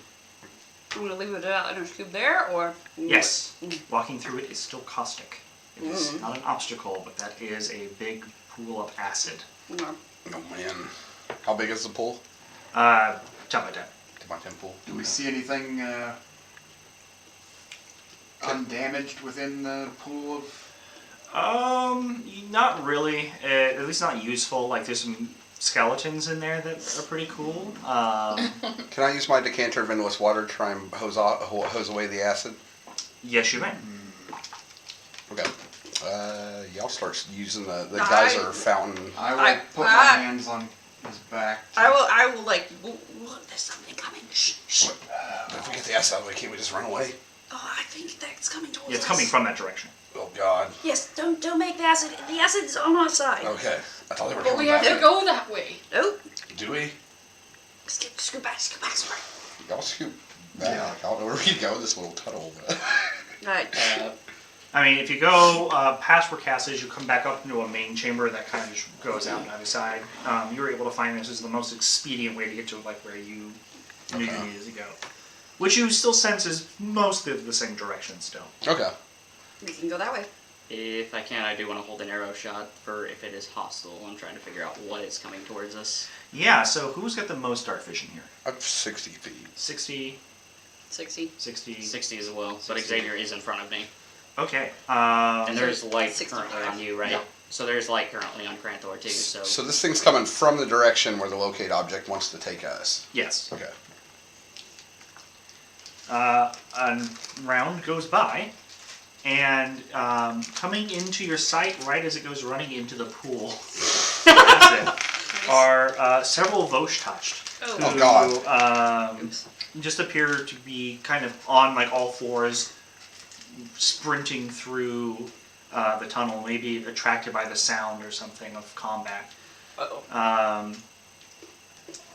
gonna leave it out in a cube there, or Yes. Walking through it is still caustic. It is not an obstacle, but that is a big pool of acid. No. Oh man. How big is the pool? 10 by 10. 10 by 10 pool. Do we see anything undamaged within the pool of... Not really. At least not useful. Like there's some skeletons in there that are pretty cool. Can I use my decanter of endless water to try and hose away the acid? Yes, you may. Okay. Yeah, I'll start using the I- geyser fountain. I will I- put my I- hands on his back. I will like, look, there's something coming. Shh, shh. If we get the acid out of the way, can't we just run away? Oh, I think that's coming towards Yeah, it's us. coming from that direction. Oh god. Yes, don't make the acid. The acid's on our side. Okay. I thought they were But coming we have back. to go that way. Nope. Do we? Scoot back, sorry. Y'all scoot back. Yeah. I don't know where we go, this little tunnel. Alright. I mean, if you go past where Cass is, you come back up into a main chamber that kind of just goes out on either side. You were able to find this is the most expedient way to get to like where you knew you needed to go, which you still sense is mostly the same direction still. Okay. We can go that way. If I can, I do want to hold an arrow shot for if it is hostile. I'm trying to figure out what is coming towards us. Yeah. So who's got the most dark vision here? I'm 60 feet. 60, 60. 60. 60 as well, but 60. Xavier is in front of me. Okay. And there's light 65. currently on you, right? Yeah. So there's light currently on Cranthor too, so... So this thing's coming from the direction where the locate object wants to take us. Yes. Okay. A round goes by, and coming into your sight right as it goes running into the pool acid, are several Vosh touched. Oh. Oh, God. Just appear to be kind of on like all fours, sprinting through the tunnel, maybe attracted by the sound or something of combat. Uh-oh.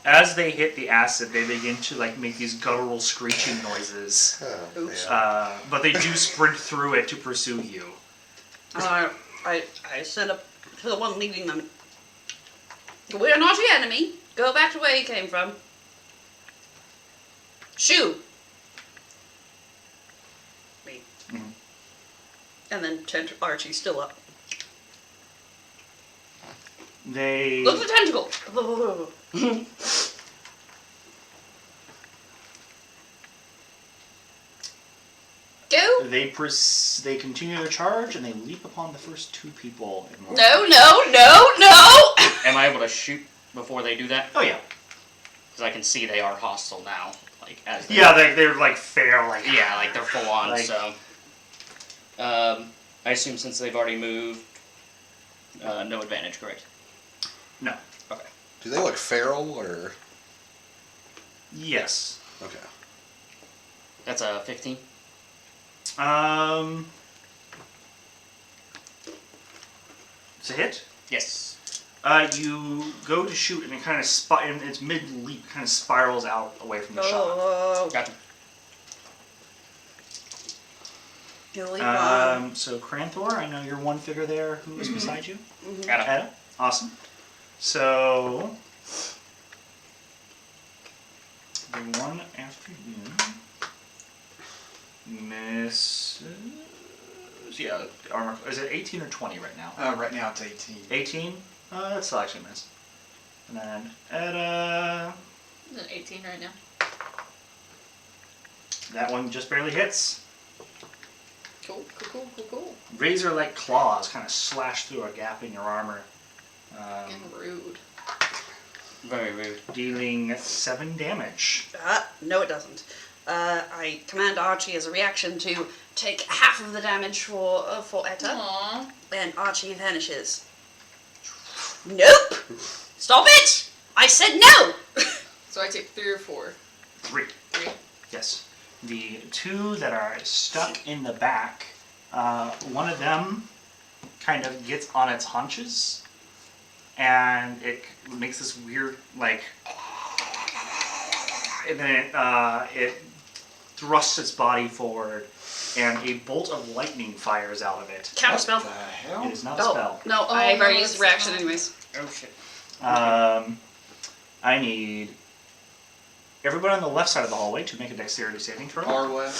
As they hit the acid, they begin to like make these guttural screeching noises. Oops. Yeah. But they do sprint through it to pursue you. I said up to the one leading them. We are not your enemy. Go back to where you came from. Shoo! Me. Mhm. And then Archie's still up. They Look at the tentacle! Go! they continue their charge and they leap upon the first two people. In line. No! Am I able to shoot before they do that? Oh yeah. Because I can see they are hostile now. Like, as they... Yeah, they're like fair, like Yeah, like they're full on, Like- so... I assume since they've already moved, no advantage, correct? No. Okay. Do they look feral or? Yes. Okay. That's a 15? It's a hit. Yes. You go to shoot and it kind of and its mid leap kind of spirals out away from the shot. Oh, Gotcha. you'll leave on. So Cranthor, I know you're one figure there. Who is beside you? Adam. Adam. Awesome. So the one after you misses. Yeah, armor. Is it 18 or 20 right now? Right now it's 18. 18. That's still actually a miss. And then Edda. It's an 18 right now. That one just barely hits. Cool. Razor-like claws kind of slash through a gap in your armor, Getting rude. Very rude. dealing 7 damage. No, it doesn't. I command Archie as a reaction to take half of the damage for Etta, Aww. and Archie vanishes. Nope! Stop it! I said no! So I take 3 or 4. 3. 3. Yes. The 2 that are stuck in the back, one of them kind of gets on its haunches, and it makes this weird, like, and then it thrusts its body forward, and a bolt of lightning fires out of it. Counter What spell. the hell? It is not a spell. No, Oh, I've already no, used it's reaction not. anyways. Oh shit. I need everyone on the left side of the hallway to make a dexterity saving throw. Far left.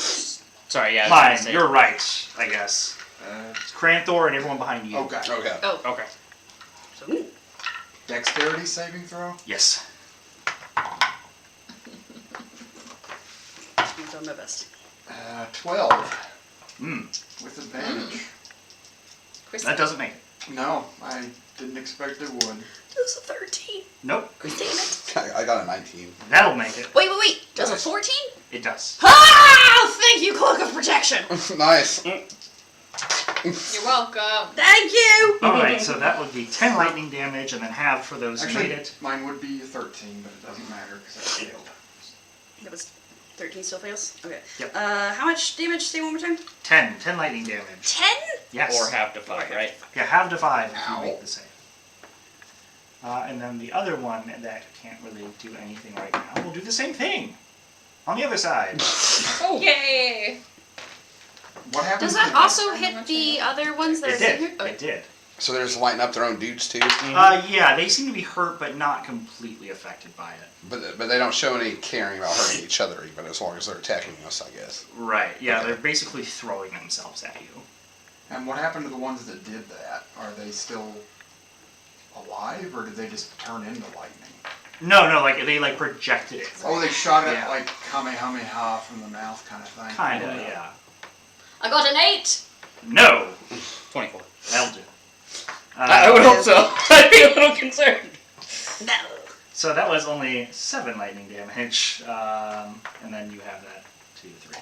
Sorry, yeah. I was Fine, gonna say- you're right, I guess. Uh, It's Cranthor and everyone behind you. okay. Okay. Oh, Okay. so, Dexterity saving throw. Yes. I'm doing my best. 12 Mm, with advantage. Chris, that doesn't make it. No, I didn't expect it would. does a 13. Nope. Damn it. I got a 19. That'll make it. Wait. Does a Nice. 14? It does. Ah! Thank you, Cloak of Protection. Nice. You're welcome. Thank you. Alright, so that would be 10 lightning damage and then half for those who Actually, made it. mine would be a 13, but it doesn't matter because I failed. That was 13 still fails? Okay. Yep. How much damage? Say one more time. 10 lightning damage. 10? Yes. Or half to 5, right? Yeah, half to 5 if you Ow. make the save. And then the other one that can't really do anything right now will do the same thing. On the other side. Oh. Yay! What happens? Does that to also hit the other ones that It are sitting did. here? Okay. It did. So they're just lighting up their own dudes too, Yeah, they seem to be hurt but not completely affected by it. but they don't show any caring about hurting each other even as long as they're attacking us, I guess. Right, yeah, Okay. they're basically throwing themselves at you. And what happened to the ones that did that? Are they still alive, or did they just turn into lightning? No, like they like projected it. Oh, they shot it Yeah. like Kamehameha from the mouth kind of thing. Kinda, yeah. I got an 8! No! 24. That'll do. I would hope so. I'd be a little concerned. No. So that was only 7 lightning damage, and then you have that 2, 3.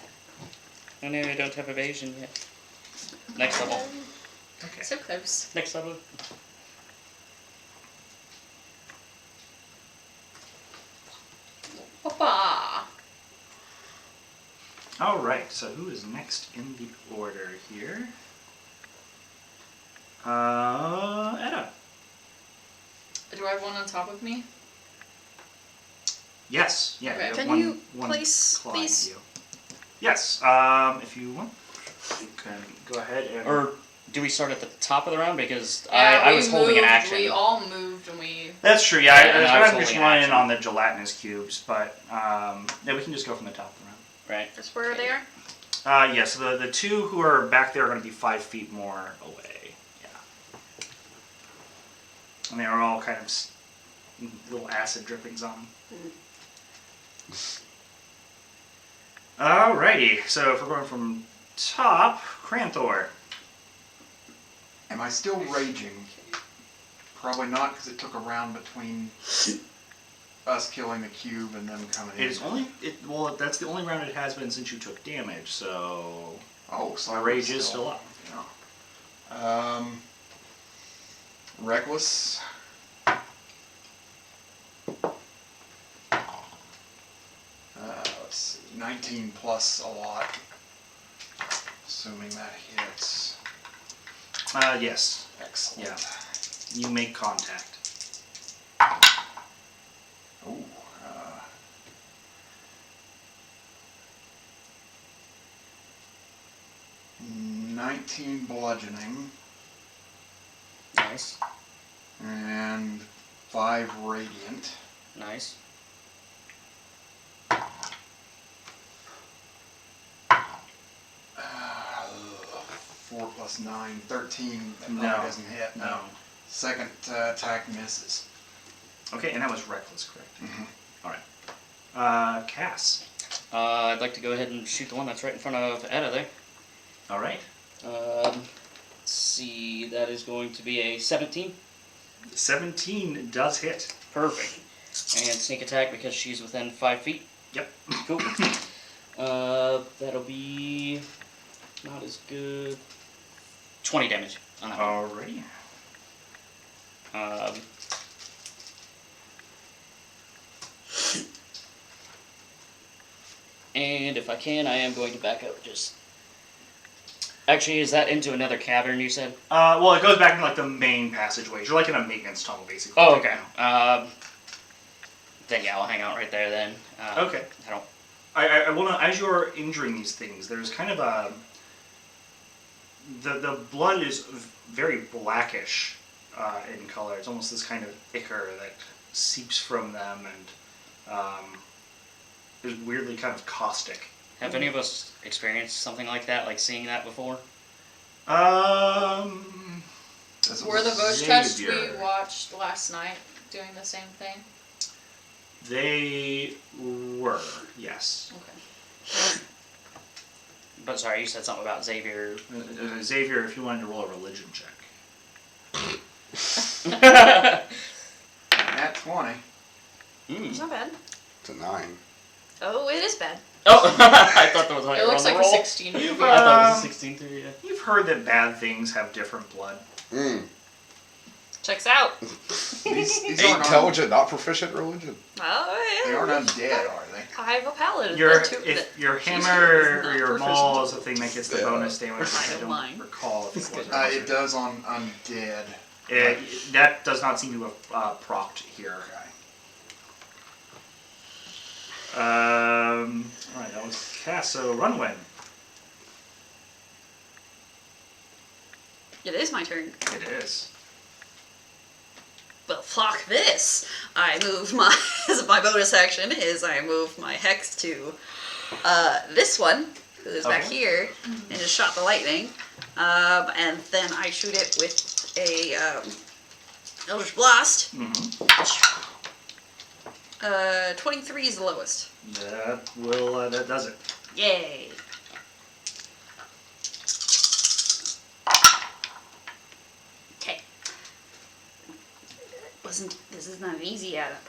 Oh no, I don't have evasion yet. Next level. Okay. So close. Next level. Papa! Alright, so who is next in the order here? Edda. Do I have one on top of me? Yes, yeah. Okay. have Can one, you one place claw these? in you. Yes, if you want, you can go ahead and... Or do we start at the top of the round? Because Yeah, I we was holding an moved, action. We all moved and we... That's true, yeah. Yeah, and I I was was just holding running action. on the gelatinous cubes, but yeah, we can just go from the top of the round. Right. That's where they are? Yes, the two who are back there are going to be 5 feet more away. Yeah. And they are all kind of little acid drippings on them. Alrighty, so if we're going from top, Cranthor. Am I still raging? Probably not, because it took a round between us killing the cube and them coming in. It is only well, that's the only round it has been since you took damage, so Oh, so my rage is still up. Yeah. Reckless. Let's see. 19 plus a lot. Assuming that hits. Yes, Excellent. yeah. You make contact. Ooh. 19 bludgeoning Nice. and 5 radiant. Nice. 4 plus 9, 13. That No. probably doesn't hit. No. Second attack misses. Okay, and that was reckless, correct? Mhm. Alright. Cass. I'd like to go ahead and shoot the one that's right in front of Edda there. Alright. Let's see, that is going to be a 17. 17 does hit. Perfect. And sneak attack because she's within 5 feet. Yep. Cool. That'll be not as good. 20 damage on that one. Alrighty. And if I can, I am going to back up just... Actually, is that into another cavern, you said? Well, it goes back in like the main passageways. You're like in a maintenance tunnel, basically. Oh, okay. Then yeah, I'll hang out right there then. Okay. I don't. I want to, as you're injuring these things, there's kind of a, the blood is very blackish in color. It's almost this kind of ichor that seeps from them and is weirdly kind of caustic. Have any of us experienced something like that, like seeing that before? This Were the was- ghost tests Xavier. we watched last night doing the same thing? They were, yes. Okay. But sorry, you said something about Xavier. Xavier, if you wanted to roll a religion check. At 20. It's not bad. It's a 9. Oh, it is bad. Oh, I thought that was how It you looks rolled like the a roll. 16. I thought it was a 16 too. Yeah. You've heard that bad things have different blood. Checks out. These aren't Intelligent, not proficient religion. Oh, They yeah. aren't undead, are they? I have a paladin. If your hammer or your proficient. maul is the thing that gets the Yeah. bonus damage, I I don't don't mind. recall if it was. or It wasn't. does on undead. That does not seem to have procced here. Alright, that was cast, so Runway. It is my turn. It is. Well, fuck this. I moved my, as my bonus action is I moved my hex to this one, who is back Okay. here, and just shot the lightning. And then I shoot it with a Eldritch Blast. Mm-hmm. 23 is the lowest. That does it. Yay. Okay. This is not an easy add up.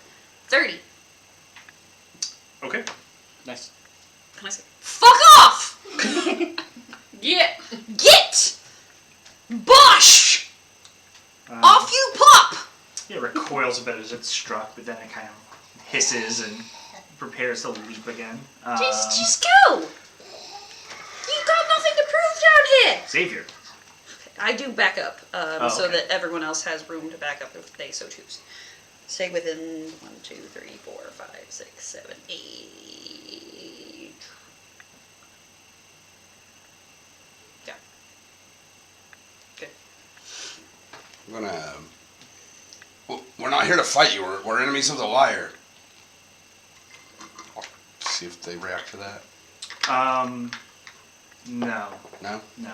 30. Okay. Nice. Can I say, fuck off! Get! Bosh! Off you pop! It recoils a bit as it's struck, but then it kind of hisses and prepares to leap again. Just go! You got nothing to prove down here! Xavier. I do back up, so okay. that everyone else has room to back up if they so choose. Stay within 1, 2, 3, 4, 5, 6, 7, 8. Yeah. Good. I'm gonna. We're not here to fight you. We're enemies of the liar. I'll see if they react to that. No. No? No.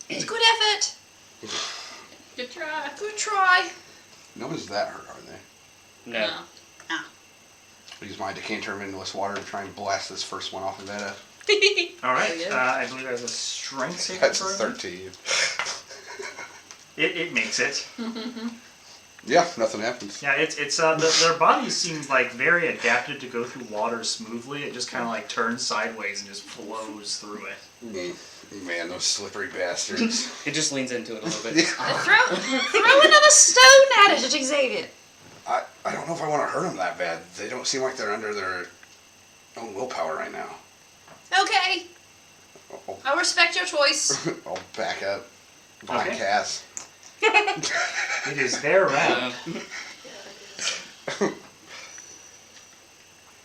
It's a good effort. Good try. Good try. No one's that hurt, are they? No. Ah. I'll use my decanter of endless water to try and blast this first one off of Veda. Alright, Oh, yeah. I believe that's a strength saving That's a throw. 13. It makes it. Yeah, nothing happens. Yeah, it's their bodies seem like very adapted to go through water smoothly. It just kind of like turns sideways and just flows through it. Man, those slippery bastards. It just leans into it a little bit. Throw another stone at it, Xavier. I don't know if I want to hurt them that bad. They don't seem like they're under their own willpower right now. Okay. I respect your choice. I'll back up. Behind Okay. Cass. It is their round.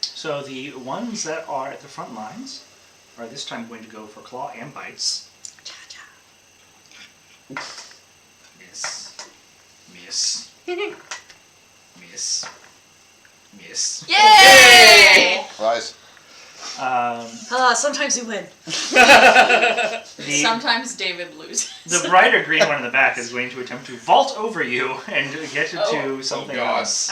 So the ones that are at the front lines are this time going to go for claw and bites. Miss. Miss. Miss. Miss. Yay! Rise. Sometimes you win. Sometimes David loses. The brighter green one in the back is going to attempt to vault over you and get you to something God. else.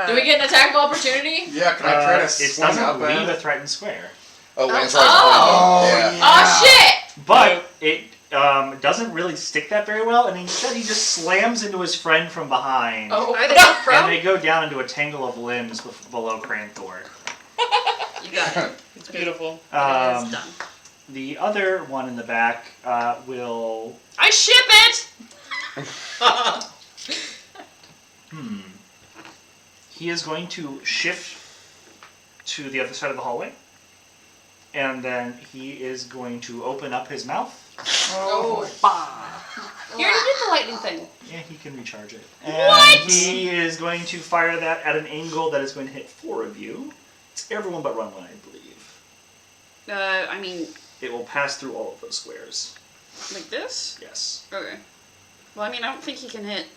Do we get an attack of opportunity? Yeah, can I try to It swing doesn't up leave at a it? threatened square. Oh, Lance Oh. yeah. Oh shit! But it doesn't really stick that very well, and instead he just slams into his friend from behind. Oh, Are they both And prone? they go down into a tangle of limbs below Cranthor. You got it. It's beautiful. It is done. The other one in the back will... I ship it! He is going to shift to the other side of the hallway. And then he is going to open up his mouth Oh. You already did the lightning thing. Yeah, he can recharge it. And he is going to fire that at an angle that is going to hit 4 of you. It's everyone but Runway, I believe. I mean, It will pass through all of those squares. like this? Yes. Okay. Well, I mean, I don't think he can hit.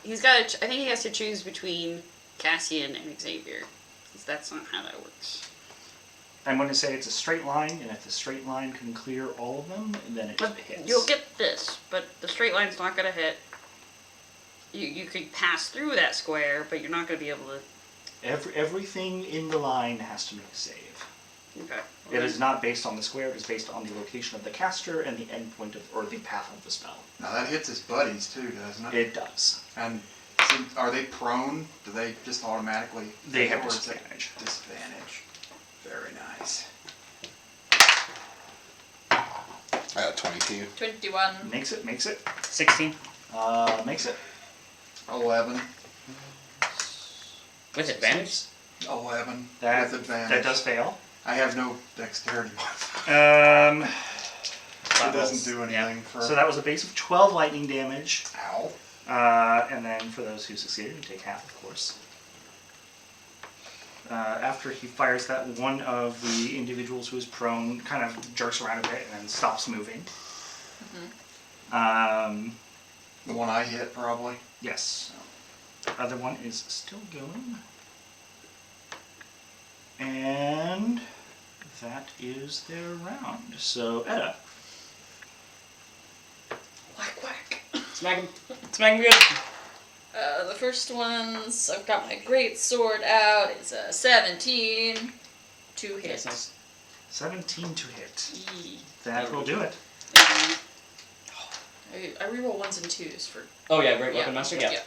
He's got. I think he has to choose between Cassian and Xavier. 'Cause that's not how that works. I'm going to say it's a straight line, and if the straight line can clear all of them, then it But hits. you'll get this, but the straight line's not gonna hit. You could pass through that square, but you're not gonna be able to. Everything in the line has to make a save. Okay. It is not based on the square, it is based on the location of the caster and the endpoint of, or the path of the spell. Now that hits his buddies too, doesn't it? It does. And are they prone? Do they just automatically? They have or is it disadvantage. Disadvantage. Very nice. I got 22. 21. Makes it. 16 Makes it. 11. with advantage. 11 That, with advantage. that does fail. I have no dexterity modifier. Um, It doesn't do anything for. so that was a base of 12 lightning damage. Ow. And then for those who succeeded, you take half, of course. After he fires that, one of the individuals who is prone kind of jerks around a bit and then stops moving. The one I hit probably. Yes. Other one is still going. And that is their round. So, Edda. Whack whack. Smack him. Smack him good. The first ones, I've got my great sword out. It's a 17 to hit. That's nice. 17 to hit. Yee. That will do it. I reroll 1s and 2s for. Oh yeah, great weapon master. Yeah.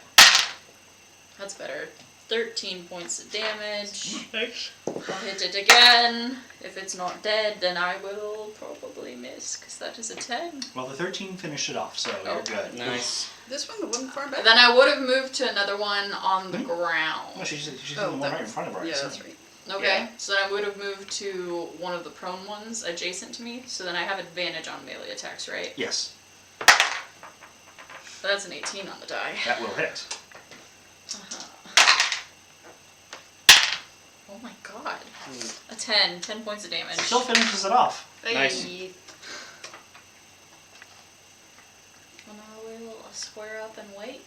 That's better. 13 points of damage. Nice. I'll hit it again. If it's not dead, then I will probably miss, because that is a 10. Well, the 13 finished it off, so you're Oh. good. Nice. This one, the one far back. Then I would have moved to another one on the ground. Well, she's the Oh, one that right in was- front of her. I Yeah, assume. that's right. Okay, Yeah. so then I would have moved to one of the prone ones adjacent to me, so then I have advantage on melee attacks, right? Yes, That's an 18 on the die. that will hit. Uh-huh. Oh my god. A 10 points of damage. Still finishes it off. Nice. Hey. And I will square up and wait.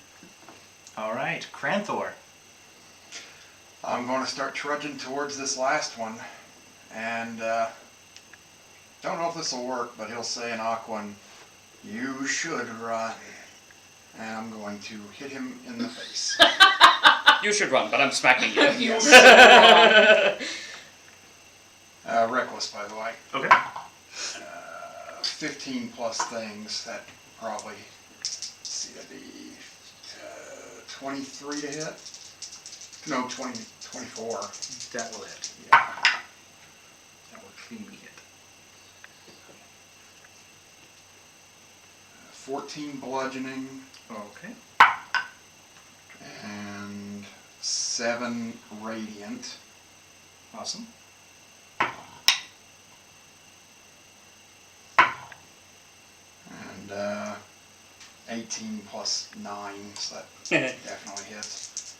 All right, Cranthor. I'm going to start trudging towards this last one, and don't know if this will work, but he'll say in Aquan, "You should run," and I'm going to hit him in the face. You should run, but I'm smacking you. You Reckless, by the way. Okay. 15 plus things. That probably, let's see, that'd be 23 to hit. No, 24. That will hit. Yeah. That will cleanly hit. 14 bludgeoning Okay. and 7 radiant. Awesome. And 18 plus 9, so that definitely hits.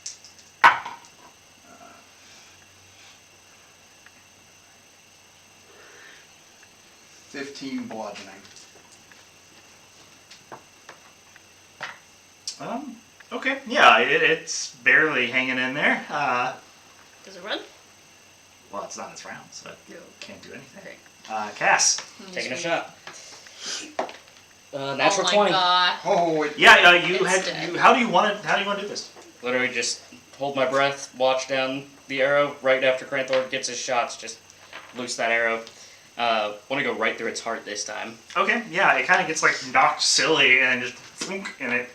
15 bludgeoning. Okay. Yeah, it's barely hanging in there. Does it run? Well, it's not its round, so it No. can't do anything. Okay. Cass. Taking a shot. Natural oh my 20. god. Oh, Yeah, you It's had. dead. How do you want to do this? Literally just hold my breath, watch down the arrow right after Cranthor gets his shots, just loose that arrow. Want to go right through its heart this time. Okay. Yeah, it kind of gets like knocked silly and just thunk, and it.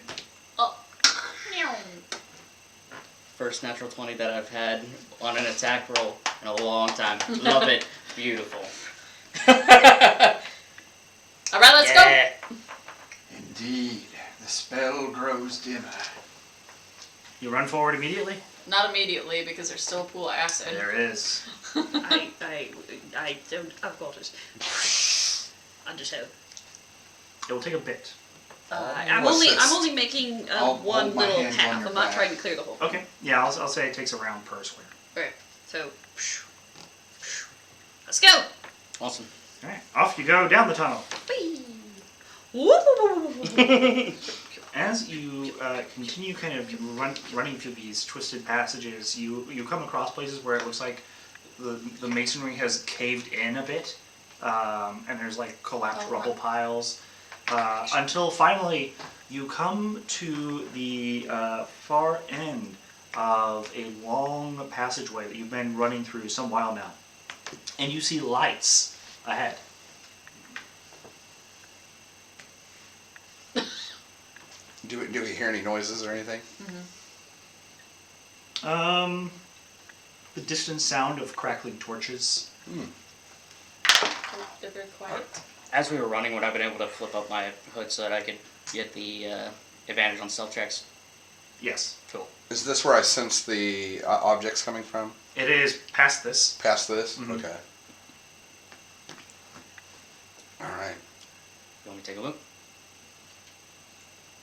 Oh. Meow. First natural 20 that I've had on an attack roll in a long time. Love it. Beautiful. Alright, let's go. indeed. The spell grows dimmer. You run forward immediately. Not immediately, because there's still a pool of acid. There it is. I don't. I've got it. I just have. It will take a bit. I'm What's only this? I'm only making I'll one hold my little hands on half. your I'm not back. trying to clear the whole. Okay. Yeah, I'll say it takes a round per square. Right. So, let's go. Awesome. All right. Off you go down the tunnel. Whee! Woo! As you continue kind of running through these twisted passages, you come across places where it looks like the masonry has caved in a bit, and there's like collapsed rubble piles, until finally you come to the far end of a long passageway that you've been running through some while now, and you see lights ahead. Do we hear any noises or anything? The distant sound of crackling torches. They're very quiet. As we were running, would I have been able to flip up my hood so that I could get the advantage on stealth checks? Yes. Cool. Is this where I sense the objects coming from? It is past this. Past this? Mhm. Okay. Alright. You want me to take a look?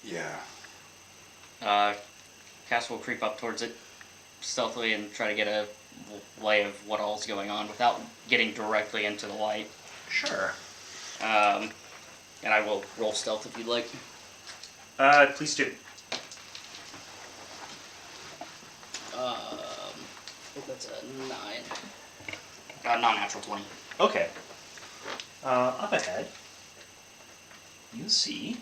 Yeah. Cass will creep up towards it stealthily and try to get a lay of what all's going on without getting directly into the light. Sure. And I will roll stealth if you'd like. Please do. That's a 9. Non-natural 20. Okay. Up ahead, you see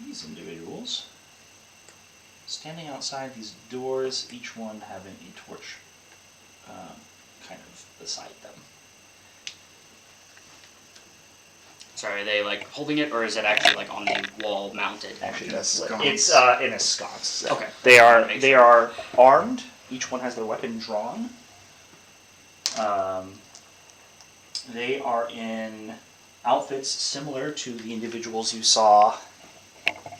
these individuals standing outside these doors, each one having a torch kind of beside them. Sorry, are they like holding it, or is it actually like on the wall mounted? Actually, It's that's sconce. it's in a sconce. Okay. They are Make they sure. are armed. Each one has their weapon drawn. They are in outfits similar to the individuals you saw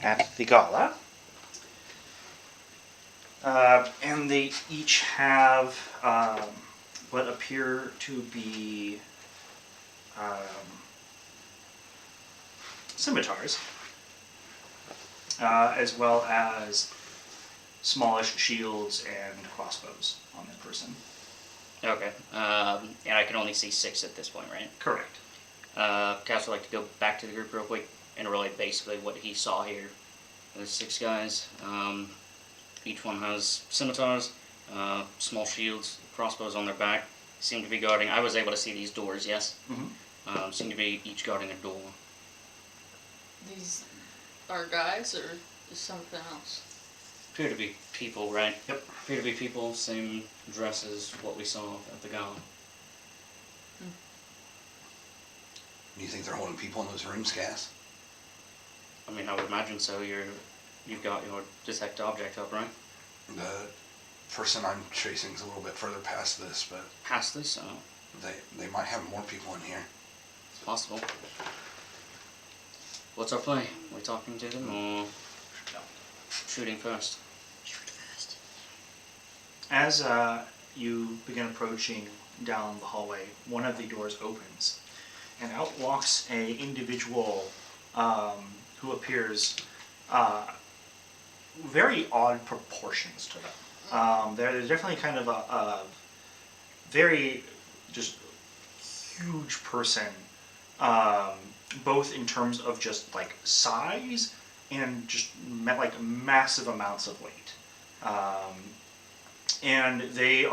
at the gala. And they each have what appear to be scimitars, as well as smallish shields and crossbows on their person. Okay. And I can only see 6 at this point, right? Correct. Cass would like to go back to the group real quick and relate basically what he saw here. There's 6 guys. Each one has scimitars, small shields, crossbows on their back. Seem to be guarding. I was able to see these doors, yes? Mm-hmm. Seem to be each guarding a door. These are guys, or is something else? Appear to be people, right? Yep. Appear to be people, same dress as what we saw at the gala. Do you think they're holding people in those rooms, Cass? I mean, I would imagine so. You've got your detect object up, right? The person I'm chasing is a little bit further past this, but Past this, they might have more people in here. it's possible. What's our play? Are we talking to them or shooting first? As you begin approaching down the hallway, one of the doors opens, and out walks a individual who appears very odd proportions to them. There's definitely kind of a very just huge person, both in terms of just like size and just like massive amounts of weight. And they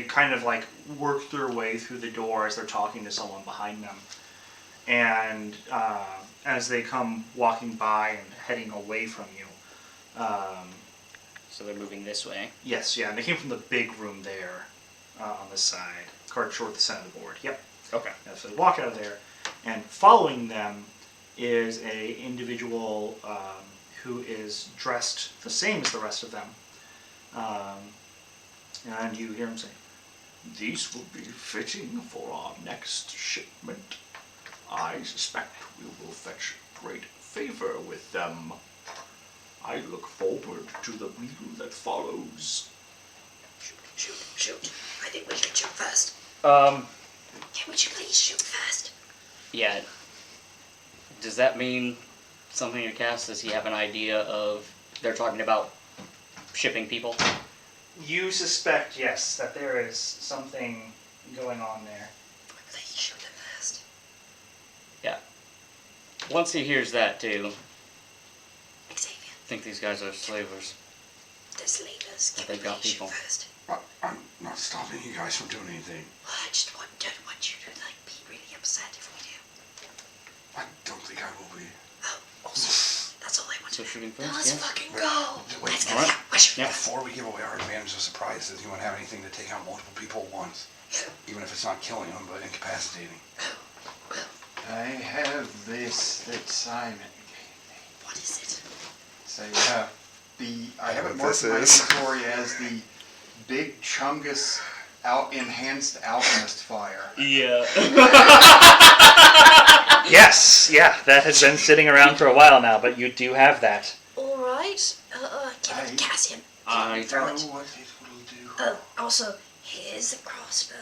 kind of like work their way through the door as they're talking to someone behind them. And as they come walking by and heading away from you, So they're moving this way. yes, yeah, and they came from the big room there on the side, card toward the center of the board. Yep. Okay. Yeah, so they walk out of there, and following them is a individual who is dressed the same as the rest of them. And you hear him say, "These will be fitting for our next shipment. I suspect we will fetch great favor with them. I look forward to the meal that follows." Shoot. I think we should shoot first. Um, Would you please shoot first? Yeah. Does that mean something to Cass? Does he have an idea of they're talking about shipping people? You suspect, yes, that there is something going on there. They shoot them first. Yeah. Once he hears that too, Xavier, I think these guys are slavers. they're slavers. But Give they've them got people. first. I'm not stopping you guys from doing anything. Well, I just don't want you to like be really upset if we do. I don't think I will be. Oh, also, that's all I want So to do. shooting Now first, let's yeah. fucking go. Wait, Let's go. alright. Yeah, push. Yeah. Before we give away our advantage of surprise, does anyone have anything to take out multiple people at once? Even if it's not killing them, but incapacitating. I have this that Simon gave me. What is it? So I have it What marked this in my is. inventory as the Big Chungus Enhanced Alchemist Fire. Yeah. Yes, yeah, that has been sitting around for a while now, but you do have that. All right. Give it to Cassian. I I throw don't it. know what it will do. Oh, also, here's a crossbow.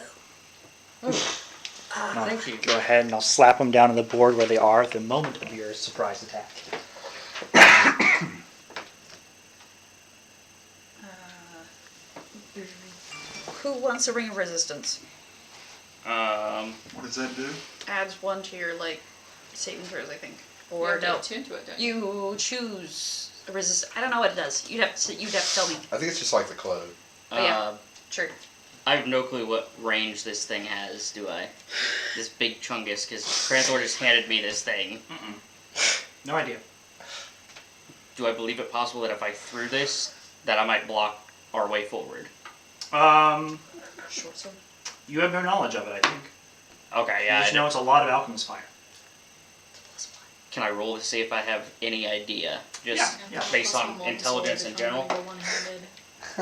Thank you. Go ahead and I'll slap them down on the board where they are at the moment of your surprise attack. Who wants a ring of resistance? What does that do? Adds 1 to your like saving throws, I think. You Or have to no, attune to it, don't you? you choose a resist. I don't know what it does. You'd have to tell me. I think it's just like the clove. Oh, yeah. Sure. I have no clue what range this thing has, do I? This big chungus, because Cranthor just handed me this thing. No idea. Do I believe it possible that if I threw this, that I might block our way forward? Short sword. You have no knowledge of it, I think. Okay, You yeah. just know it's a lot of alchemist fire. Can I roll to see if I have any idea? Just Yeah. based on intelligence in general? Oh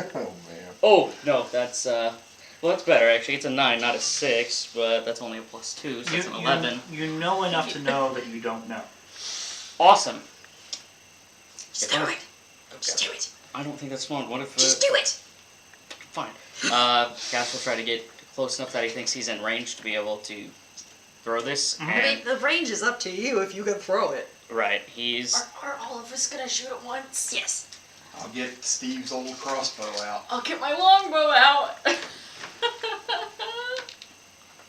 man. Oh, no, that's, well, that's better, actually. It's a 9, not a 6, but that's only a +2, so it's an 11. You know enough to know that you don't know. Awesome. Just do it. Just do it. I don't think that's fun. What if... Just do it. Fine. Cass will try to get close enough that he thinks he's in range to be able to throw this. Mhm. I And, mean, the range is up to you if you can throw it. right, he's... Are all of us gonna shoot at once? Yes. I'll get Steve's old crossbow out. I'll get my longbow out.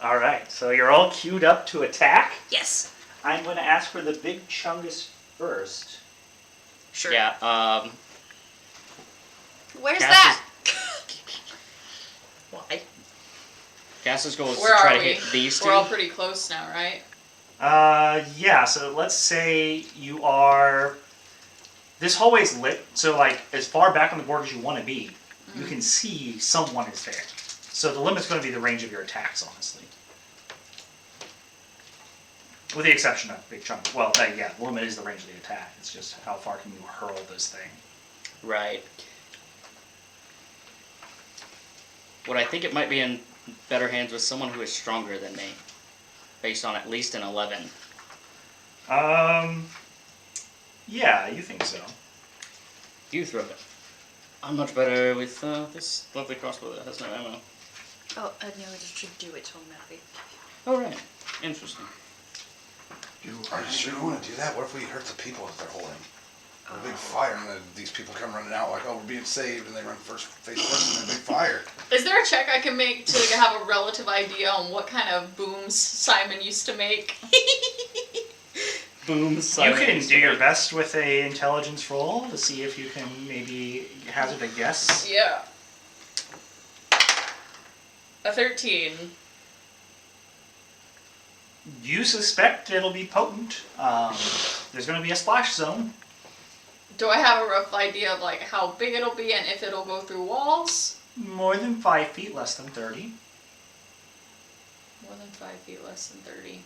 Alright, so you're all queued up to attack. Yes. I'm going to ask for the big chungus first. Sure. Yeah, Where's Cass that? Why? Cass's goal is Where to try are to we? hit these two. We're all pretty close now, right? Yeah, so let's say you are... This hallway's lit, so like as far back on the board as you want to be, you can see someone is there. So the limit's going to be the range of your attacks, honestly. With the exception of big chunk. Well, yeah, the limit is the range of the attack. It's just how far can you hurl this thing. Right. What I think it might be in better hands with someone who is stronger than me. Based on at least an 11. Yeah, you think so. You throw it. I'm much better with this lovely crossbow that has no ammo. Oh, I know I just should do it automatically. Oh, right. Interesting. Are you sure you want to do that? What if we hurt the people that they're holding? A big fire, and then these people come running out like, oh, we're being saved, and they run face first in a big fire. Is there a check I can make to have a relative idea on what kind of booms Simon used to make? Boom, You silence. can do your best with a intelligence roll to see if you can maybe hazard a guess. Yeah. A 13. You suspect it'll be potent. There's going to be a splash zone. Do I have a rough idea of like how big it'll be and if it'll go through walls? More than 5 feet, less than 30. More than 5 feet, less than 30.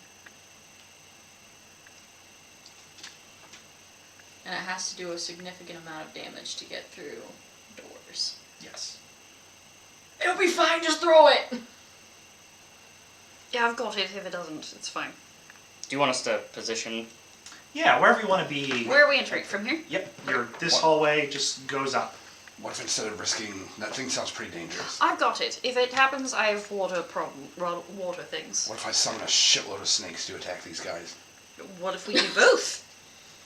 And it has to do a significant amount of damage to get through doors. Yes. It'll be fine, just throw it! Yeah, I've got it. If it doesn't, it's fine. Do you want us to position? Yeah, wherever you want to be. Where are we entering? From here? Yep. This hallway just goes up. What if instead of risking, that thing sounds pretty dangerous. I've got it. If it happens, I have water things. What if I summon a shitload of snakes to attack these guys? What if we do both?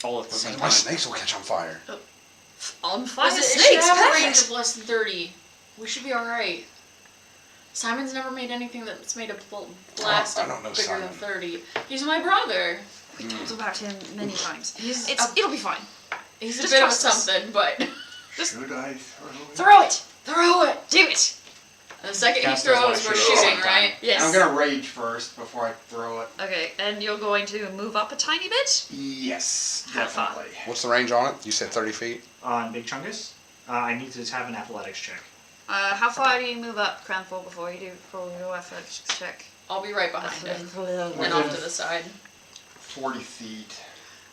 All at the same My time. snakes will catch on fire. On fire It should snakes, have a perfect. range of less than 30. We should be alright. Simon's never made anything that's made a blast I don't know bigger Simon. than 30. He's my brother. We talked about him many times. He's It'll be fine. He's a Just bit of trust us. something, but Should I throw it? Throw it. throw it. Do it. The second Cast he those throws, we're electric shooting, bolts. right? Yes. I'm gonna rage first before I throw it. Okay, and you're going to move up a tiny bit? Yes, How far? definitely. What's the range on it? You said 30 feet? On Big Chungus, I need to have an athletics check. How far do you move up, Cranthor, before you do roll your athletics check? I'll be right behind him. And Within- off to the side. 40 feet.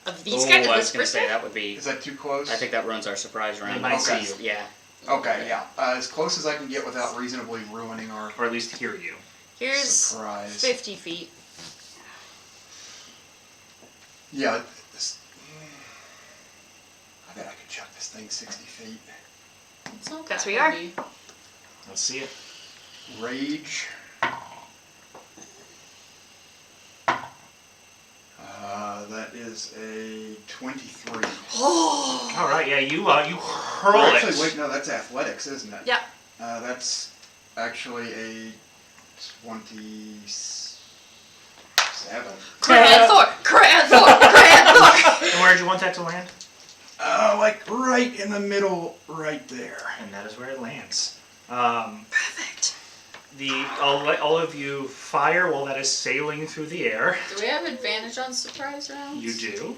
Of these Oh, guys, I of was this gonna say person? that would be. Is that too close? I think that runs our surprise round. They might Okay. see you, Yeah. Okay, yeah. As close as I can get without reasonably ruining our or at least hear you. Here's surprise. 50 feet. Yeah. I bet I could chuck this thing 60 feet. It's not That's that where you are. heavy. Let's see it. Rage. That is a 23. Oh! All right, yeah, you hurl Or it. actually, wait, no, that's athletics, isn't it? Yeah. That's actually a 27. Cranthor! Cranthor! Cranthor! And where did you want that to land? Like right in the middle, right there. And that is where it lands. Perfect. All of you fire while that is sailing through the air. Do we have advantage on surprise rounds? You do.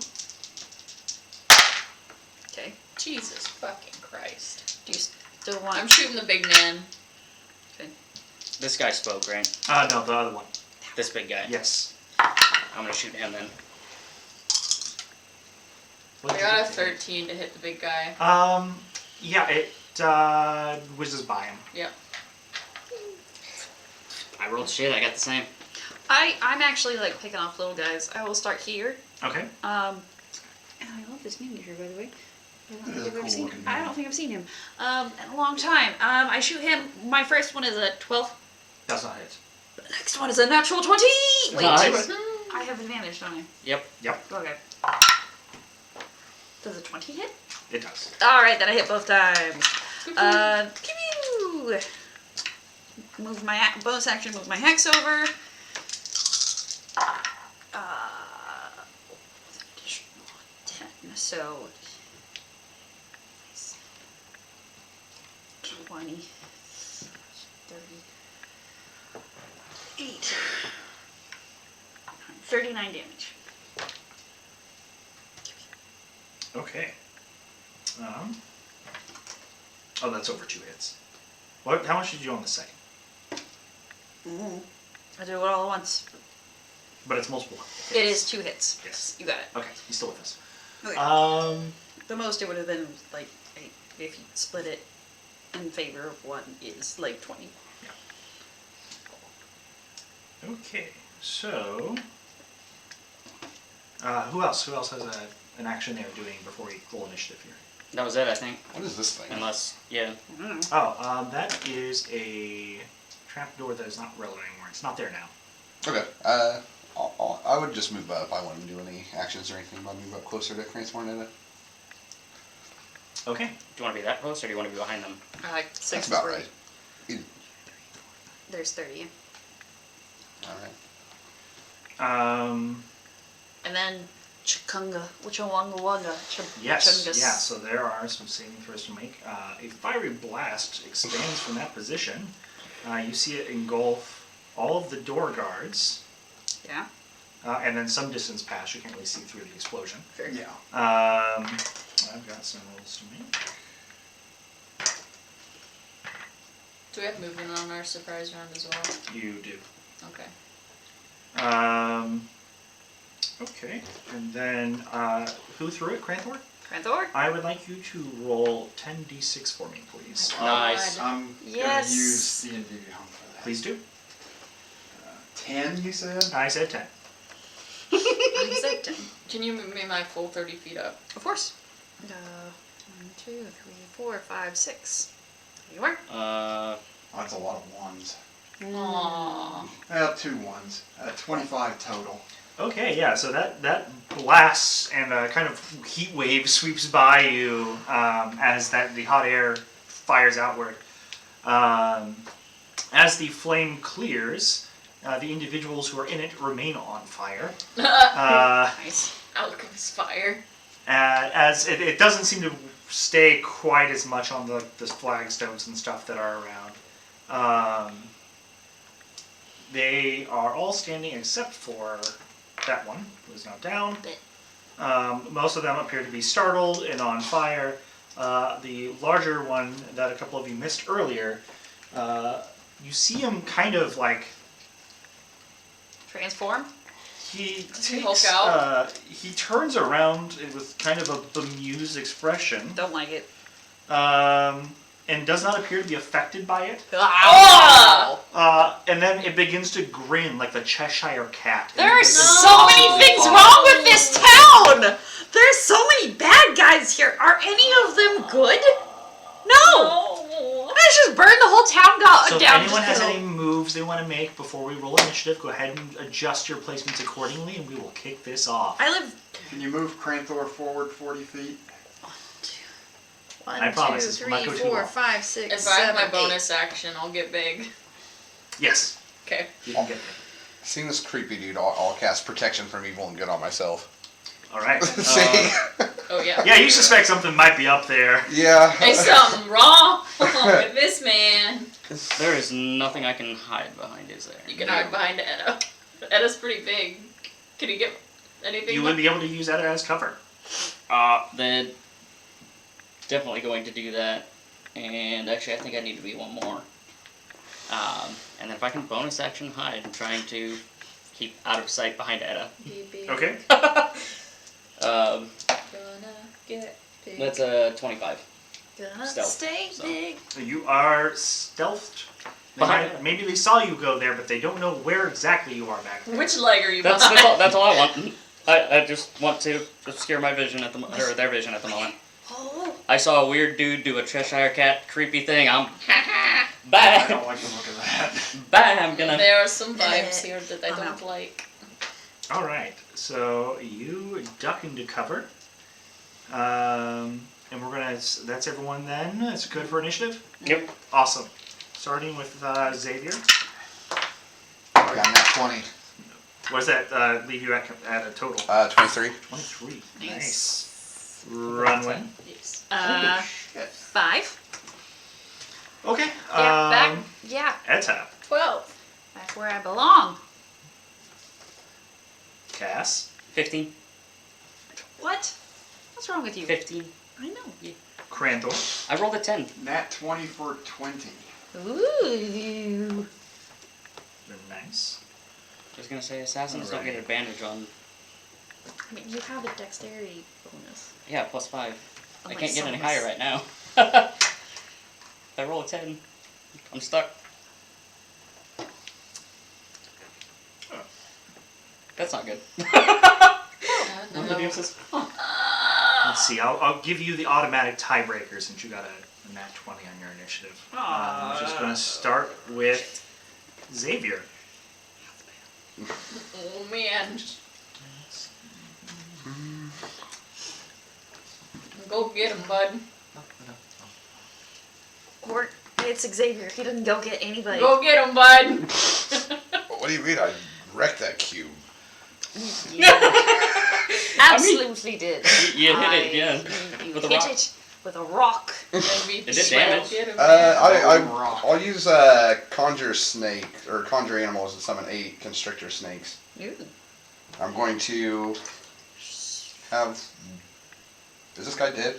Okay. Jesus fucking Christ. Do you still want... I'm shooting the big man. This guy spoke, right? No, the other one. This big guy. Yes. I'm gonna shoot him then. What I did got you a get? 13 to hit the big guy. Yeah, it whizzes by him. Yep. I rolled shit. I got the same. I'm actually like picking off little guys. I will start here. Okay. And I love this miniature, by the way. I don't That think is a I've ever cool seen. looking I man. don't think I've seen him in a long time. I shoot him. My first one is a 12. Does not hit. The next one is a natural 20. Wait, Nice. I have advantage, don't I? Yep. Okay. Does a 20 hit? It does. All right, then I hit both times. Pew! Move my bonus action. Move my hex over. Additional 10. So 20, 38, 39 damage. Okay. Oh, that's over 2 hits. What? How much did you do on the second? I do it all at once. But it's multiple. It is 2 hits. Yes. You got it. Okay, he's still with us. Okay. The most it would have been like 8 if you split it in favor of one is like 20. Okay, so who else? Who else has an action they're doing before we roll initiative here? That was it, I think. What is this thing? Unless, yeah. Oh, that is a trapdoor that is not relevant anymore. It's not there now. Okay. I would just move up. I wouldn't do any actions or anything, but move up closer to Cransmore and Okay. Do you want to be that close, or do you want to be behind them? 6 That's is about 40. right. There's 30. Alright. And then Chikunga. Wanga Wanga. Yes. Chungus. Yeah. So there are some saving throws to make. A fiery blast expands from that position. You see it engulf all of the door guards, Yeah. and then some distance past. You can't really see through the explosion. Fair. Yeah. I've got some rolls to make. Do we have movement on our surprise round as well? You do. Okay. Okay, and then who threw it? Cranthor? Cranthor? I would like you to roll 10d6 for me, please. Nice. I'm Yes. gonna use C&D Home for that. Please do. 10, you said? I said 10. I said 10. Can you move me my full 30 feet up? Of course. 1, 2, 3, 4, 5, 6. You are? Oh, that's a lot of ones. Aww. 2 ones. 25 total. Okay, yeah, so that blasts and a kind of heat wave sweeps by you as the hot air fires outward. As the flame clears, the individuals who are in it remain on fire. Nice. Alchemist fire. As it doesn't seem to stay quite as much on the flagstones and stuff that are around. They are all standing except for that one, who is now down. Most of them appear to be startled and on fire. The larger one that a couple of you missed earlier, you see him kind of like... Transform? He he Hulk takes, out? he turns around with kind of a bemused expression, Don't like it. and does not appear to be affected by it. Oh! And then it begins to grin like the Cheshire Cat. There are It's so many impossibly things fun. wrong with this town! There's so many bad guys here. Are any of them good? No! Let's just burn the whole town So if down. anyone has Just any moves they want to make before we roll initiative, go ahead and adjust your placements accordingly, and we will kick this off. I live Can you move Cranthor forward 40 feet? 1, I promise, 2, this will 3, not go too 4, long. 5, 6, If I have 7, my 8. bonus action, I'll get big. Yes, Okay. you can get Seeing this creepy dude, I'll cast protection from evil and good on myself. there. All right. See? Oh yeah. Yeah, you suspect something might be up there. Yeah. There's something wrong with this man. There is nothing I can hide behind, is there? You can hide behind Edda. Edda's pretty big. Can you get anything? You would be able to use that as cover. Then definitely going to do that. And actually, I think I need to be one more. And then if I can bonus action hide, I'm trying to keep out of sight behind Edda. Okay. Gonna get big. That's a 25. Gonna stealth, stay so. big. You are stealthed. Maybe they saw you go there, but they don't know where exactly you are back there. Which leg are you That's behind? that's all I want. I just want to obscure my vision at the or their vision at the moment. Oh. I saw a weird dude do a Cheshire Cat creepy thing. I'm I bye. don't like the look of that. Bye. I'm gonna. There are some vibes here that I Oh, no. don't like. All right. So you duck into cover. And we're gonna. That's everyone then. It's good for initiative. Yep. Awesome. Starting with Xavier. I got that 20. What does that leave you at a total? 23. 23. Nice. Nice. Runway. Yes. 5. Okay. Yeah, back. Yeah, Etap. 12. back where I belong. Cass. 15. What? What's wrong with you? 15. I know. Crandall. I rolled a 10. Nat 20 for 20. Ooh. Very nice. I was gonna say assassins don't get advantage on. I mean, you have a dexterity bonus. Yeah, +5. I Unlike can't get some any of higher us. right now. If I roll a 10, I'm stuck. That's not good. One of the deuces. Let's see. I'll give you the automatic tiebreaker since you got a nat 20 on your initiative. I'm just going to start with Xavier. Oh man. Go get him, bud. Or it's Xavier. He didn't go get anybody. Go get him, bud. What do you mean? I wrecked that cube. Absolutely did. You hit it again. You With a hit rock. it with a rock. MVP. It did damage. Get him. I'll use conjure snake or conjure animals and summon 8 constrictor snakes. Ooh. I'm going to have. Is this guy dead?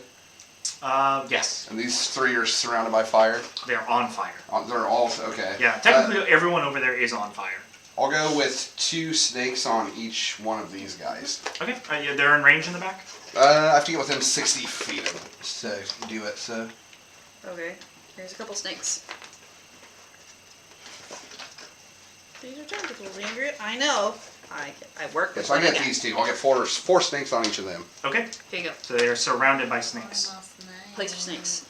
Yes. And these 3 are surrounded by fire. They're on fire. They're all okay. Yeah, technically everyone over there is on fire. I'll go with 2 snakes on each one of these guys. Okay. Yeah, they're in range in the back? I have to get within 60 feet of it to do it. So Okay. Here's a couple snakes. These are tentacles, Andrew. I know. I work with so I what I get got. these 2. I'll get 4 snakes on each of them. Okay. Here you go. So they're surrounded by snakes. Snake. place for snakes.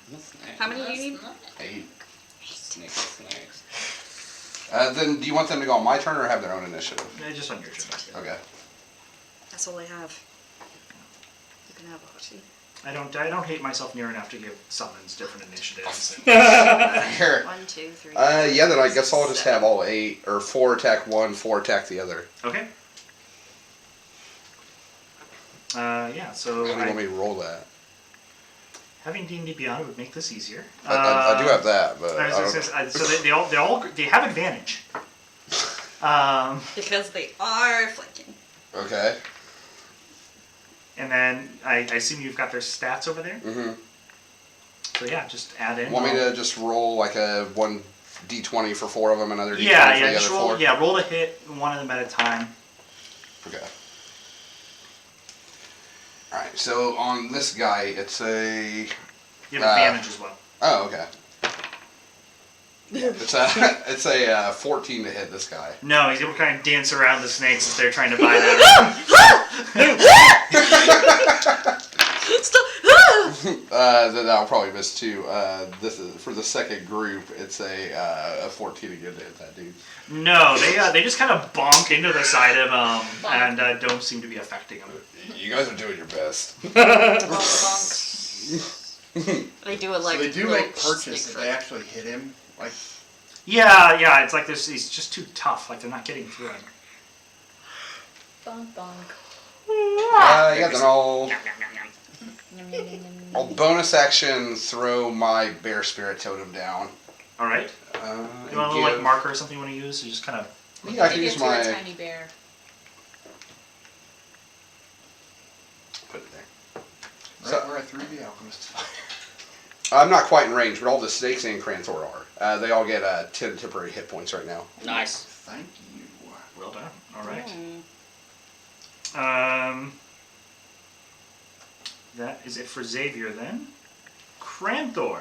Snake. How many do you need? That's not- 8. Snakes. Then do you want them to go on my turn or have their own initiative? Just on your turn. Okay. That's all I have. You can have Oxy. I don't hate myself near enough to give summons different initiatives. Here. 1, 2, 3. Yeah, then I guess I'll just 7. have all 8, or 4 attack one, 4 attack the other. Okay. Yeah. So How do you want me to roll that? having D&D Beyond would make this easier. I do have that, but I I was don't, gonna say, so they have advantage. Because they are flanking. okay. And then I assume you've got their stats over there. Mm-hmm. So yeah, just add in. Want me to just roll like a 1d20 for 4 of them, another d20 Yeah, for yeah. the Just other roll. 4? Yeah, roll to hit one of them at a time. Okay. Alright, so on this guy, it's a... You have advantage as well. Oh, okay. It's a 14 to hit this guy. No, he's able to kind of dance around the snakes as they're trying to bite at him. That'll probably miss too. This is for the second group. It's a 14 again to hit that dude. No, they just kind of bonk into the side of him and don't seem to be affecting him. You guys are doing your best. They do it like. So they do little make purchase snake if they actually hit him. Like, Yeah, it's like he's just too tough. Like they're not getting through him. Bonk bonk. Yeah, then I'll bonus action throw my bear spirit totem down. All right. And You want a little like marker or something you want to use? You just kind of. Yeah, I can use my. a tiny bear. Put it there. right where I threw the alchemist's fire. I'm not quite in range, but all the snakes and Cranthor are. They all get 10 temporary hit points right now. Nice. Thank you. Well done. All right. Mm. That is it for Xavier then. Cranthor.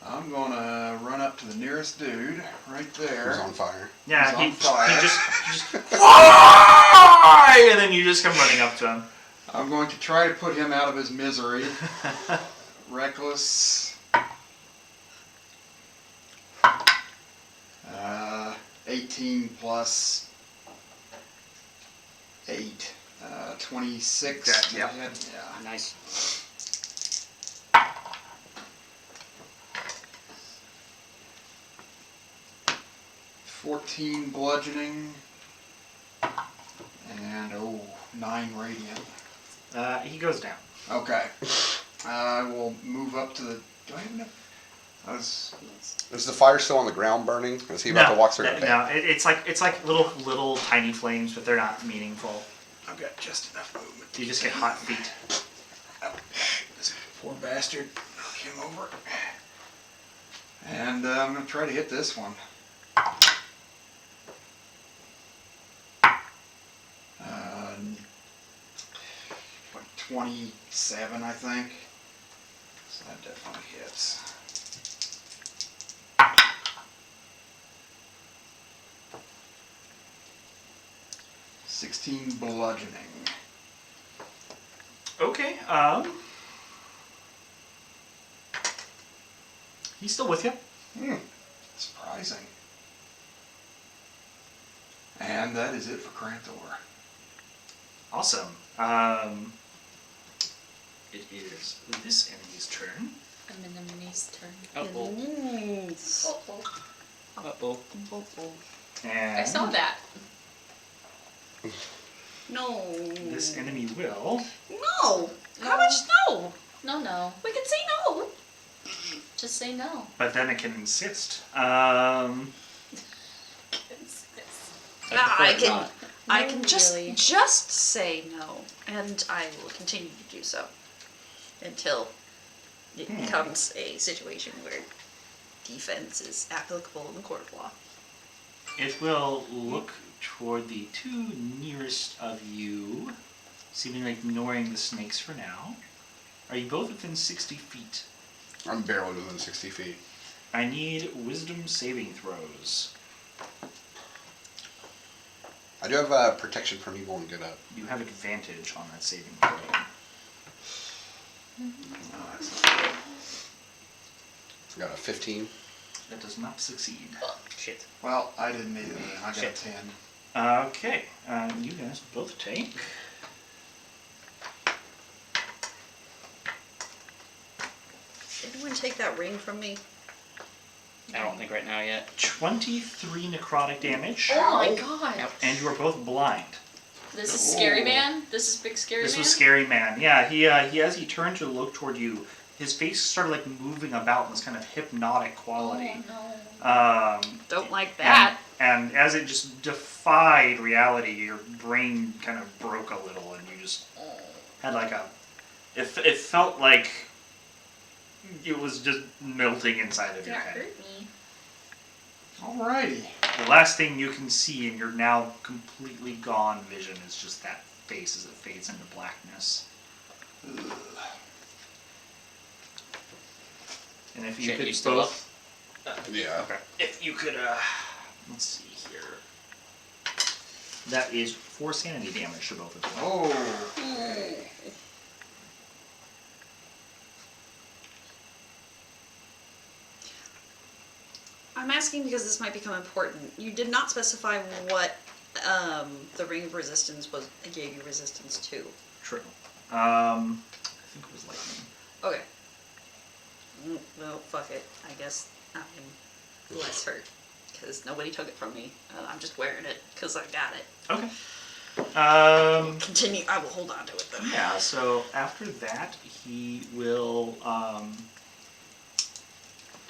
I'm gonna run up to the nearest dude, right there. Who's on fire? Yeah, He's on fire. he just Why? And then you just come running up to him. I'm going to try to put him out of his misery. Reckless. 18 plus 8. 26. Yeah. Yeah. Nice. $14 bludgeoning. And 9 radiant. He goes down. Okay. I will move up to the. Do I have enough? Is the fire still on the ground burning? Is he about to walk through? No, it's like little tiny flames, but they're not meaningful. I've got just enough movement. You just get hot feet. Oh, this poor bastard. Knock him over. And I'm going to try to hit this one. Like 27, I think. So that definitely hits. $16 bludgeoning. Okay. He's still with you. Surprising. And that is it for Cranthor. Awesome. It is this enemy's turn. I'm in the mini's turn. Uh-oh. Uh-oh. And I saw that. No. this enemy will. No. How much no? No. We can say no. Just say no. But then it can insist. I can really. just say no, and I will continue to do so until it becomes a situation where defense is applicable in the court of law. It will look toward the two nearest of you, seemingly ignoring the snakes for now. Are you both within 60 feet? I'm barely within 60 feet. I need wisdom saving throws. I do have protection from evil and good up. You have advantage on that saving throw. Oh, that's not good. Got a 15. That does not succeed. Shit. Well, I didn't either. I got Shit. 10. Okay, you guys both take. Did anyone take that ring from me? I don't think right now yet. 23 necrotic damage, Oh my god. Yep. and you are both blind. This is Scary Man? This is Big Scary This Man? was Scary Man. Yeah, he as he turned to look toward you, his face started like moving about in this kind of hypnotic quality. Oh Don't like that. And as it just defied reality, your brain kind of broke a little, and you just had like a. It felt like it was just melting inside of no. your That head. hurt me. Alrighty. The last thing you can see in your now completely gone vision is just that face as it fades into blackness. Ugh. And if you Shit, could you still both, Yeah. Okay. if you could, let's see here. That is 4 sanity damage to both of you. Oh. I'm asking because this might become important. You did not specify what the ring of resistance was. It gave you resistance to. True. I think it was lightning. Okay. Well, fuck it. I guess I'm less hurt because nobody took it from me. I'm just wearing it because I got it. Okay. Continue. I will hold on to it though. Yeah, so after that, he will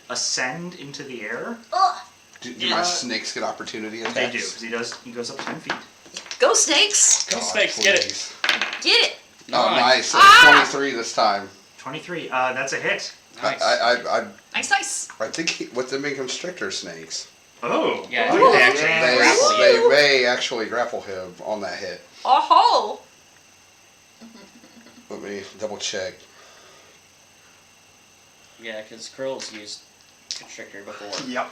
ascend into the air. Do Yeah. my snakes get opportunity attacks? They do, because he goes up 10 feet. Go snakes! Go God, snakes, get it. please. Get it! Oh, nice. Ah! 23 this time. 23, that's a hit. Nice. Nice, nice. I think with them being constrictor snakes, Oh, Yeah, ooh, they actually yeah. grapple you. they may actually grapple him on that hit. Oh Let me double check. Yeah, because Krill's used Constrictor before. Yep.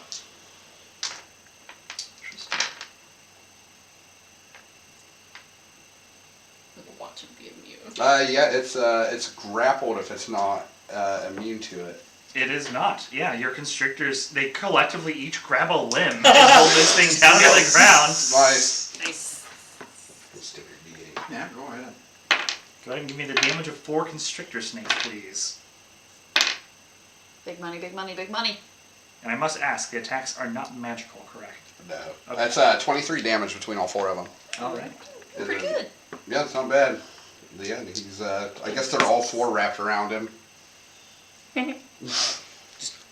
Watch him be immune. Yeah, it's grappled if it's not immune to it. It is not. Yeah, your constrictors, they collectively each grab a limb and hold this thing down to the ground. Nice. Nice. Let's do your D8. Yeah, go ahead. Go ahead and give me the damage of 4 constrictor snakes, please. Big money, big money, big money. And I must ask, the attacks are not magical, correct? No. Okay. That's 23 damage between all 4 of them. Alright. Pretty good. Yeah, it's not bad. Yeah, he's. I guess they're all 4 wrapped around him.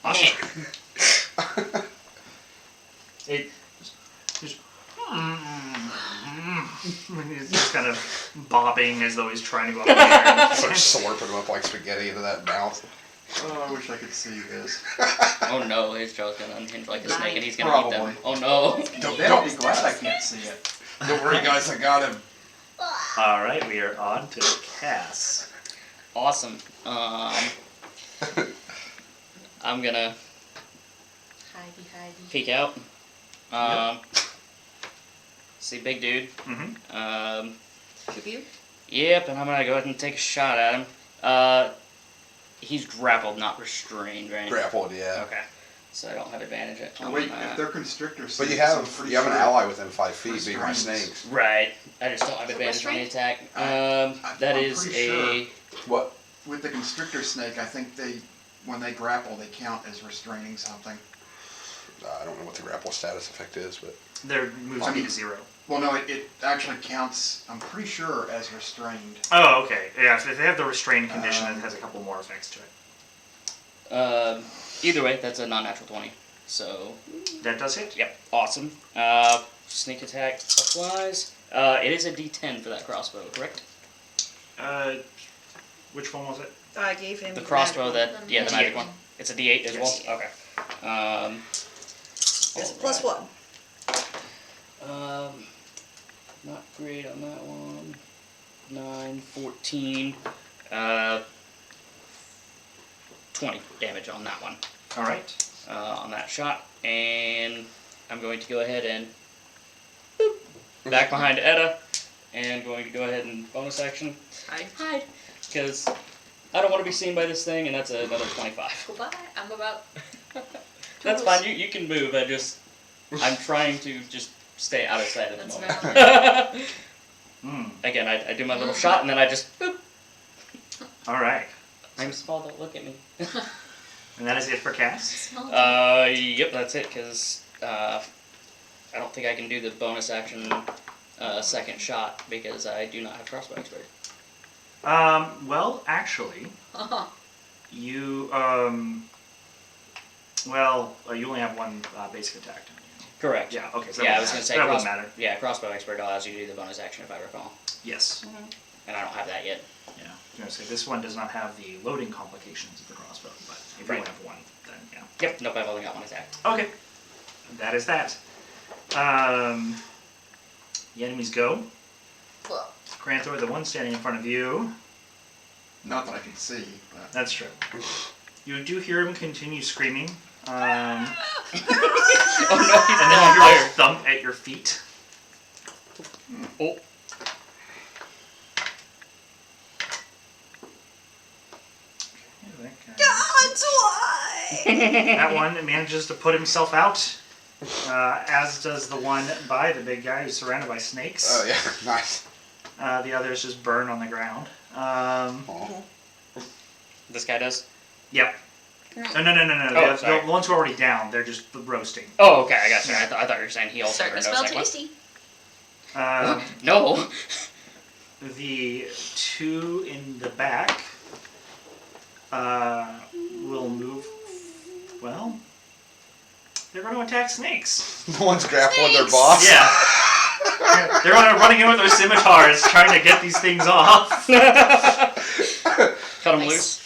Awesome. It just he's just kind of bobbing as though he's trying to go up in the air. Start slurping them up like spaghetti into that mouth. Oh, I wish I could see this. Oh no, his jaw's gonna unhinge like a Nice. snake and he's gonna eat them. Probably. Oh no. They'll be glad I can't see it. Don't worry, guys, I got him. Alright, we are on to Cass. Awesome. I'm gonna Hidey. peek out. See big dude. Mm-hmm. Should you? Yep, and I'm gonna go ahead and take a shot at him. He's grappled, not restrained, right? Grappled, yeah. Okay. So I don't have advantage Oh, on wait, that. if they're constrictors, But you I'm have pretty an sure- ally within 5 feet, being my Restraints. snakes. Right. I just don't have advantage on the attack. That I'm is pretty a. What? With the constrictor snake, I think when they grapple, they count as restraining something. I don't know what the grapple status effect is, but Their move speed is 0. Well, no, it actually counts, I'm pretty sure, as restrained. Oh, okay. Yeah, if they have the restrained condition, it has a couple more effects to it. Either way, that's a non-natural 20. So, That does hit? yep, awesome. Sneak attack applies. It is a D10 for that crossbow, correct? Which one was it? I gave him The crossbow magic. that, yeah, the magic one. It's a D8 as Yes. well. Okay. It's a plus one. Not great on that one. 9, 14, 20 damage on that one. Alright. On that shot, and I'm going to go ahead and boop, back behind Etta, and going to go ahead and bonus action Hide. hide, because I don't want to be seen by this thing, and that's another 25. Goodbye. I'm about. That's fine. You can move. I'm trying to just stay out of sight at the That's moment. valid. Again, I do my little shot, and then I just. Boop. All right. I'm small. Don't look at me. And that is it for casts. Yep, that's it. Because I don't think I can do the bonus action second shot because I do not have crossbow expert. Well, actually, you you only have one basic attack. Don't you? Correct. Yeah. Okay. So Yeah, I was gonna say that wouldn't matter. Yeah, crossbow expert allows you to do the bonus action if I recall, Yes. and I don't have that yet. Yeah. I was gonna say this one does not have the loading complications of the crossbow, but if you only have one, then yeah. Yep. Nope. I've only got one attack. Okay. That is that. The enemies go. Well, Grantor, the one standing in front of you. Not that I can see, but That's true. You do hear him continue screaming. Oh no, he's And then you hear a thump at your feet. Oh. God's why? That one manages to put himself out, as does the one by the big guy who's surrounded by snakes. Oh yeah, nice. The others just burn on the ground. Oh. This guy does. Yep. No. Oh, sorry. The ones who are already down, they're just roasting. Oh, okay, I got you. I thought you were saying he also Starting to burned. I smell was like, tasty. what? No. The two in the back will move. Well, they're going to attack snakes. The one's grappling their boss. Yeah. They're running in with their scimitars, trying to get these things off. Cut him Nice. loose.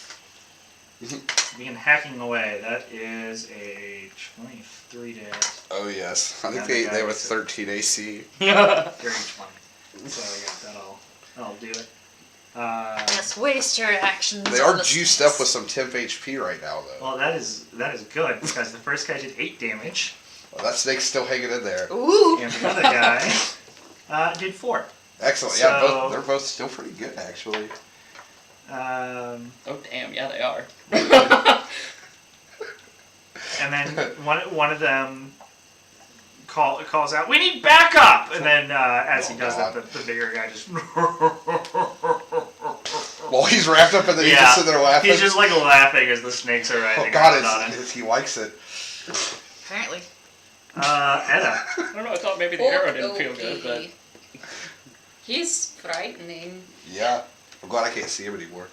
Begin hacking away. That is a 23 to hit. Oh yes, I think Yeah, they were that's it. 13 AC. They're each 20. So yeah, that'll do it. Just waste your actions. They on are the juiced snakes. up with some temp HP right now though. Well, that is good because the first guy did 8 damage, Well, that snake's still hanging in there. Ooh. and the other guy did 4. Excellent. Yeah, So- they're both still pretty good actually. Oh damn, yeah they are. And then one of them calls out, "We need backup!" And then as he does God. that, the bigger guy just Well, he's wrapped up and then he's Yeah. just sitting there laughing. he's just like laughing as the snakes are rising oh God, around on him. he likes it. Apparently. Edda. I don't know. I thought maybe the arrow didn't feel good, but He's frightening. Yeah, I'm glad I can't see him anymore.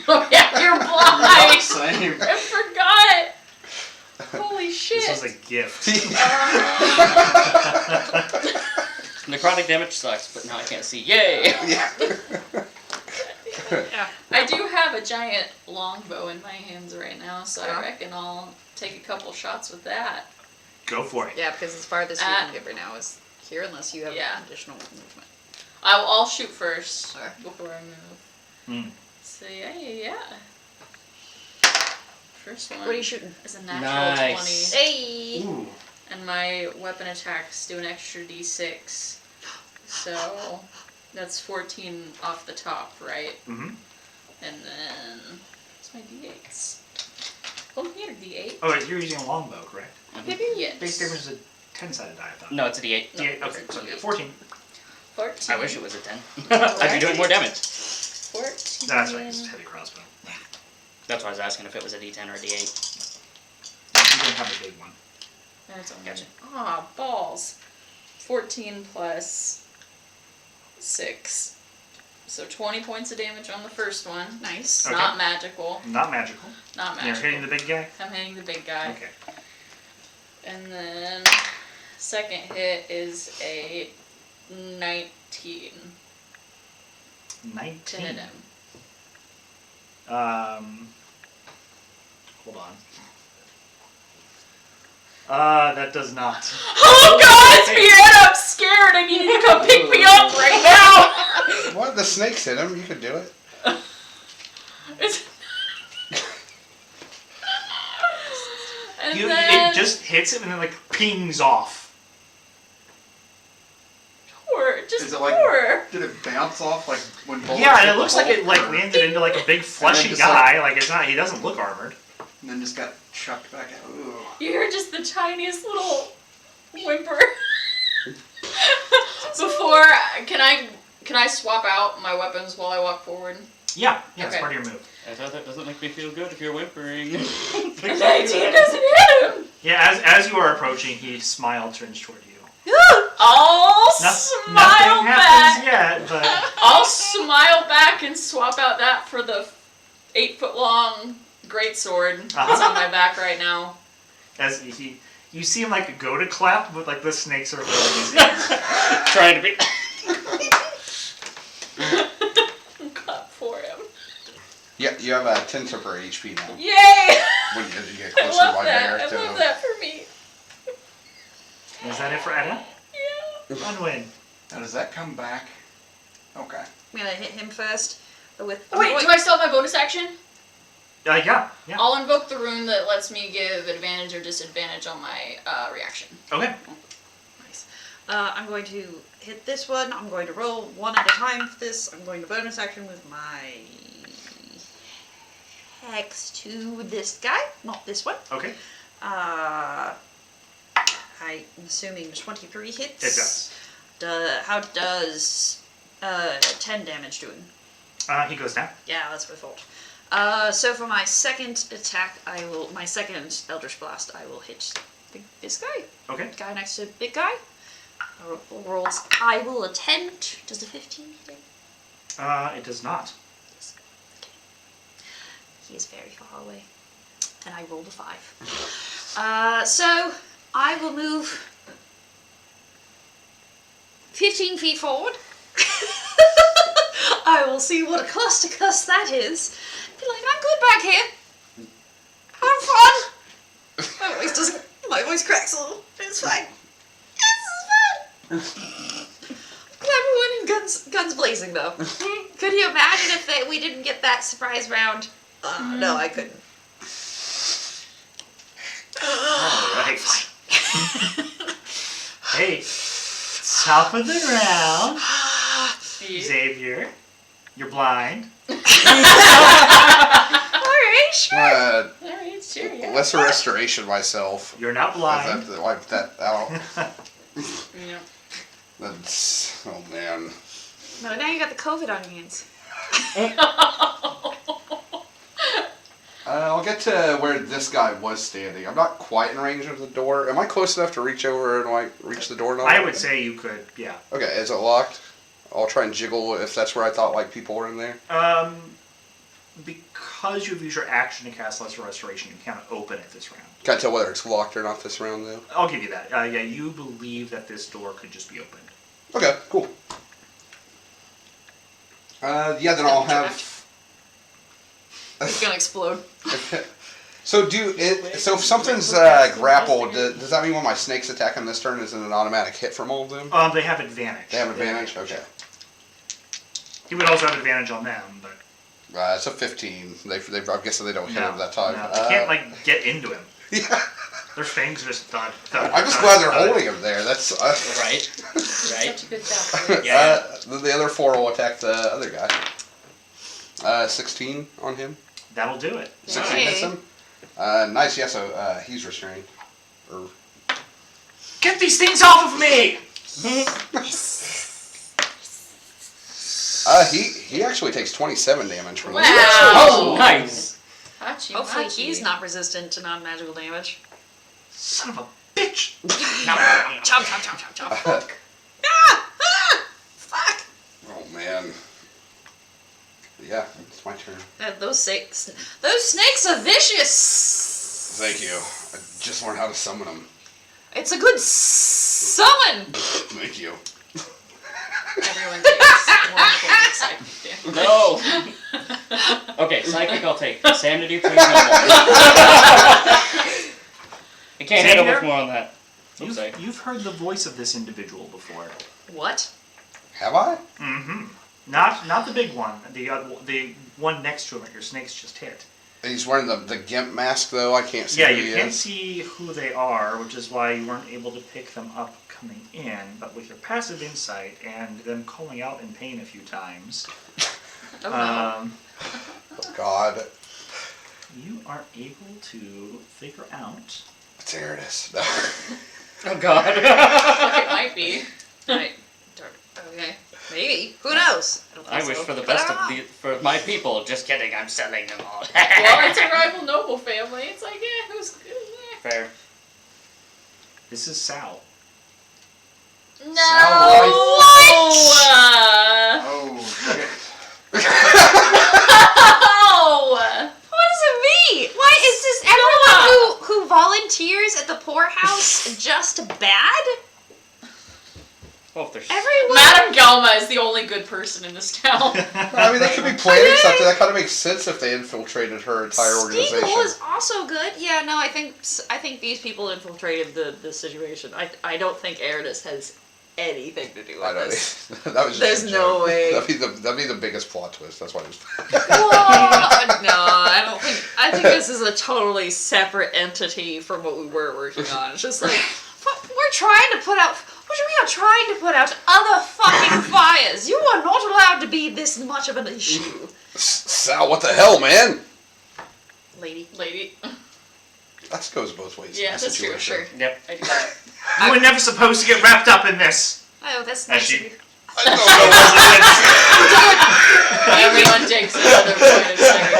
Oh yeah, you're blind. same. I forgot. Holy shit. This was a gift. necrotic damage sucks. But now I can't see. Yay! Yeah. Yeah. I do have a giant longbow in my hands right now, so Yeah. I reckon I'll take a couple shots with that. Go for it. Yeah, because as farthest you can get right now is here, unless you have Yeah. additional movement. I'll shoot first Sure. before I move. Hmm. So yeah. First one. What are you shooting? Is a natural Nice. 20, Hey! Ooh. and my weapon attacks do an extra d6. So that's 14 off the top, right? Mm-hmm. And then what's my d8s? Oh, here, d8. Oh, wait, you're using a longbow, correct? Yes. Base damage is a 10-sided die, I thought. No, it's a D8. No, D8, it's okay, a so D8. 14. 14. I wish it was a 10. I'd be doing more damage. 14. That's right, it's a heavy crossbow. That's why I was asking if it was a D10 or a D8. You don't have a big one. That's only. Gotcha. Ah, balls. 14 plus 6. So 20 points of damage on the first one. Nice. Okay. Not magical. Not magical. Not You're magical. hitting the big guy? I'm hitting the big guy. Okay. And then second hit is a 19 to 19. hit him. Hold on. That does not. Oh god, Spirit, I'm scared. I need you to come pick me up right now. What? The snake's hit him. You could do it. It's- and You, then it just hits him and then like pings off. or just Is it like? Horror. Did it bounce off like when bullets Yeah, and hit it the looks like Hulk, it like or- landed into like a big fleshy just, guy. Like it's not. He doesn't look armored. and then just got chucked back out. Ooh. You hear just the tiniest little whimper. Before, can I swap out my weapons while I walk forward? Yeah, it's Okay. part of your move. I thought that doesn't make me feel good if you're whimpering. The 19 doesn't hit him. Yeah, as you are approaching, he smiled, turns toward you. I'll No- smile nothing back. happens yet, but I'll smile back and swap out that for the 8-foot-long greatsword that's on my back right now. as you see him like go to clap, but like the snakes are filling his ears. Trying to be. Clap for him. Yeah, you have a 10 temporary HP now. Yay! When you get I closer love to my that. bear. I to love that for me. Is that it for Edda? Yeah. One win. Now does that come back? Okay. I'm gonna hit him first with. Oh, wait, do I still have my bonus action? Yeah. I'll invoke the rune that lets me give advantage or disadvantage on my reaction. Okay. Nice. I'm going to hit this one. I'm going to roll one at a time for this. I'm going to bonus action with my hex to this guy, not this one. Okay. I'm assuming 23 hits. It does. How does 10 damage do him? He goes down. Yeah, that's what I thought. So for my second attack, my second Eldritch Blast, I will hit this guy. Okay. Guy next to big guy. Rolls. I will attempt. Does a 15 hit him? It does not. Okay. He is very far away. And I rolled a 5. So I will move 15 feet forward. I will see what a clustercuss that is. Be like, I'm good back here. Have fun. My voice cracks a little. It's fine. This is fun. Everyone in guns blazing though. Could you imagine if we didn't get that surprise round? No, I couldn't. Alright. Hey. Top of the round. Xavier. You're blind. Alright, sure. Alright, sure, yeah. Lesser restoration myself. You're not blind. Wipe that out. Yeah. That's, oh man. No, now you got the COVID on your hands. I'll get to where this guy was standing. I'm not quite in range of the door. Am I close enough to reach over and like reach the door? I would say you could, yeah. Okay, is it locked? I'll try and jiggle if that's where I thought like people were in there. Because you've used your action to cast Lesser Restoration, you can't open it this round. Can't tell whether it's locked or not this round though. I'll give you that. Yeah, you believe that this door could just be opened. Okay, cool. Yeah, then I'll have. It's gonna explode. So if something's grappled, does that mean when my snakes attack him this turn, is it an automatic hit from all of them? They have advantage. They have advantage? Okay. He would also have advantage on them, but It's a 15. I'm guessing they don't hit him that time. No, they can't like get into him. Yeah. Their fangs just thud. I'm just glad they're holding him there. That's Right. Such a good job. the other 4 will attack the other guy. 16 on him. That'll do it. 16 hits him. Nice. Yeah. So he's restrained. Or Get these things off of me! he actually takes 27 damage from this. Wow. Oh, nice. Hachi, Hopefully Hachi. he's not resistant to non-magical damage. Son of a bitch! Chomp, chomp, chomp, chomp, chomp. Fuck! Oh man. Yeah, it's my turn. Those snakes are vicious. Thank you. I just learned how to summon them. It's a good summon. Thank you. Everyone takes one point of psychic damage. No. Okay, psychic I'll take. Sanity, please no more. I can't handle much more on that. You've heard the voice of this individual before. What? Have I? Mm-hmm. Not the big one. The one next to him that your snakes just hit. He's wearing the gimp mask though. I can't see. Yeah, who you he can't is. see who they are, which is why you weren't able to pick them up coming in, but with your passive insight and them calling out in pain a few times, Oh, no. Oh God. you are able to figure out. There it is. Oh God. It might be. Right. Okay. Maybe. Who knows? don't I think wish so, for the but best I don't of know. for my people. Just kidding. I'm selling them all. Well, it's a rival noble family. It's like, who's Fair. This is Sal. No. Oh shit. Oh! What does it mean? Why is this everyone who volunteers at the poorhouse just bad? Well, if there's Everyone. Madame Galma is the only good person in this town. I mean, they could be planning something. That kind of makes sense if they infiltrated her entire organization. Stiegel is also good. Yeah, no, I think these people infiltrated the situation. I don't think Aradis has anything to do I with know. this. That was just There's a no joke. way. That'd be the biggest plot twist. That's why it was. Whoa, no, I don't think. I think this is a totally separate entity from what we were working on. It's just like we're trying to put out. What do you mean I'm trying to put out other fucking fires? You are not allowed to be this much of an issue, Sal, what the hell, man? lady. That goes both ways. Yeah, in that that's true, situation. sure. Yep. I do that. You were never supposed to get wrapped up in this. Oh, that's As nice. she- of you. I don't know. Everyone takes another point of second.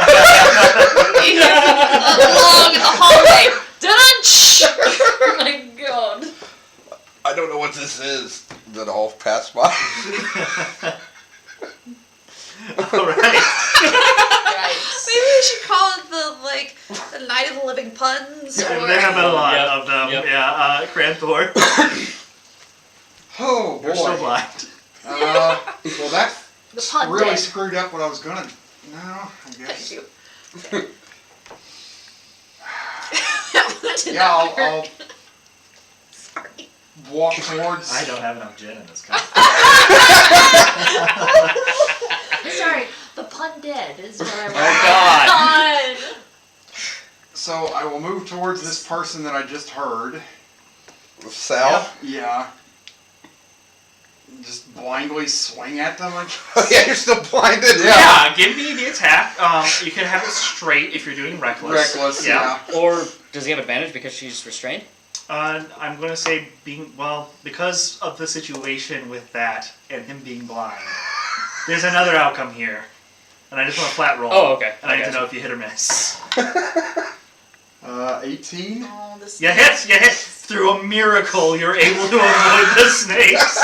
Along the hallway. Dun-dun-shh. Oh my god. I don't know what this is. That all passed by. Alright. Yikes. Maybe we should call it the Night of the Living Puns. There Or... have been a lot Yep, of them. yep. Yeah, Cranthor. Oh boy. You're still blind. Well, that The pun really dead. screwed up what I was gonna. No, I guess. Thank you. Yeah, I'll Sorry. walk towards. I don't have enough gin in this cup. Sorry. The pun dead is what I Oh God. God. So I will move towards this person that I just heard. Sal? Yeah. Just blindly swing at them like. Oh, yeah, you're still blinded? Yeah, give me the attack. You can have it straight if you're doing reckless. Reckless, yeah. Or does he have advantage because she's restrained? I'm going to say because of the situation with that and him being blind, there's another outcome here. And I just want a flat roll. Oh, okay. And I need to gotcha. know if you hit or miss. 18. Oh, this You hit! Through a miracle, you're able to avoid the snakes.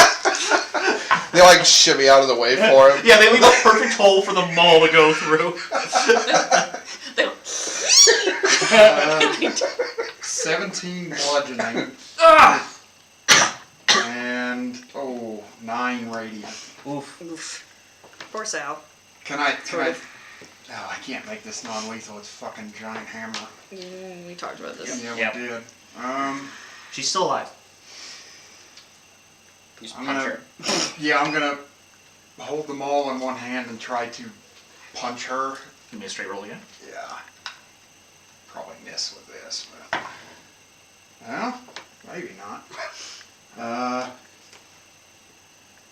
They like shimmy out of the way for him. Yeah, they leave a perfect hole for the maul to go through. 17 bludgeoning. Ah! And 9 radiant. Oof. Poor Sal. Can I? Oh, I can't make this non-lethal. It's fucking giant hammer. We talked about this. Yeah, Yep. we did. She's still alive. He's I'm punch gonna. her. Yeah, I'm gonna hold them all in one hand and try to punch her. Give me a straight roll again. Yeah. Probably miss with this, but. Well, maybe not.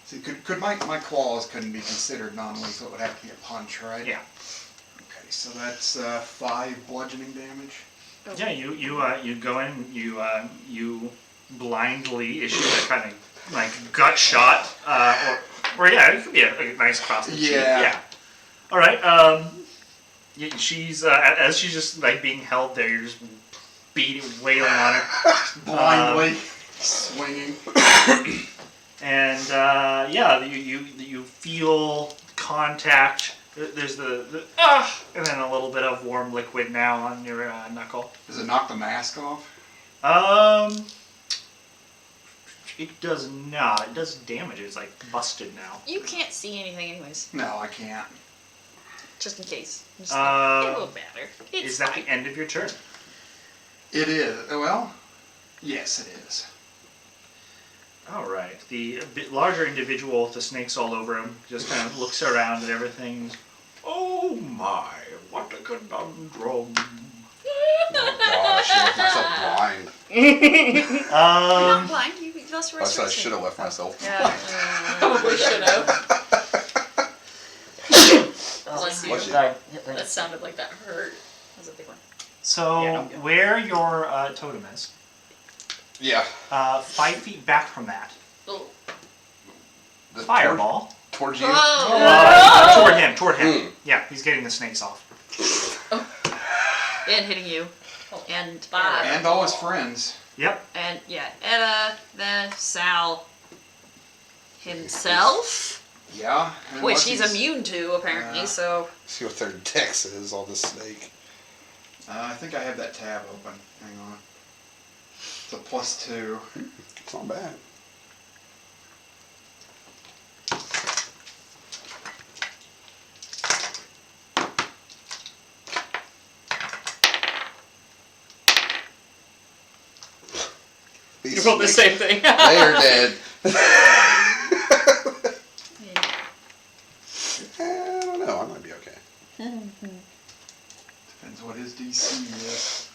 See, could my claws couldn't be considered non-lethal? It would have to be a punch, right? Yeah. Okay, so that's 5 bludgeoning damage. Yeah, you go in, you blindly issue a kind of like gut shot, or yeah, it could be a nice cross the cheek. Yeah. Yeah. All right. She's as she's just like being held there, you're just wailing on her. Blindly swinging. And yeah, you feel contact. There's the and then a little bit of warm liquid now on your knuckle. Does it knock the mask off? It does not. It does damage. It's like busted now. You can't see anything anyways. No, I can't. Just in case. Just Uh, it won't matter. It's Is that fine. the end of your turn? It is. Well, yes, it is. All right. The bit larger individual with the snakes all over him just kind of looks around at everything. Oh my! What a conundrum. Oh gosh, she left myself blind. You're not blind. You us I said I restoration. should have left myself. Yeah. Probably should have. Bless you. Bless you. That sounded like that hurt. That was a big one. So Yeah, no, go. where your totem is, Yeah. 5 feet back from that, Oh. The fireball. Towards you. Oh! Toward him. Mm. Yeah, he's getting the snakes off. And hitting you. And Bye. And all his friends. Yep. And yeah, Etta, then Sal himself, Yeah. and which unless he's immune to apparently. Yeah. So See what their dex is on this snake. I think I have that tab open. Hang on. It's a +2. It's not bad. You These rolled the snakes, same thing. they are dead. I don't know. I might be okay. Depends what his DC is.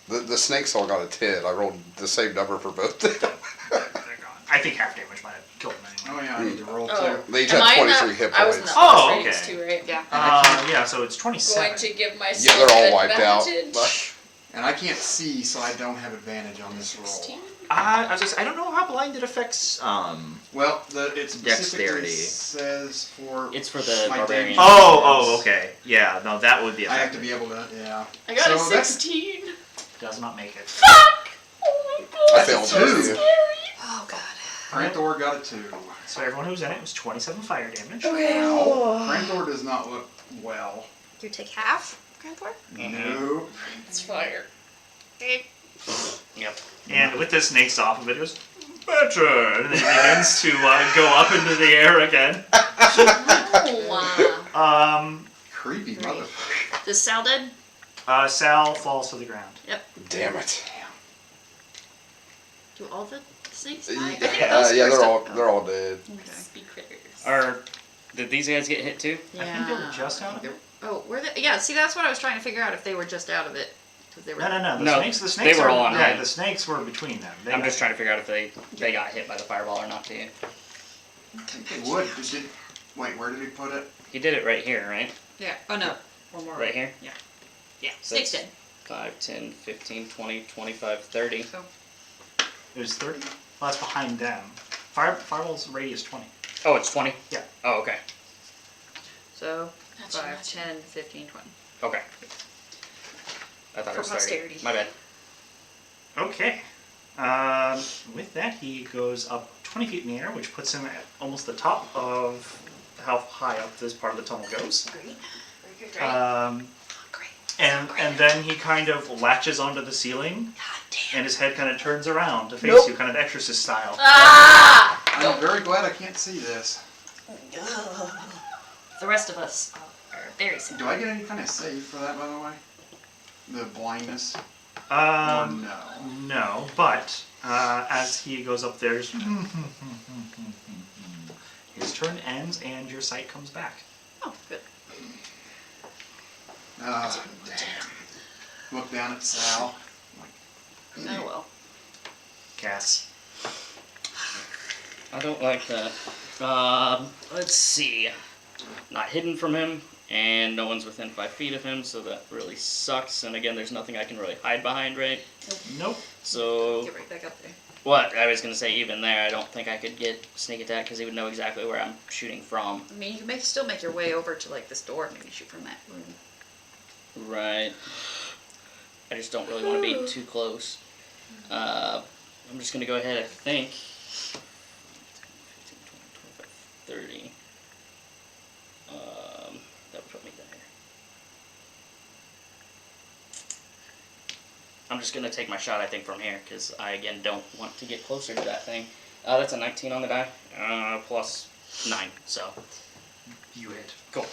The snakes all got a 10. I rolled the same number for both of them. They're gone. I think half damage might have killed them Oh anyway. yeah, I need to roll Oh. too. They each Am had I in 23 that- hit I was in points. that Oh, boss ratings okay. too, right? yeah. Yeah, so it's 27. Going to give myself Yeah, they're all wiped out. advantage. And I can't see, so I don't have advantage on this roll. 16? I was just, I don't know how blinded affects. Well, it specifically Dexterity. says for It's for the my barbarian. damage. Oh, okay. Yeah, no, that would be I have to effective. be able to, yeah. I got So a that's- 16. Does not make it. Fuck! Oh my god. I failed Two. both of you. Oh god. Cranthor got a 2. So everyone who was in it was 27 fire damage. Now, Cranthor does not look well. You take half, Grandport? Nope. It's fire. Yep. And with the snakes off of it, it goes, better! And then it begins to go up into the air again. Oh, Creepy Great. motherfucker. Is Sal dead? Sal falls to the ground. Damn it. Do all the snakes Yeah, die? I think those yeah, first they're all dead. Okay. Speed critters. Did these guys get hit too? I think they were just out of it. Oh, were they? Yeah. See, that's what I was trying to figure out if they were just out of it because they were. No. No, The snakes they were are, all on yeah, him. the snakes were between them. They I'm got- just trying to figure out if they got hit by the fireball or not too. I think they would. Wait, where did he put it? He did it right here, right? Yeah. Oh no. One more. Right here? Yeah. Yeah. So Snake's that's dead. 5, 10, 15, 20, 25, 30. So It was 30. Well, that's behind them. Fireball's radius 20. Oh, it's 20? Yeah. Oh, okay. so That's 5, nuts. 10, 15, 20. Okay. I thought For it was 30. posterity. My bad. Okay. With that, he goes up 20 feet in the air, which puts him at almost the top of how high up this part of the tunnel goes. Great. Very good. Great. Great. Great. And then he kind of latches onto the ceiling, God damn. and his head kind of turns around to face Nope. you, kind of exorcist style. Ah! I'm very glad I can't see this. The rest of us are very Do simple. I get any kind of save for that, by the way? The blindness? Or No, no? but as he goes up there, his turn ends and your sight comes back. Oh, good. Damn. Look down at Sal. Oh well. Cass. I don't like that. Let's see. Not hidden from him, and no one's within 5 feet of him, so that really sucks. And again, there's nothing I can really hide behind, right? Nope. So, Get right back up there. what? I was gonna say, even there, I don't think I could get sneak attack because he would know exactly where I'm shooting from. I mean, you can still make your way over to like this door and maybe shoot from that room. Right. I just don't really want to be too close. I'm just gonna go ahead, I think. 10, 15, 20, 25, 30. That would put me there. I'm just gonna take my shot, I think, from here, because I, again, don't want to get closer to that thing. That's a 19 on the die, plus 9, so. You hit. Cool.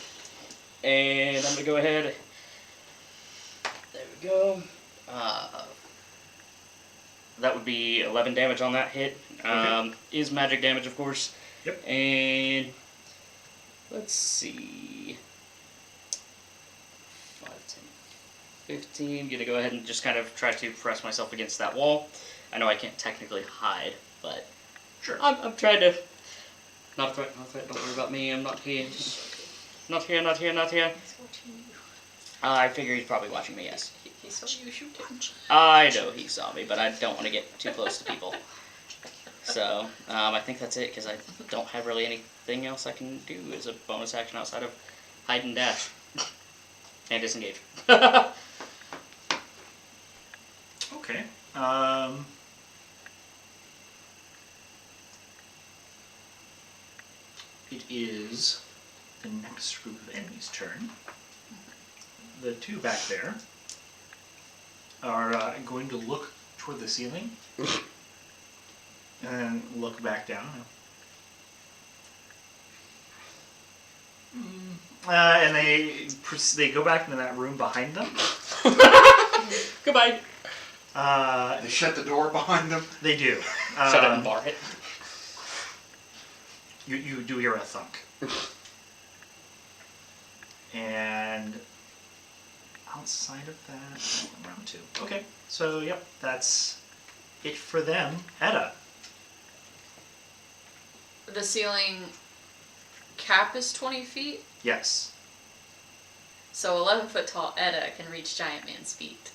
And I'm gonna go ahead. There we go. That would be 11 damage on that hit. Is magic damage, of course. Yep. And let's see. 5, 10, 15. Gonna go ahead and just kind of try to press myself against that wall. I know I can't technically hide, but Sure. I'm trying to. Not a threat, not a threat. Don't worry about me. I'm not here. Not here, not here, not here. He's watching you. I figure he's probably watching me, yes. He saw you shoot him. I know he saw me, but I don't want to get too close to people. So, I think that's it, because I don't have really anything else I can do as a bonus action outside of hide and dash. And disengage. Okay. It is the next group of enemies' turn. The two back there are going to look toward the ceiling and then look back down. And they go back into that room behind them. Goodbye. They shut the door behind them. They do. Shut it and bar it. You do hear a thunk. And outside of that, round two. Okay, so yep, that's it for them. Edda. The ceiling cap is 20 feet, Yes. so 11-foot tall Edda can reach Giant Man's feet.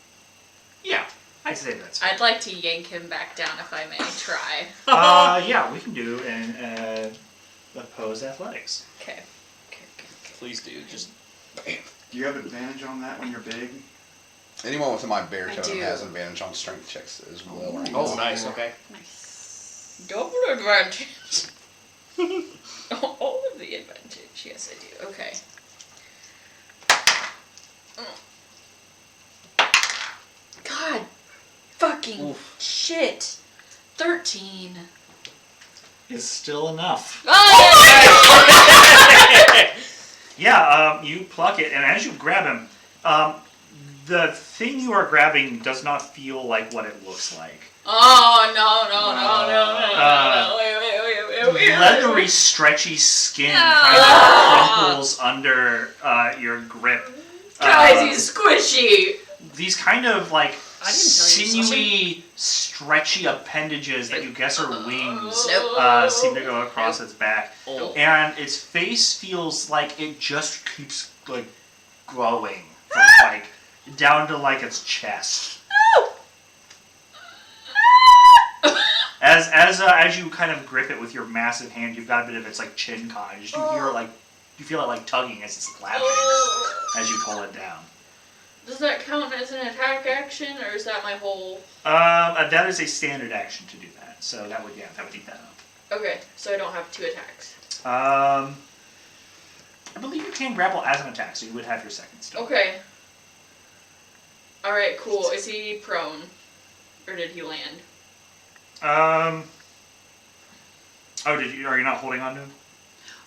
Yeah, I'd say that's. I'd like to yank him back down if I may try. Yeah, we can do an opposed athletics. Okay. Please do, just... Do you have advantage on that when you're big? Anyone with my bear I totem do. has advantage on strength checks as well. Right? Oh, nice, okay. Nice. Double advantage. All of the advantage. Yes, I do. Okay. God. Fucking Oof. shit. 13. Is still enough. Oh! Yeah, you pluck it, and as you grab him, the thing you are grabbing does not feel like what it looks like. Oh, no. Wait. Leathery, stretchy skin No. kind of crumples under your grip. Guys, he's squishy. These kind of like I didn't tell you sinewy, stretchy appendages that you guess are wings Nope. seem to go across its back, Oh. and its face feels like it just keeps like growing from like down to like its chest. As you kind of grip it with your massive hand, you've got a bit of its like chin cottage. You hear like you feel it like tugging as it's laughing as you pull it down. Does that count as an attack action, or is that my whole... That is a standard action to do that. So that would eat that up. Okay, so I don't have 2 attacks. I believe you can grapple as an attack, so you would have your second still. Okay. Alright, cool. Is he prone? Or did he land? Oh, are you not holding on to him?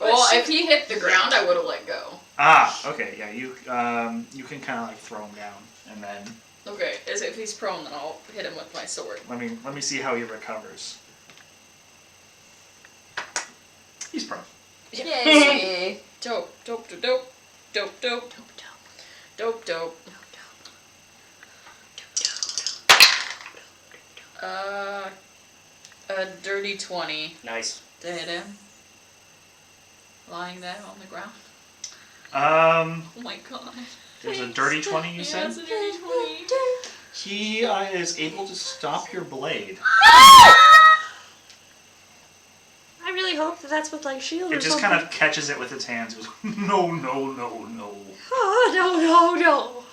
Well, if he hit the ground, I would have let go. Ah, okay, yeah, you can kind of like throw him down, and then Okay, as if he's prone, then I'll hit him with my sword. let me see how he recovers. He's prone. Yay! Dope. A dirty 20 Nice. to hit him. Lying there on the ground. Um, Oh my god. there's a dirty 20, you Yeah, said? it's a dirty 20. He is able to stop your blade. I really hope that that's with like shield or It just something. kind of catches it with its hands. It goes, no. Oh, no. Oh,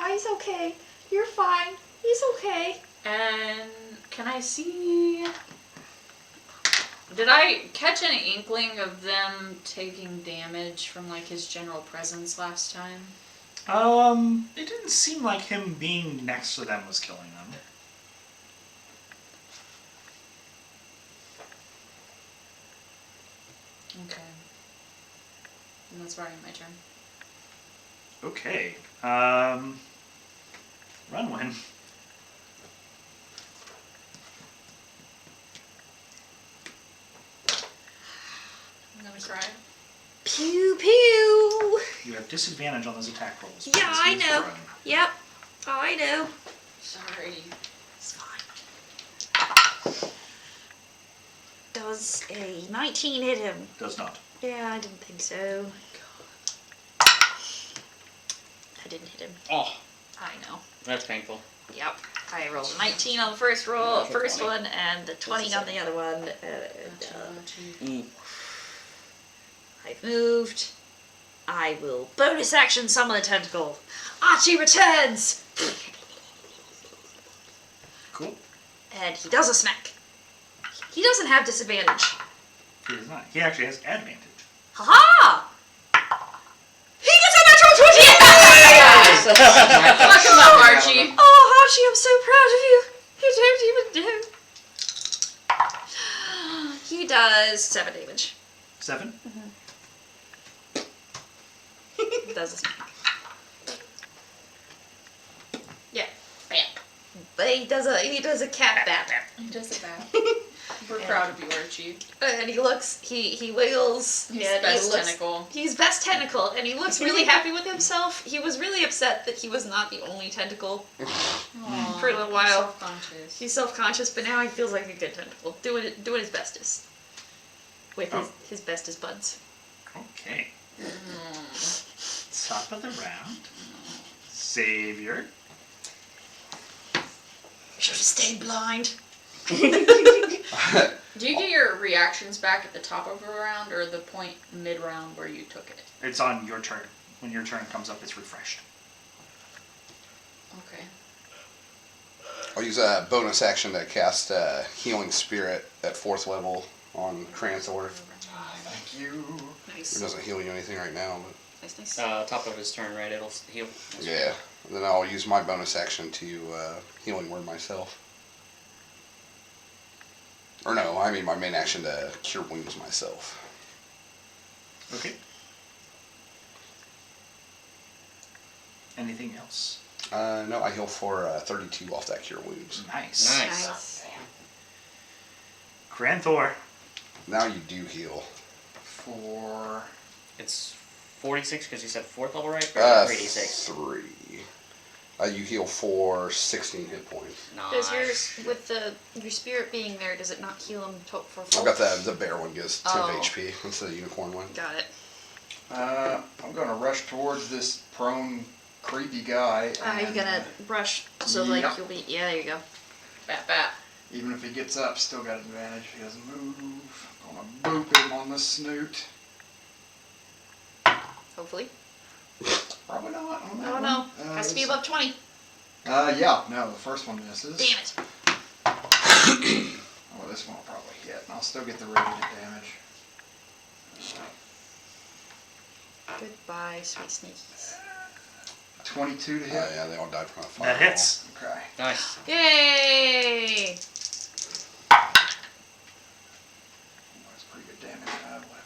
he's okay. You're fine. He's okay. And can I see... Did I catch any inkling of them taking damage from like his general presence last time? It didn't seem like him being next to them was killing them. Okay. And that's already my turn. Okay. Runwin. I'm gonna cry. Pew, pew. You have disadvantage on those attack rolls. Yeah, because I he's know. prone. Yep. I know. Sorry. It's fine. Does a 19 hit him? Does not. Yeah, I didn't think so. I didn't hit him. Oh, I know. that's painful. Yep. I rolled a 19 on the first roll, Natural first 20. one, and a 20 on the other one. I've moved. I will bonus action summon a tentacle. Archie returns! Cool. And he does a smack. He doesn't have disadvantage. He does not. He actually has advantage. Ha-ha! He gets a natural 20! Fuck him up, Archie. Oh, Archie, I'm so proud of you. You don't even know. He does 7 damage. 7. Does a smack. Yeah. Bam. But he does a cat bat. He does it bad. We're proud of you, Archie. And he looks, he wiggles. He's and best he looks, tentacle. He's best tentacle, and he looks really happy with himself. He was really upset that he was not the only tentacle Aw, for a little while. Self-conscious. He's self-conscious, but now he feels like a good tentacle, doing his bestest. With his bestest buds. Okay. Top of the round. Savior. Should have stayed blind. Do you get your reactions back at the top of a round or the point mid-round where you took it? It's on your turn. When your turn comes up, it's refreshed. Okay. I'll use a bonus action to cast Healing Spirit at 4th level on Cranthor. Thank you. It Nice. doesn't heal you anything right now, but Nice. Top of his turn, right? It'll heal. yeah. And then I'll use my bonus action to Healing Word myself. Or no, I mean my main action to Cure Wounds myself. Okay. Anything else? No, I heal for 32 off that Cure Wounds. Nice. Nice. Cranthor. Now you do heal. For It's 46 because you said 4th level, right? Or 3d6? 3. You heal for 16 hit points. Does Nice. yours, with your spirit being there, does it not heal him for full? I've got the bear one gives 10 Oh. HP instead of the unicorn one. Got it. I'm gonna rush towards this prone, creepy guy. You're and, gonna brush, so like Yep. you'll be, yeah, there you go. Bat bat. even if he gets up, still got advantage if he doesn't move. Gonna boop him on the snoot. Hopefully. Probably not on I that don't one. know. Has to be above 20. Yeah, no, the first one misses. Damn it. Oh, this one will probably hit, and I'll still get the radiant damage. Goodbye, sweet sneakies. 22 to Oh hit. yeah, they all died from a That fireball. hits. Okay. Nice. Yay! That's pretty good damage. 11, 12,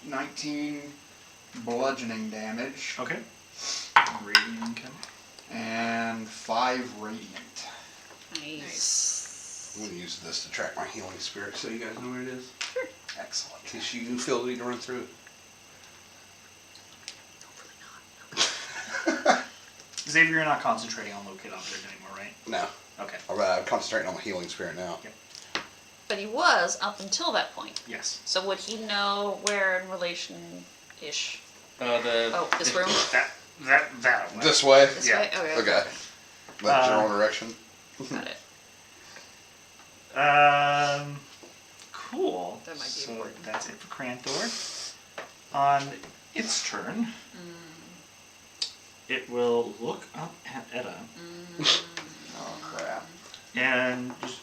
13. 19 bludgeoning damage. Okay. Radiant count. And 5 radiant. Nice. I'm gonna use this to track my healing spirit so you guys know where it is. Excellent. In case you feel the need to run through it. Xavier, you're not concentrating on locate object anymore, right? No. Okay. I'm concentrating on the healing spirit now. But he was up until that point. Yes. So would he know where in relation-ish? The This room? That way. This way? This Yeah. way? Okay. Okay. That general direction. Got it. Cool. That might be so important. that's it for Cranthor. On its turn, it will look up at Etta Oh, crap. and just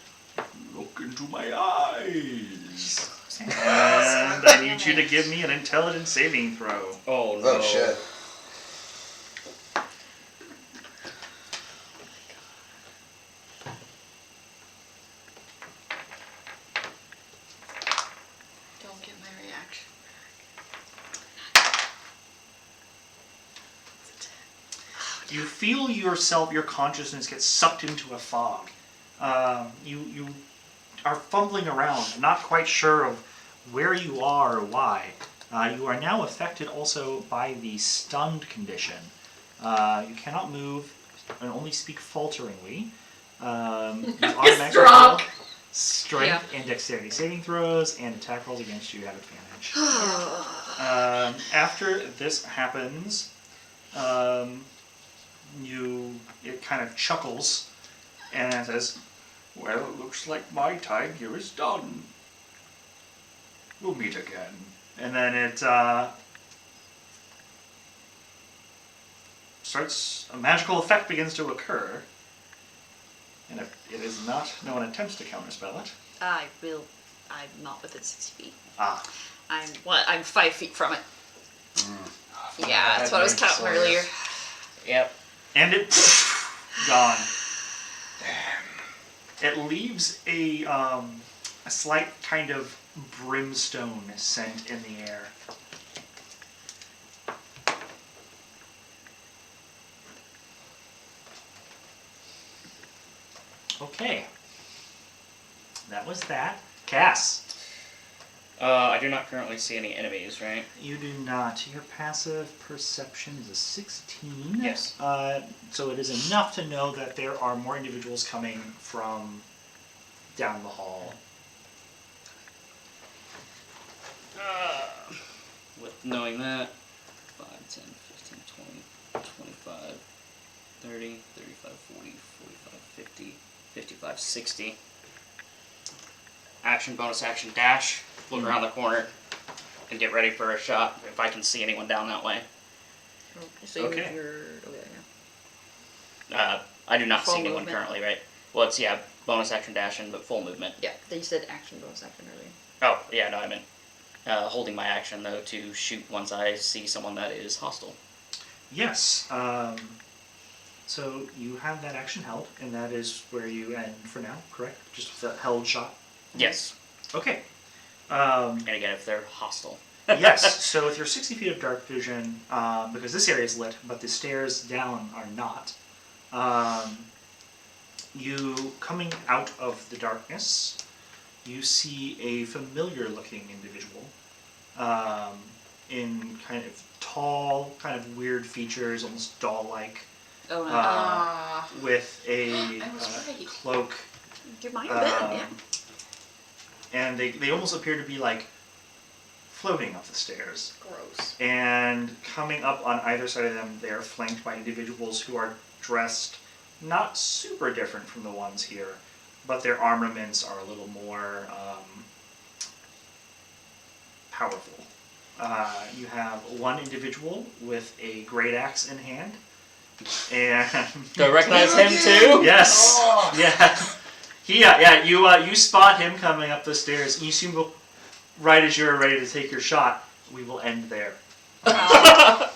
look into my eyes. And I need you to give me an intelligence saving throw. Oh no. Oh shit. Don't get my reaction. You feel yourself, your consciousness get sucked into a fog. You are fumbling around, not quite sure of where you are or why. You are now affected also by the stunned condition. You cannot move and only speak falteringly. You automatically drunk. roll strength and dexterity saving throws, and attack rolls against you have advantage. After this happens, it kind of chuckles and it says, "Well, it looks like my time here is done. We'll meet again." And then it starts, a magical effect begins to occur. And if it is not, no one attempts to counterspell it. I'm not within 60 feet. Ah. I'm 5 feet from it. Yeah, that's what I was counting earlier. Yep. And it gone. It leaves a slight kind of brimstone scent in the air. Okay. That was that. Cass. I do not currently see any enemies, right? You do not. Your passive perception is a 16. Yes. So it is enough to know that there are more individuals coming from down the hall. With knowing that, 5, 10, 15, 20, 25, 30, 35, 40, 45, 50, 55, 60. Action, bonus action, dash. Look around the corner and get ready for a shot if I can see anyone down that way. So Okay. I do not Full see anyone movement? currently, right? Well, it's, bonus action, dash, but full movement. Yeah, you said action, bonus action earlier. Oh, yeah, no, I meant holding my action, though, to shoot once I see someone that is hostile. Yes. So you have that action held, and that is where you end for now, correct? Just the held shot? Yes. Okay. And again, if they're hostile. Yes, so with your 60 feet of dark vision, because this area is lit, but the stairs down are not, you, coming out of the darkness, you see a familiar looking individual in kind of tall, kind of weird features, almost doll-like, Oh no. with a I was right. cloak. You might have been, yeah. And they almost appear to be like floating up the stairs. Gross. And coming up on either side of them, they are flanked by individuals who are dressed not super different from the ones here, but their armaments are a little more powerful. You have one individual with a great axe in hand, and Do I recognize him too? yes, Oh. yeah. You spot him coming up the stairs, and you see him go right as you're ready to take your shot. We will end there. Nice.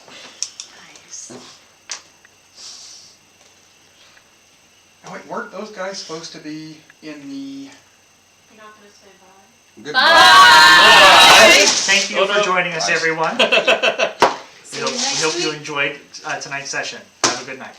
Oh, wait, weren't those guys supposed to be in the... You're not gonna say bye. Goodbye. Bye. Thank you Oh, for no. joining us, Nice. everyone. See We you hope next you week. enjoyed tonight's session. Have a good night.